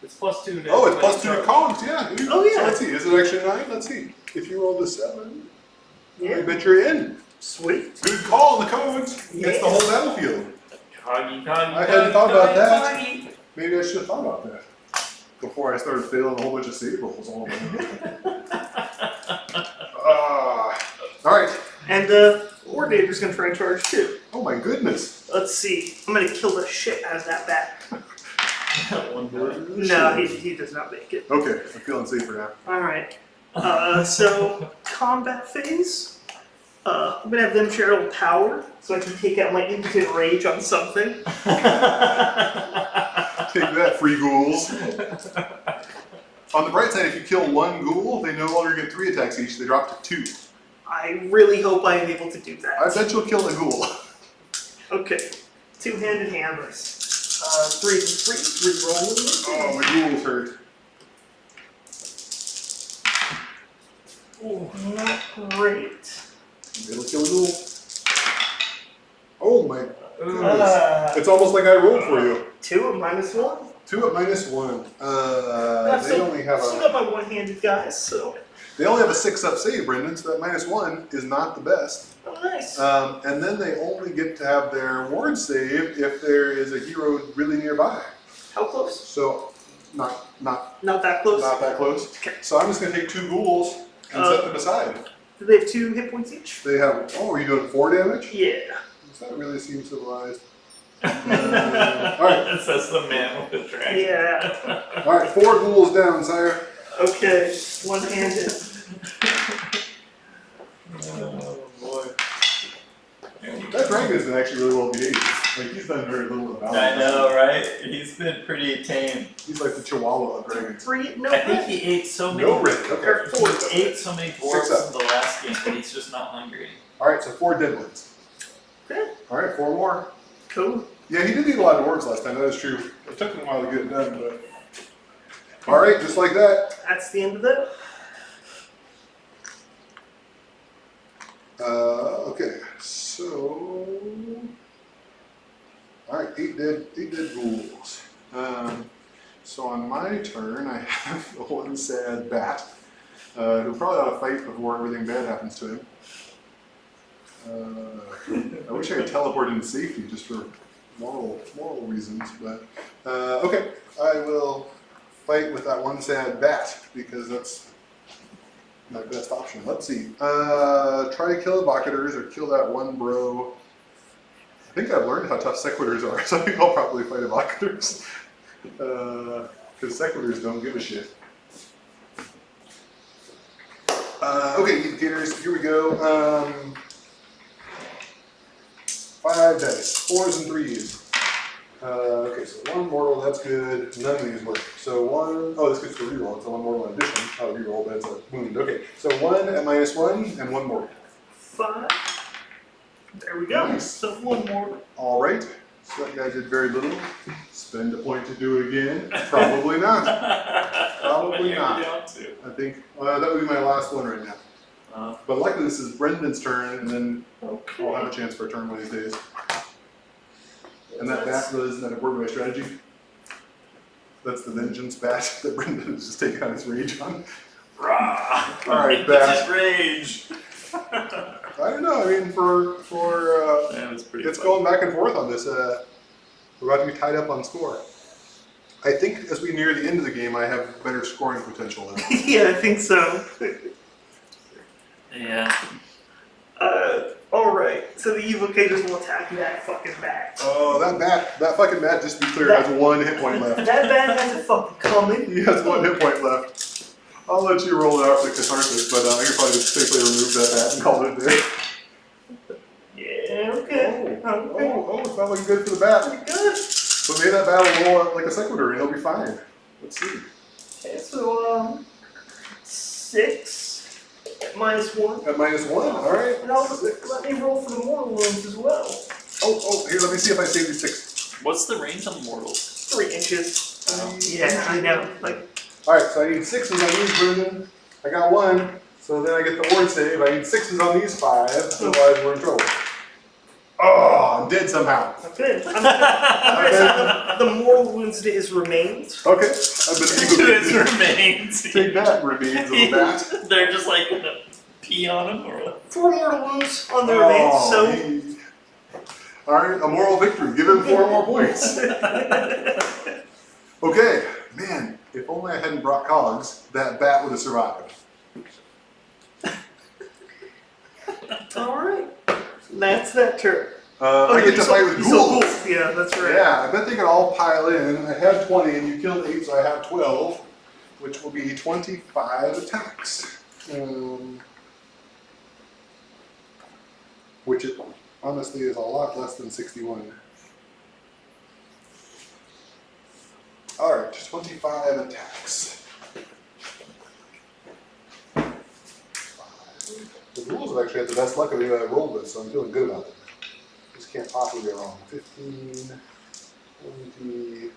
it's +2 to. Oh, it's +2 to columns, yeah. Oh, yeah. So let's see, is it actually 9? Let's see. If you rolled a 7, I Yeah. bet you're in. Sweet. Good call on the codes. Yeah. It's the whole battlefield. Coggy. I hadn't thought about that. Coggy. Maybe I should have thought about that before I started failing a whole bunch of save rolls all over. All right. And Coordinator's gonna try and charge too. Oh my goodness. Let's see. I'm gonna kill the shit out of that bat. One more. No, he does not make it. Okay, I'm feeling safer now. Alright. So, combat phase. I'm gonna have them share a little power so I can take out my impotent rage on something. Take that, free ghouls. On the bright side, if you kill 1 ghoul, they no longer get 3 attacks each. They drop to 2. I really hope I am able to do that. I bet you'll kill a ghoul. Okay. 2-handed hammers. 3 and 3, re-rolling. Oh, my ghoul's hurt. Ooh, not great. It'll kill a ghoul. Oh my goodness. It's almost like I rolled for you. 2 and -1. 2 at -1. They Still- only have Still a got my one-handed guys, so. they only have a 6-up save, Brendan. So that -1 is not the best. Oh, nice. And then they only get to have their ward save if there is a hero really nearby. How close? So not Not that close. that close. Okay. So I'm just gonna take 2 ghouls and set them aside. Do they have 2 hit points each? They have. Oh, are you doing 4 damage? Yeah. That really seems civilized. Alright. That's the man with the dragon. Yeah. All right, 4 ghouls down, sire. Okay. One-handed. Oh boy. That dragon has been actually really well behaved. Like he's done very little about it. I know, right? He's been pretty tame. He's like the Chihuahua of dragons. 3, no I think red. he ate so many. No red. Okay. Or 4. He ate so many dwarves 6 up. in the last game that he's just not hungry. All right, so 4 dead ones. Okay. All right, 4 more. Cool. Yeah, he did eat a lot of dwarves last time. That is true. It took him a while to get it done, but. All right, just like that. That's the end of that. Okay, so. All right, 8 dead ghouls. So on my turn, I have the one sad bat, who probably ought to fight before everything bad happens to him. I wish I could teleport into safety just for moral reasons, but okay, I will fight with that one sad bat because that's my best option. Let's see. Try to kill the Evocators or kill that one bro. I think I've learned how tough Sequitors are, so I think I'll probably fight Evocators. Because Sequitors don't give a shit. Okay, indicators, here we go. 5 dice, 4s and 3s. Okay, so 1 mortal, that's good. None of these work. So 1, oh, this gets to reroll. It's a 1 mortal in addition. Oh, reroll, but it's a wound. Okay, so 1 at -1 and 1 mortal. 5. There we go. Nice. So 1 more. All right, so that guy did very little. Spend a point to do it again? Probably not. Probably not. I think that would be my last one right now. But luckily this is Brendan's turn, and then I'll have a chance for a turn one of these days. And that bat was not important to my strategy. That's the vengeance bat that Brendan is just taking out his rage on. Rah! Alright, That's bat. rage. I don't know. I mean, for That was pretty. it's funny. going back and forth on this. We're about to be tied up on score. I think as we near the end of the game, I have better scoring potential than Yeah, I think so. Yeah. Alright, so the evocators will attack that fucking bat. Oh, that fucking bat, just to be clear, has 1 hit point left. That bat has a fucking coming. He has 1 hit point left. I'll let you roll it out for the catharsis, but I could probably just safely remove that bat and call it a day. Yeah, okay. Oh, it's not looking good for the bat. Pretty good. But maybe that bat will roll like a sequitur and he'll be fine. Let's see. Okay, so, 6 at -1. At -1, alright. And let me roll for the mortal wounds as well. Oh, here, let me see if I save these 6. What's the range on the mortals? 3 inches. Yeah, I know. Like, Alright, so I need 6s on these, Brendan. I got 1, so then I get the ward save. I need 6s on these 5, otherwise we're in trouble. Oh, I'm dead somehow. okay. I'm gonna say the mortal wounds to his remains. Okay, I've been To his remains. Take that, remains of the bat. They're just like gonna pee on him or what? 4 mortal wounds on the remains, so. Alright, a moral victory. Give him 4 more points. Okay, man, if only I hadn't brought cogs, that bat would have survived. Alright. That's that turn. I get to fight with ghouls. Yeah, that's right. Yeah, I bet they can all pile in. I had 20 and you killed 8, so I have 12, which will be 25 attacks. Which it honestly is a lot less than 61. Alright, 25 attacks. The ghouls have actually had the best luck of any that I've rolled with, so I'm feeling good about it. This can't possibly be wrong. 15, 20.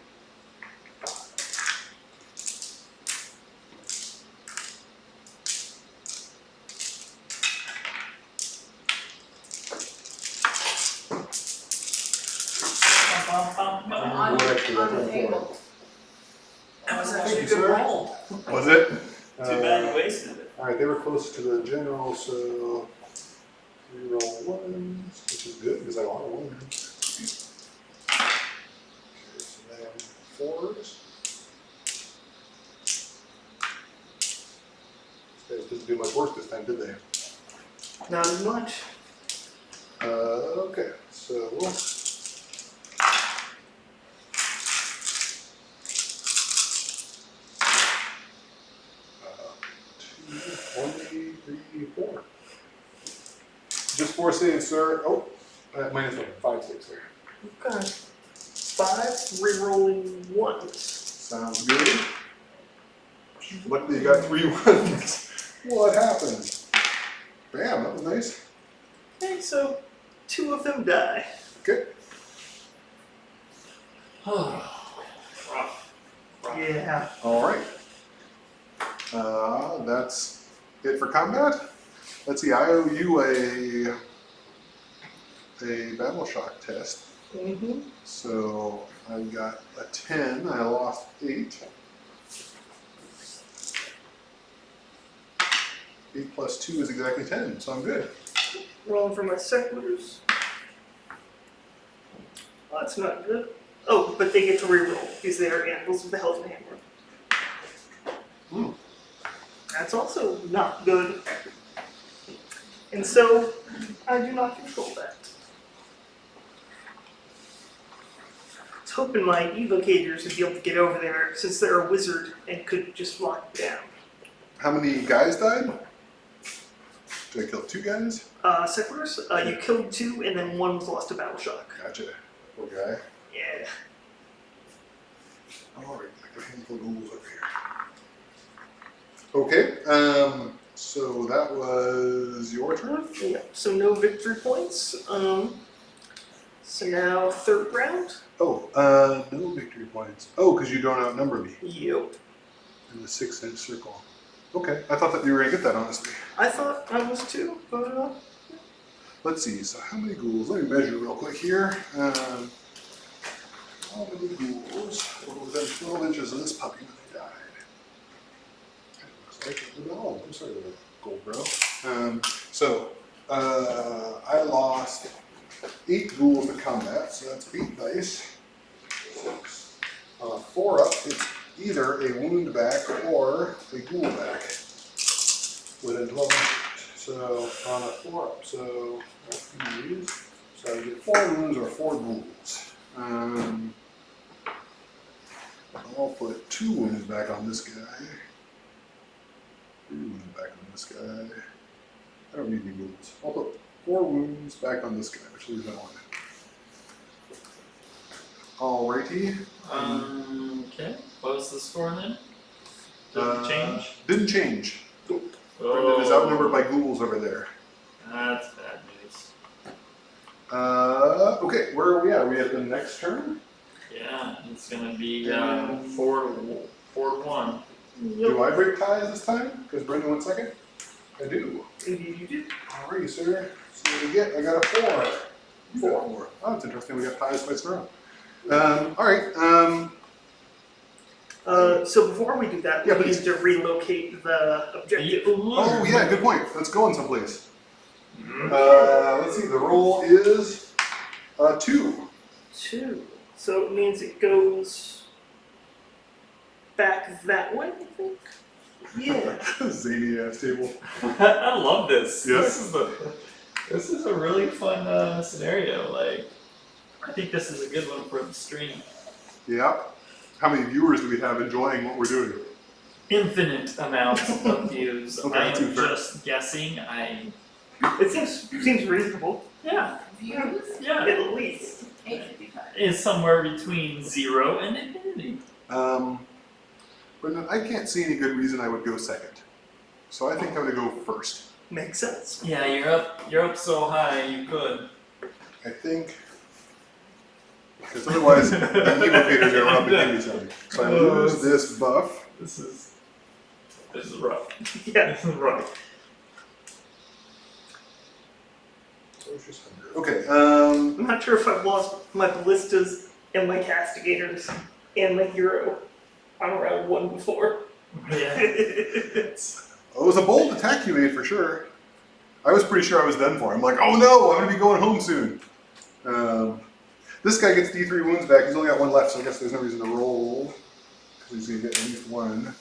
On the table. That was Thank actually you, a good sir. roll. Was it? Too bad you wasted it. Alright, they were close to the general, so reroll 1s, which is good because I want a 1. Okay, so then 4s. These guys didn't do much worse this time, did they? Not as much. Okay, so we'll. 4. Just 4 saves, sir. Oh, -1. 5 saves, sir. Okay. 5 re-rolling 1s. Sounds good. Luckily, you got 3 1s. What happened? Bam, that was nice. Okay, so 2 of them die. Okay. Yeah. All right. That's it for combat. Let's see. I owe you a battle shock test. Mm-hmm. So I got a 10. I lost 8. 8 plus 2 is exactly 10, so I'm good. Rolling for my settlers. Oh, that's not good. Oh, but they get to reroll because they are animals with the Hell's Hammer. Hmm. That's also not good. And so, I do not control that. I was hoping my evocators would be able to get over there since they're a wizard and could just lock it down. How many guys died? Did I kill 2 guys? Settlers, you killed 2 and then 1 was lost to battle shock. Gotcha. Poor guy. Yeah. Alright, I got a handful of ghouls over here. Okay, so that was your turn? Yeah. So no victory points. So now 3rd round. Oh, no victory points. Oh, because you don't outnumber me Yep. in the 6-inch circle. Okay, I thought that you were going to get that, honestly. I thought I was too, but Let's see, so how many ghouls? Let me measure real quick here. How many ghouls? Little inches of this puppy when they died. Looks like oh, I'm sorry, little gold bro. I lost 8 ghouls to combat, so that's 8 dice. 6. 4 up, it's either a wound back or a ghoul back within 12 inches. So on a 4 up, so I get 4 wounds or 4 ghouls. I'll put 2 wounds back on this guy. 3 wounds back on this guy. I don't need any ghouls. I'll put 4 wounds back on this guy, which leaves that one. Alrighty. Okay. What was the score then? Did it change? Didn't change. Oh, Brendan is outnumbered by ghouls over there. That's bad news. Okay, where are we at? Are we at the next turn? Yeah, it's gonna be 4-1. Do I break ties this time? Because Brendan went second? I do. Indeed you do. Alrighty, sir. So what do we get? I got a 4. You got a 4. Oh, that's interesting. We got ties twice in a row. Alright. So before we do that, Yeah, we need please. to relocate the objective. Oh, yeah, good point. Let's go someplace. Let's see. The roll is 2. 2. So it means it goes back that way, I think? Yeah. Zany ass table. I love this. Yes. This is a really fun scenario. Like, I think this is a good one for the stream. Yeah. How many viewers do we have enjoying what we're doing? Infinite amounts of views. Okay, I am too fair. just guessing. It seems reasonable, Yeah, Views? yeah. at least. 855. It's somewhere between 0 and infinity. Brendan, I can't see any good reason I would go second. So I think I'm gonna go first. Makes sense. Yeah, you're up so high you could. I think. Because otherwise, the evocators are up and give me something. So I lose this buff. This is rough. Yeah. This is rough. Okay, I'm not sure if I've lost my ballistas and my castigators and my hero on round 1 before. Yeah. it was a bold attack you made for sure. I was pretty sure I was done for. I'm like, oh no, I'm gonna be going home soon. This guy gets D3 wounds back. He's only got 1 left, so I guess there's no reason to roll. Because he's gonna get at least 1.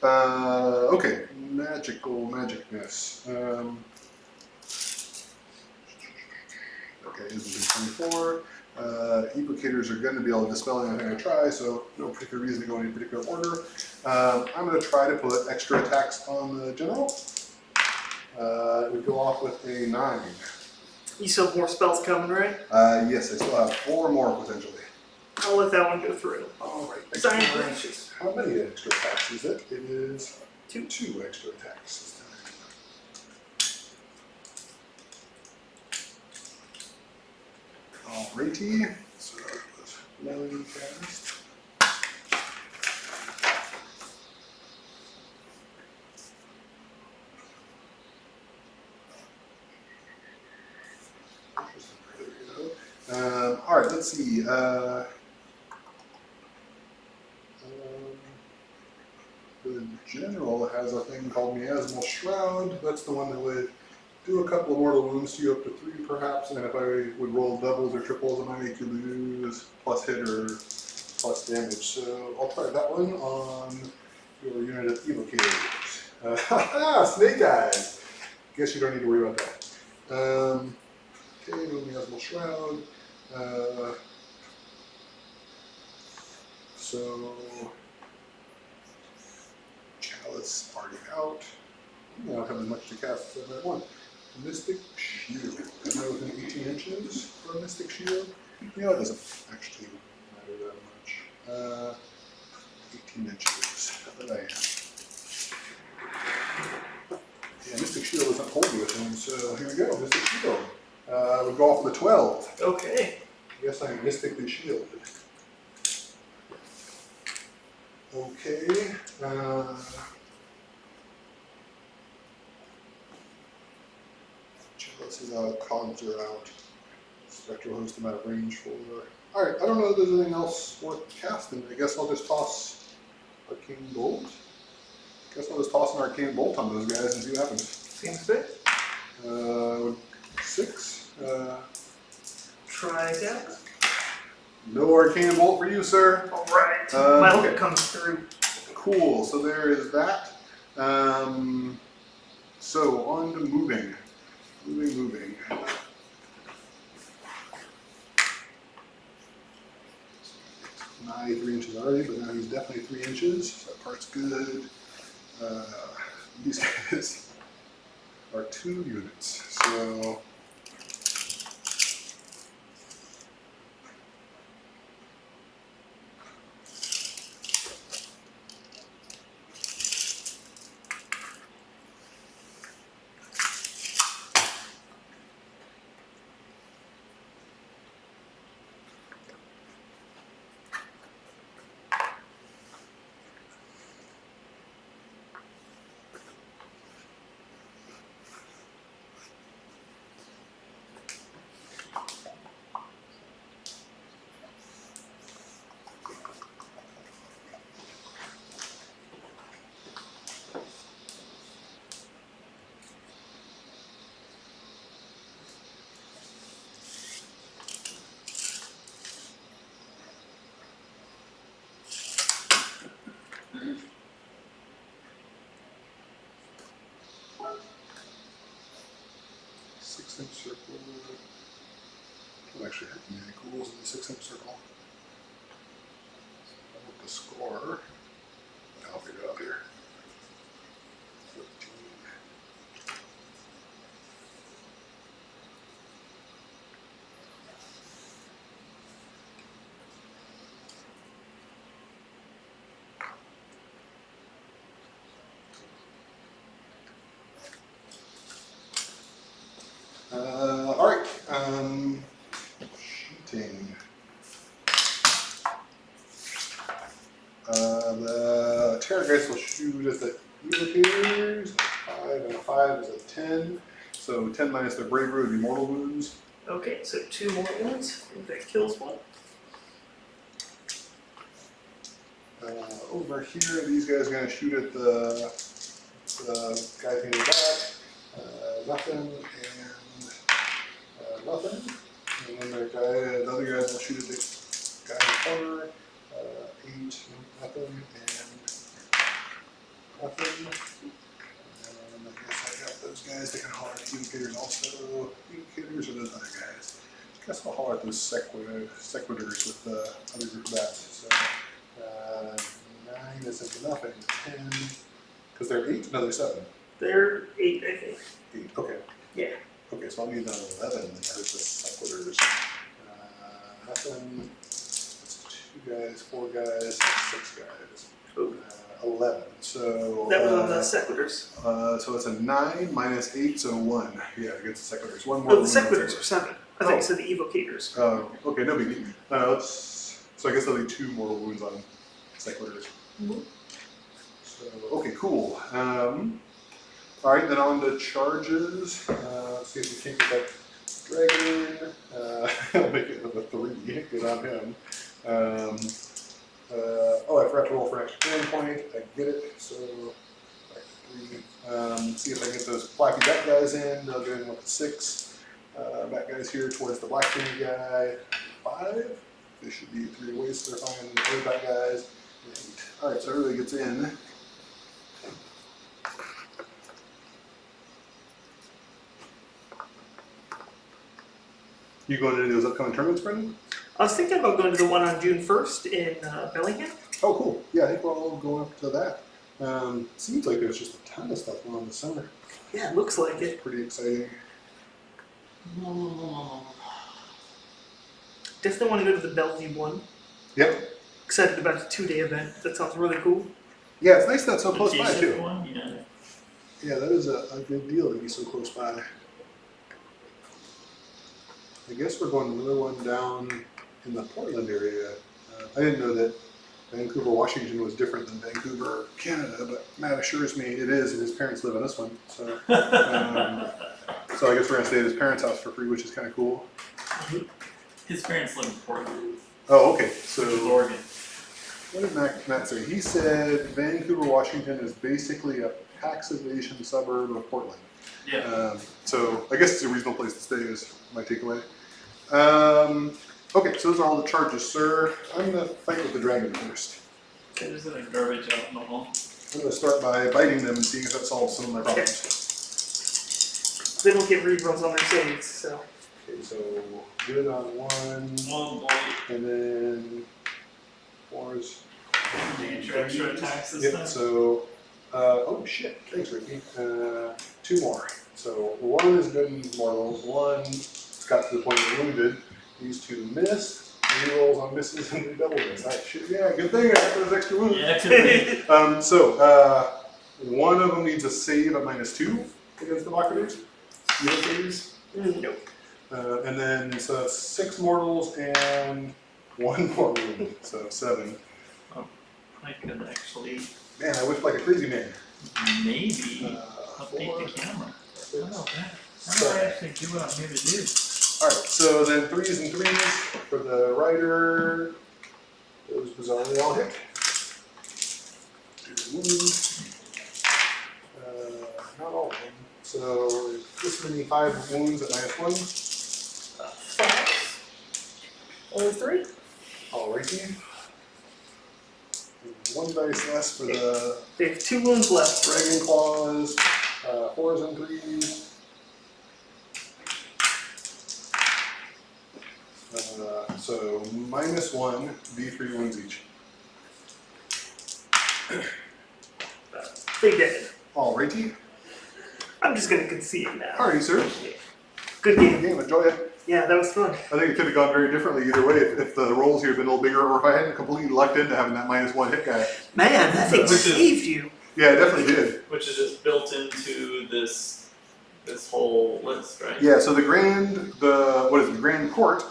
Okay, magicness. Okay, this is 24. Evocators are going to be able to dispel anything I try, so no particular reason to go in any particular order. I'm going to try to put extra attacks on the general. It would go off with a 9. You still have more spells coming, right? Yes, I still have 4 more potentially. I'll let that one go through. Alright, Sign branches. how many extra attacks is it? It is 2. 2 extra attacks this time. Alrighty, so that was 1 cast. Alright, let's see. The general has a thing called Miasmal Shroud. That's the one that would do a couple of mortal wounds to you up to 3 perhaps, and if I would roll doubles or triples, it might make you lose plus hit or plus damage. So I'll try that one on your unit of evocators. Snake eyes! Guess you don't need to worry about that. Okay, no Miasmal Shroud. So Chalice already out. I don't have as much to cast as I want. Mystic Shield. Am I within 18 inches for a Mystic Shield? You know, it doesn't actually matter that much. 18 inches. But I am. Yeah, Mystic Shield doesn't hold you within, so here we go. Mystic Shield. We'll go off with a 12. Okay. I guess I'm mystically shielded. Okay. Chalice is out, cogs are out. Spectral Host I'm out of range for. Alright, I don't know if there's anything else worth casting. I guess I'll just toss Arcane Bolt. Guess I'll just toss an Arcane Bolt on those guys and see what happens. Seems good. 6. Try that. No Arcane Bolt for you, sir. Alright. My hope okay. comes through. Cool, so there is that. So on to moving. Moving. Nigh 3 inches already, but now he's definitely 3 inches. So that part's good. These guys are 2 units. So circle. Don't actually have many cools in the 6-inch circle. I want the score. I'll figure it out here. 14. Alright, shooting. The Terrorgeist will shoot at the evocators. 5 and a 5 is a 10. So 10 minus their bravery would be mortal wounds. Okay, so 2 more wounds. I think that kills one. Over here, these guys are going to shoot at the guys in the back. Nothing and nothing. And then the other guys will shoot at the guy in the corner. 8, nothing, and nothing. And I guess I got those guys that can holler at the evocators also. Evocators or those other guys. I guess I'll holler at those sequitors with the other group of bats. So 9 isn't nothing. 10, because they're 8? No, they're 7. They're 8, I think. 8, okay. Yeah. Okay, so I'll need an 11 then there's the sequitors. Nothing. That's 2 guys, 4 guys, 6 guys. 11. So That was on the sequitors. so it's a 9 minus 8, so 1. Yeah, against the sequitors. 1 more. Oh, the sequitors are 7. I think so. The evocators. Okay, no biggie. So I guess there'll be 2 mortal wounds on sequitors. Mm-hmm. So okay, cool. All right, then on to charges. Let's see if we can't get that dragon. I'll make it with a 3. Good on him. I forgot to roll for an extra command point. I get it. So back to 3. See if I can get those flappy bat guys in. They'll go in with 6. Bat guys here towards the black thing guy. 5. They should be 3 away, so they're fine. The other bat guys. 8. All right, so everybody gets in. You going to any of those upcoming tournaments, Brendan? I was thinking about going to the one on June 1st in Bellingham. Oh, cool. Yeah, I think we'll all go up to that. Seems like there's just a ton of stuff going on this summer. Yeah, it looks like it. It's pretty exciting. Definitely want to go to the Bellevue one. Yep. Excited about the 2-day event. That sounds really cool. Yeah, it's nice that it's so close by, Adjacent too. one, yeah. Yeah, that is a good deal to be so close by. I guess we're going to another one down in the Portland area. I didn't know that Vancouver, Washington was different than Vancouver, Canada, but Matt assures me it is, and his parents live in this one. So, so I guess we're going to stay at his parents' house for free, which is kind of cool. His parents live in Portland, Oh, okay. which is So Oregon. what did Matt say? He said Vancouver, Washington is basically a tax evasion suburb of Portland. Yeah. So I guess it's a reasonable place to stay is my takeaway. Okay, so those are all the charges, sir. I'm gonna fight with the dragon first. There's a garbage out in the hall. I'm gonna start by biting them and seeing if that solves some of my problems. They don't get rerolls on their saves, so. Okay, so good on one, Oh boy. and then 4 is. Extra attacks this Yep, time. so, oh shit, thanks Ricky. 2 more. So 1 is good in mortals, 1 got to the point of wounded, these 2 missed, rerolls on misses and they double miss. Ah, shit, yeah, good thing I got those extra wounds. Yeah, it could be. So, one of them needs a save at -2 against the Mockers. You have saves? Nope. And then, so that's 6 mortals and 1 more wound, so 7. I could actually Man, I whiffed like a crazy man. maybe update 4, the camera. 6, How do I 7. actually do what I'm here to do? Alright, so then 3s and 3s for the rider. Those bizarrely all hit. Wound. Not all of them. So this many 5 wounds at -1. 5. Only 3? Alrighty. 1 dice less for the They have 2 wounds left. dragon claws. 4s and 3s. So -1, D3 wounds each. They did. Alrighty. I'm just gonna concede now. Alrighty, sir. Good game. Game, enjoy it. Yeah, that was fun. I think it could have gone very differently either way if the rolls here had been a little bigger or if I hadn't completely lucked into having that -1 hit guy. Man, that thing Which is- saved you. Yeah, it definitely did. Which is just built into this whole list, right? Yeah, so the grand court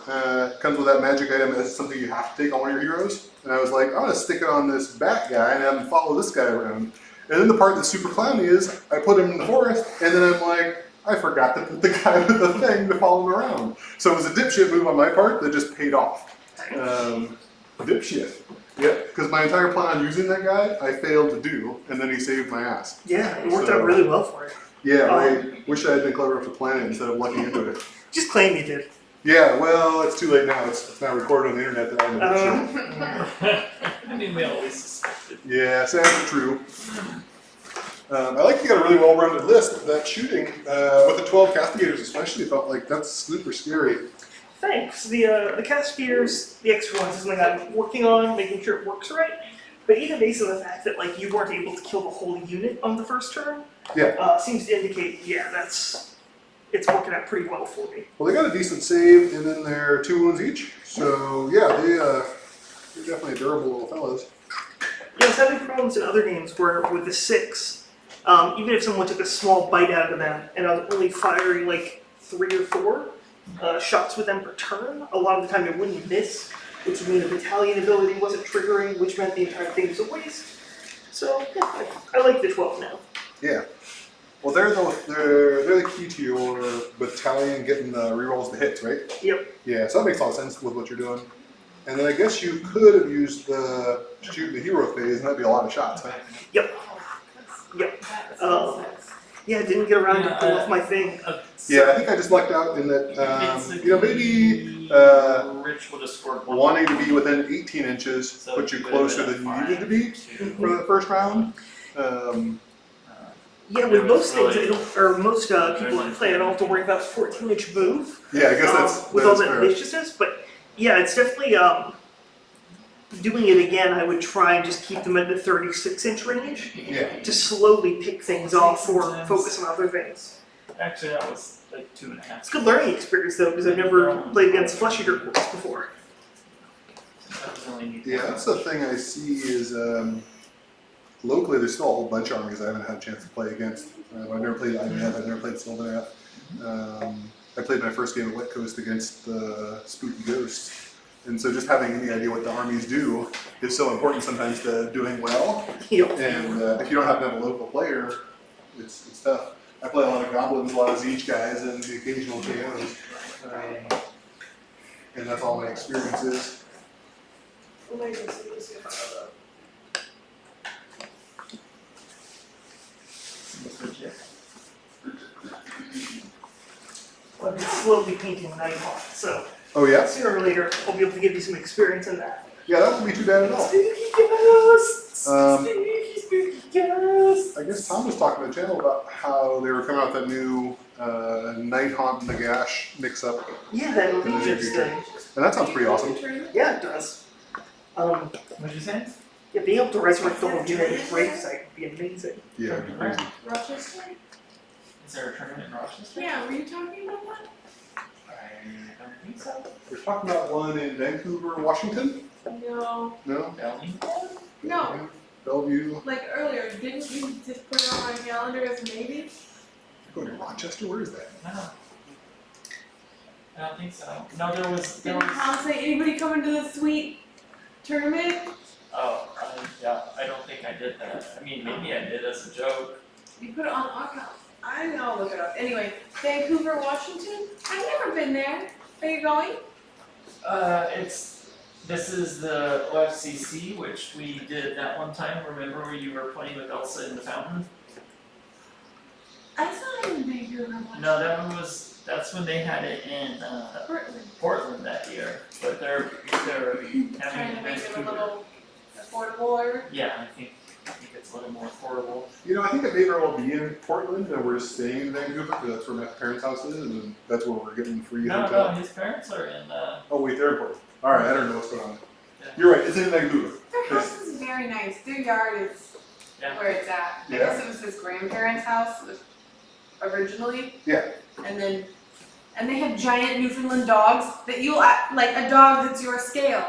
comes with that magic item as something you have to take on one of your heroes. And I was like, I'm gonna stick it on this bat guy and have him follow this guy around. And then the part that's super clowny is I put him in the forest and then I'm like, I forgot to put the guy with the thing to follow him around. So it was a dipshit move on my part that just paid off. Dipshit. Yep, because my entire plan on using that guy, I failed to do, and then he saved my ass. Yeah, it worked out really well for you. Yeah, I wish I had been clever enough to plan it instead of lucking into it. Just claim you did. Yeah, well, it's too late now. It's now recorded on the internet that I'm a dipshit. I mean, we always suspected. Yeah, sad but true. I like you got a really well-rounded list. That shooting with the 12 castigators especially felt like that's super scary. Thanks. The castigators, the extra ones, is something I'm working on, making sure it works right. But even based on the fact that like you weren't able to kill the whole unit on the first turn, seems to indicate, yeah, it's working out pretty well for me. Well, they got a decent save, and then they're 2 wounds each. So yeah, they're definitely durable little fellas. Yeah, I was having problems in other games where with the 6, even if someone took a small bite out of them and I was only firing like 3 or 4 shots with them per turn, a lot of the time it wouldn't miss, which would mean the battalion ability wasn't triggering, which meant the entire thing was a waste. So yeah, I like the 12 now. Yeah. Well, they're the key to your battalion getting the rerolls to hits, right? Yep. Yeah, so that makes a lot of sense with what you're doing. And then I guess you could have used the shoot the hero phase, and that'd be a lot of shots, huh? Yep. Yeah, didn't get around to pull off my thing. Yeah, I think I just lucked out in that, maybe Rich would have scored one. wanting to be within 18 inches put you closer than you needed to be for the first round. Yeah, with most things, most people that play, I don't have to worry about 14-inch move. Yeah, I guess that's with all that fair. viciousness, but yeah, it's definitely doing it again. I would try and just keep them at the 36-inch range Yeah. to slowly pick things off or focus on other things. Actually, that was like 2.5. It's a good learning experience though, because I've never played against flesh eater corps before. Yeah, that's the thing I see is locally there's still a whole bunch of armies I haven't had a chance to play against. I've never played IMF, I've never played Sylvaneth. I played my first game at Wet Coast against the Spooky Ghosts. And so just having any idea what the armies do is so important sometimes to doing well. Yep. And if you don't happen to have a local player, it's tough. I play a lot of goblins, a lot of siege guys, and the occasional KOs. and that's all my experience is. Oh my goodness, let me see if I have that. Seems legit. I've been slowly painting Nighthawk, so Oh yeah? sooner or later I'll be able to give you some experience in that. Yeah, that wouldn't be too bad at all. Spooky ghosts! Um, Spooky ghosts! I guess Tom was talking to the channel about how they were coming out with that new Night Haunt Nagash mix-up, Yeah, that In the near Legends future. thing. and that sounds pretty awesome. Yeah, it does. What'd you say? Yeah, being able to resurrect the whole unit at gravesite would be amazing. Yeah, it'd be crazy. Rochester? Is there a tournament in Rochester? Yeah, were you talking about that? I don't think so. We're talking about one in Vancouver, Washington? No. No? Bellingham? No, Bellevue? like earlier, didn't you just put it on my calendar as a maybe? You're going to Rochester? Where is that? No. I don't think so. No, there was. Didn't Tom say anybody coming to the sweet tournament? Oh, yeah. I don't think I did that. I mean, maybe I did as a joke. You put it on our calendar. I know, I'll look it up. Anyway, Vancouver, Washington? I've never been there. Are you going? This is the OFCC, which we did that one time. Remember where you were playing with Elsa in the fountain? I saw it in Vancouver, Washington. No, that's when they had it in Portland. Portland that year. But they're having Trying it to in make it a Vancouver. little affordable or? Yeah, I think it's a little more affordable. You know, I think it may very well be in Portland, and we're just staying in Vancouver because that's where my parents' house is, and that's where we're getting the free No, hotel. his parents are in. Oh wait, they're in Portland. All right, I don't know what's going on. Yeah. You're right. It's in Vancouver. Their house is very nice. Their yard is Yeah. where it's at. I Yeah. guess it was his grandparents' house originally. Yeah. And they have giant Newfoundland dogs that you'll act like a dog that's your scale.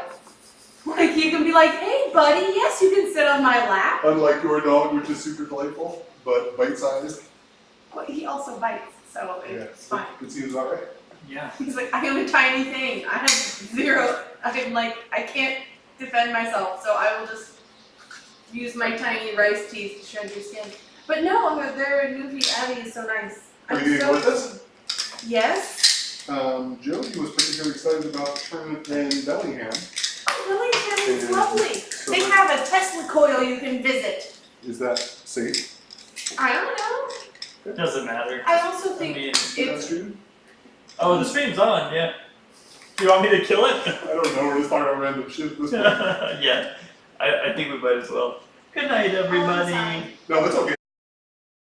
Like you can be like, hey buddy, yes you can sit on my lap. Unlike your dog, which is super delightful, but bite-sized. But he also bites, so it's fine. It seems all right. Yeah. He's like, I am a tiny thing. I have zero. I can't defend myself, so I will just use my tiny rice teeth to shred your skin. But no, their Newfie Abbey is so nice. Are you so with us? Yes. Jody was particularly excited about the tournament in Bellingham. Oh, Bellingham is And lovely. so They have a Tesla coil you can visit. Is that safe? I don't know. It doesn't matter. I also I think mean, Is that it's streaming? oh, the stream's on. Yeah. Do you want me to kill it? I don't know. We're just talking about random shit at this point. Yeah. I think we might as well. Good night, everybody. inside. No, it's okay.